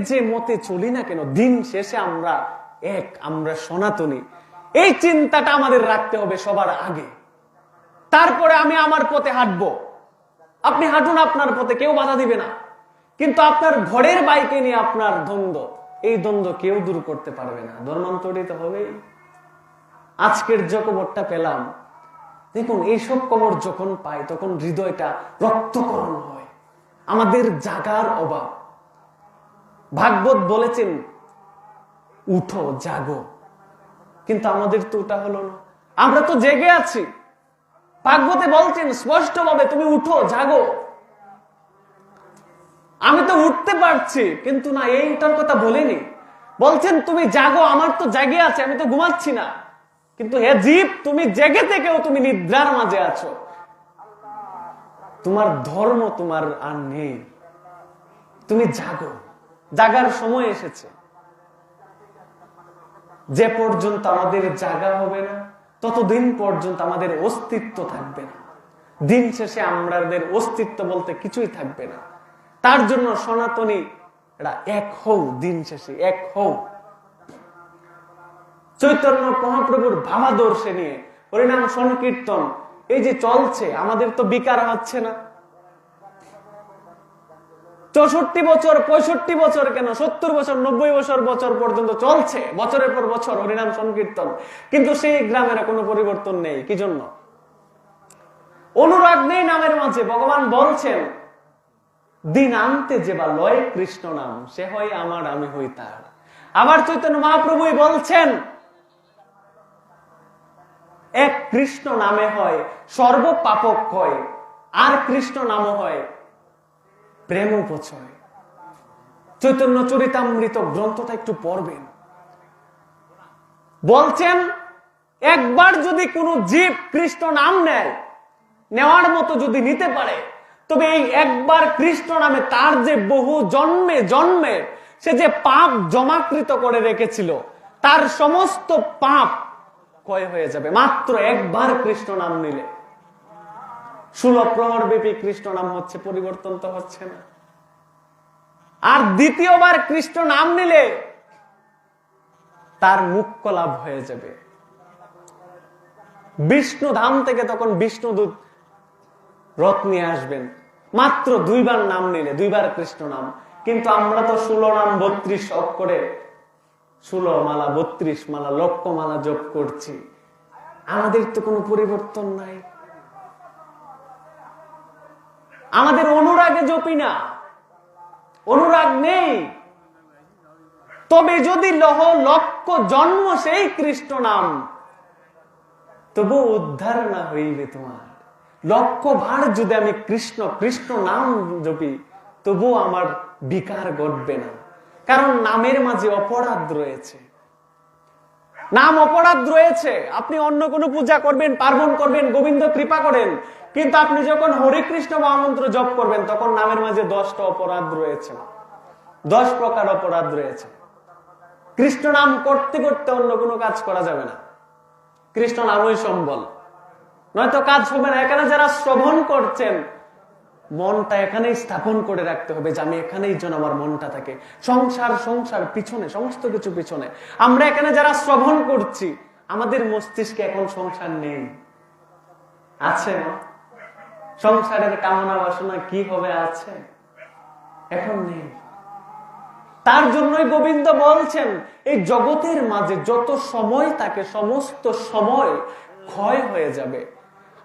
যে মতে চলি না কেন, দিন শেষে আমরা আমরা সনাতনী, এই চিন্তাটা আমাদের রাখতে হবে সবার আগে। তারপরে আমি আমার পথে হাঁটবো, আপনি হাঁটুন আপনার পথে, কেউ বাধা দিবে না। কিন্তু আপনার ঘরের বাইকে নিয়ে আপনার দ্বন্দ্ব, এই দ্বন্দ্ব কেউ দূর করতে পারবে না, ধর্মান্তরিত হবেই। আজকের যে কবরটা পেলাম, দেখুন এইসব কবর যখন পাই তখন হৃদয়টা রক্তকরণ হয়, আমাদের জাগার অভাব। ভাগবত বলেছেন উঠো জাগো, কিন্তু আমাদের তো ওটা হলো না, আমরা তো জেগে আছি। ভাগবতে বলছেন স্পষ্টভাবে তুমি উঠো জাগো, আমি তো উঠতে পারছি কিন্তু না, এই উঠার কথা বলেনি। বলছেন তুমি জাগো, আমার তো জেগে আছে, আমি তো ঘুমাচ্ছি না। কিন্তু হে জীব, তুমি জেগে থেকেও তুমি নিদ্রার মাঝে আছো, তোমার ধর্ম তোমার আর নেই। তুমি জাগো, জাগার সময় এসেছে। যে পর্যন্ত আমাদের জাগা হবে না ততদিন পর্যন্ত আমাদের অস্তিত্ব থাকবে না। দিন শেষে আমাদের অস্তিত্ব বলতে কিছুই থাকবে না। তার জন্য সনাতনী এক হও, দিন শেষে এক হও। চৈতন্য মহাপ্রভুর ভাবাদর্শে নিয়ে হরিনাম সংকীর্তন এই যে চলছে, আমাদের তো বিকার হচ্ছে না। 64 বছর 65 বছর কেন 70 বছর 90 বছর পর্যন্ত চলছে, বছরের পর বছর হরিনাম সংকীর্তন, কিন্তু সেই গ্রামের কোনো পরিবর্তন নেই। কি জন্য? অনুরাগ নেই নামের মাঝে। ভগবান বলছেন দিন আনতে যে বা লয় কৃষ্ণ নাম, সে হয় আমার, আমি হই তার। আবার চৈতন্য মহাপ্রভুই বলছেন এক কৃষ্ণ নামে হয় সর্ব পাপক হয়, আর কৃষ্ণ নাম হয় প্রেম উপচয়। চৈতন্য চরিতামৃত গ্রন্থটা একটু পড়বেন। বলছেন একবার যদি কোনো জীব কৃষ্ণ নাম নেয়, নেওয়ার মতো যদি নিতে পারে, তবে এই একবার কৃষ্ণ নামে তার যে বহু জন্মে জন্মে সে যে পাপ জমাকৃত করে রেখেছিল, তার সমস্ত পাপ ক্ষয় হয়ে যাবে মাত্র একবার কৃষ্ণ নাম নিলে। 16 প্রহর ব্যাপী কৃষ্ণ নাম হচ্ছে, পরিবর্তন তো হচ্ছে না। আর দ্বিতীয়বার কৃষ্ণ নাম নিলে তার মুখ্য লাভ হয়ে যাবে। বিষ্ণু ধাম থেকে তখন বিষ্ণুদূত রথ নিয়ে আসবেন, মাত্র 2 বার নাম নিলে, 2 বার কৃষ্ণ নাম। কিন্তু আমরা তো 16 নাম 32 অক্ষরে 16 মালা 32 মালা লক্ষ মালা জপ করছি, আমাদের তো কোনো পরিবর্তন নাই। আমাদের অনুরাগে জপি না, অনুরাগ নেই। তবে যদি লক্ষ জন্ম সেই কৃষ্ণ নাম, তবু উদ্ধার না হইবে তোমার। লক্ষ ভার যদি আমি কৃষ্ণ কৃষ্ণ নাম জপি, তবু আমার বিকার ঘটবে না। কারণ নামের মাঝে অপরাধ রয়েছে, নাম অপরাধ রয়েছে। আপনি অন্য কোনো পূজা করবেন, পার্বণ করবেন, গোবিন্দ কৃপা করেন, কিন্তু আপনি যখন হরে কৃষ্ণ মহামন্ত্র জপ করবেন তখন নামের মাঝে 10টা অপরাধ রয়েছে, 10 প্রকার অপরাধ রয়েছে। কৃষ্ণ নাম করতে করতে অন্য কোনো কাজ করা যাবে না, কৃষ্ণ নামই সম্বল, নয়তো কাজ হবে না। এখানে যারা শ্রবণ করছেন, মনটা এখানেই স্থাপন করে রাখতে হবে যে আমি এখানেই যেন আমার মনটা থাকে। সংসার সংসার পিছনে, সমস্ত কিছু পিছনে। আমরা এখানে যারা শ্রবণ করছি, আমাদের মস্তিষ্কে এখন সংসার নেই, আছে না? সংসারের কামনা বাসনা কি হবে, আছে? এখন নেই। তার জন্যই গোবিন্দ বলছেন এই জগতের মাঝে যত সময় থাকে সমস্ত সময় ক্ষয় হয়ে যাবে,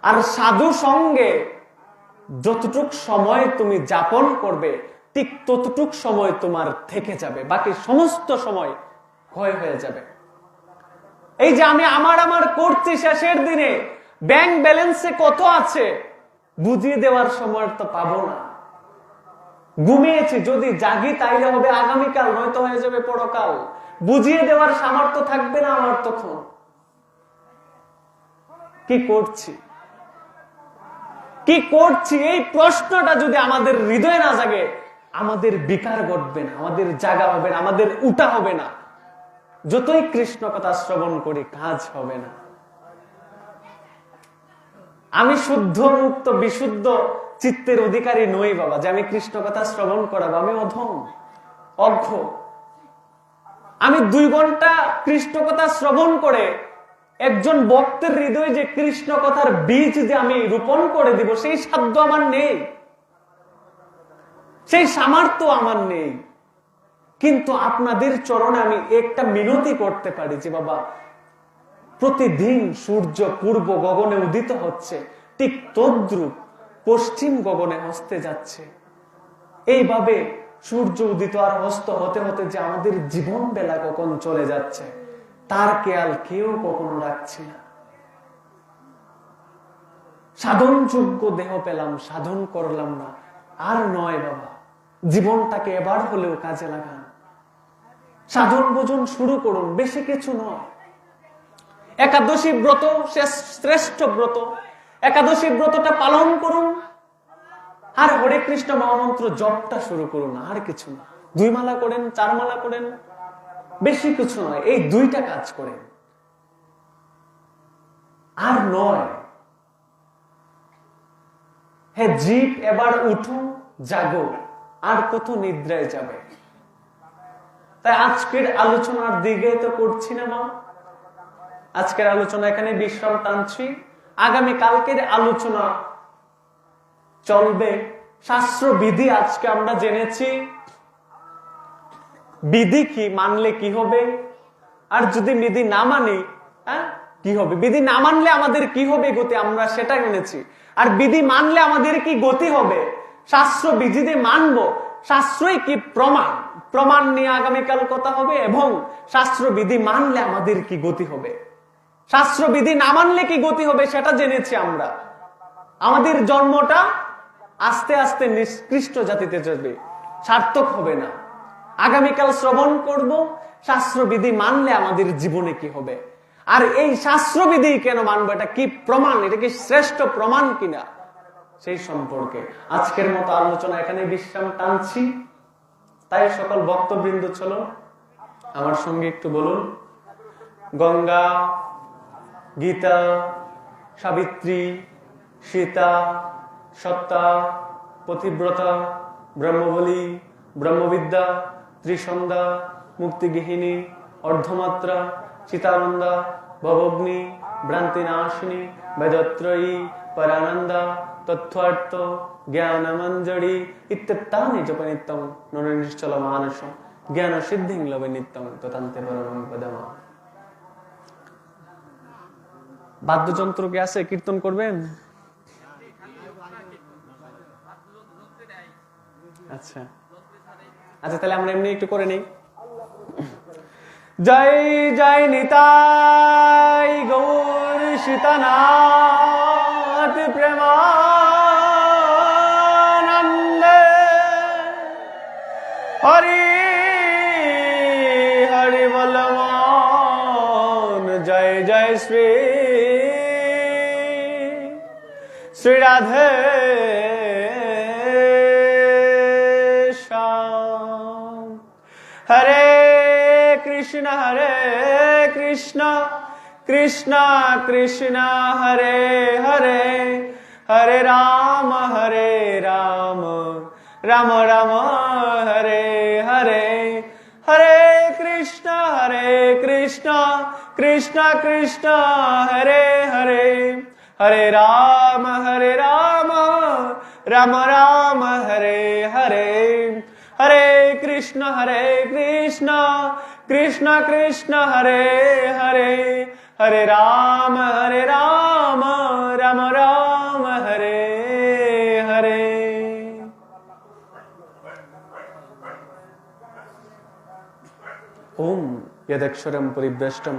আর সাধু সঙ্গে যতটুক সময় তুমি যাপন করবে ঠিক ততটুক সময় তোমার থেকে যাবে, বাকি সমস্ত সময় ক্ষয় হয়ে যাবে। এই যে আমি আমার আমার করছি, শেষের দিনে ব্যাংক ব্যালেন্সে কত আছে বুঝিয়ে দেওয়ার সময় তো পাবো না। ঘুমিয়েছি, যদি জাগি তাইলে হবে আগামীকাল, নয়তো হয়ে যাবে পরকাল। বুঝিয়ে দেওয়ার সামর্থ্য থাকবে না আমার তখন। কি করছি, কি করছি, এই প্রশ্নটা যদি আমাদের হৃদয়ে না জাগে, আমাদের বিকার ঘটবে না, আমাদের জাগা হবে না, আমাদের উঠা হবে না। যতই কৃষ্ণ কথা শ্রবণ করি, কাজ হবে না। আমি শুদ্ধ মুক্ত বিশুদ্ধ চিত্তের অধিকারী নই বাবা, যে আমি কৃষ্ণ কথা শ্রবণ করাবো। আমি অধম, অজ্ঞ। আমি 2 ঘন্টা কৃষ্ণ কথা শ্রবণ করে একজন ভক্তের হৃদয়ে যে কৃষ্ণ কথার বীজ যে আমি রোপণ করে দিব, সেই সাধ্য আমার নেই, সেই সামর্থ্য আমার নেই। কিন্তু আপনাদের চরণে আমি একটা মিনতি করতে পারি যে বাবা, প্রতিদিন সূর্য পূর্ব গগনে উদিত হচ্ছে, ঠিক তদ্রূপ পশ্চিম গগনে হস্তে যাচ্ছে। এইভাবে সূর্য উদিত আর হস্ত হতে হতে যে আমাদের জীবন বেলা কখন চলে যাচ্ছে তার খেয়াল কেউ কখনো রাখছে না। সাধন যোগ্য দেহ পেলাম, সাধন করলাম না, আর নয় বাবা, জীবনটাকে এবার হলেও কাজে লাগান, সাধন ভোজন শুরু করুন, বেশি কিছু নয়। একাদশী ব্রত শ্রেষ্ঠ ব্রত, একাদশী ব্রতটা পালন করুন, আর হরে কৃষ্ণ মহামন্ত্র জপটা শুরু করুন, আর কিছু না। 2 মালা করেন, 4 মালা করেন, বেশি কিছু নয়, এই 2টা কাজ করেন, আর নয়। হে জীব, এবার উঠো, জাগো, আর কত নিদ্রায় যাবে। তাই আজকের আলোচনার দিকে তো করছি না মা, আজকের আলোচনা এখানে বিশ্রাম টানছি। আগামী কালকের আলোচনা চলবে। শাস্ত্র বিধি আজকে আমরা জেনেছি, বিধি কি, মানলে কি হবে, আর যদি বিধি না মানি কি হবে, বিধি না মানলে আমাদের কি হবে গতি, আমরা সেটা জেনেছি। আর বিধি মানলে আমাদের কি গতি হবে, শাস্ত্র বিধি দিয়ে মানবো, শাস্ত্রই কি প্রমাণ, প্রমাণ নিয়ে আগামীকাল কথা হবে। এবং শাস্ত্র বিধি মানলে আমাদের কি গতি হবে, শাস্ত্র বিধি না মানলে কি গতি হবে সেটা জেনেছি আমরা। আমাদের জন্মটা আস্তে আস্তে নিষ্কৃষ্ট জাতিতে যাবে, সার্থক হবে না। আগামীকাল শ্রবণ করব শাস্ত্রবিধি মানলে আমাদের জীবনে কি হবে, আর এই শাস্ত্রবিধি কেন মানবো, এটা কি প্রমাণ, এটা কি শ্রেষ্ঠ প্রমাণ কিনা, সেই সম্পর্কে আজকের মতো আলোচনা এখানে বিশ্রাম টানছি। তাই সকল ভক্তবৃন্দ চলো আমার সঙ্গে একটু বলুন, গঙ্গা, গীতা, সাবিত্রী, সীতা, সত্তা, পতিব্রতা, ব্রহ্মবলী, ব্রহ্মবিদ্যা, ত্রিসন্ধ্যা, মুক্তিগৃহিণী, অর্ধমাত্রা, চিতানন্দা, ভবগ্নি, ভ্রান্তিনাশিনী, বেদত্রয়ী, পরানন্দা, তথ্যার্থ, জ্ঞানমঞ্জরি ইত্যেতানি জপনিত্যং নরনিশ্চল মানস জ্ঞান সিদ্ধিং লবে নিত্যং ততান্তে পরমং পদমা। বাদ্যযন্ত্র কি আছে, কীর্তন করবেন? আচ্ছা আচ্ছা, তাহলে আমরা এমনি একটু করে নেই। জয় জয় নিতাই গৌর সীতানাথ প্রেমানন্দে, হরি হরি বলবান, জয় জয় শ্রী শ্রী রাধে শ্যাম। হরে কৃষ্ণ কৃষ্ণ কৃষ্ণ হরে হরে, হরে রাম রাম রাম হরে হরে, হরে কৃষ্ণ কৃষ্ণ কৃষ্ণ হরে হরে, হরে রাম রাম রাম হরে হরে, হরে কৃষ্ণ কৃষ্ণ কৃষ্ণ হরে হরে, হরে রাম রাম রাম হরে হরে। ওম यदक्षरं परिभ्रष्टं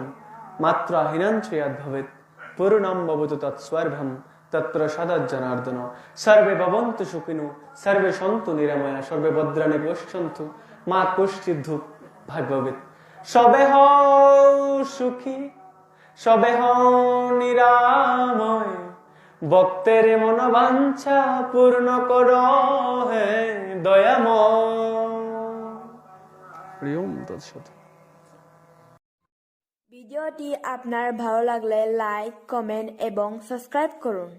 मात्राहीनं च यद्भवेत् पूर्णं भवतु तत्सर्वं तत्र सदा जनार्दन। सर्वे भवन्तु सुखिनो, सर्वे सन्तु निरामया, सर्वे भद्राणि पश्यन्तु मा कश्चित् दुःखभाग् भवेत्। সবে হও সুখী, সবে হও নিরাময়, ভক্তের মনোবাঞ্ছা পূর্ণ করো হে দয়াময়। ভিডিওটি আপনার ভালো লাগলে লাইক, কমেন্ট এবং সাবস্ক্রাইব করুন।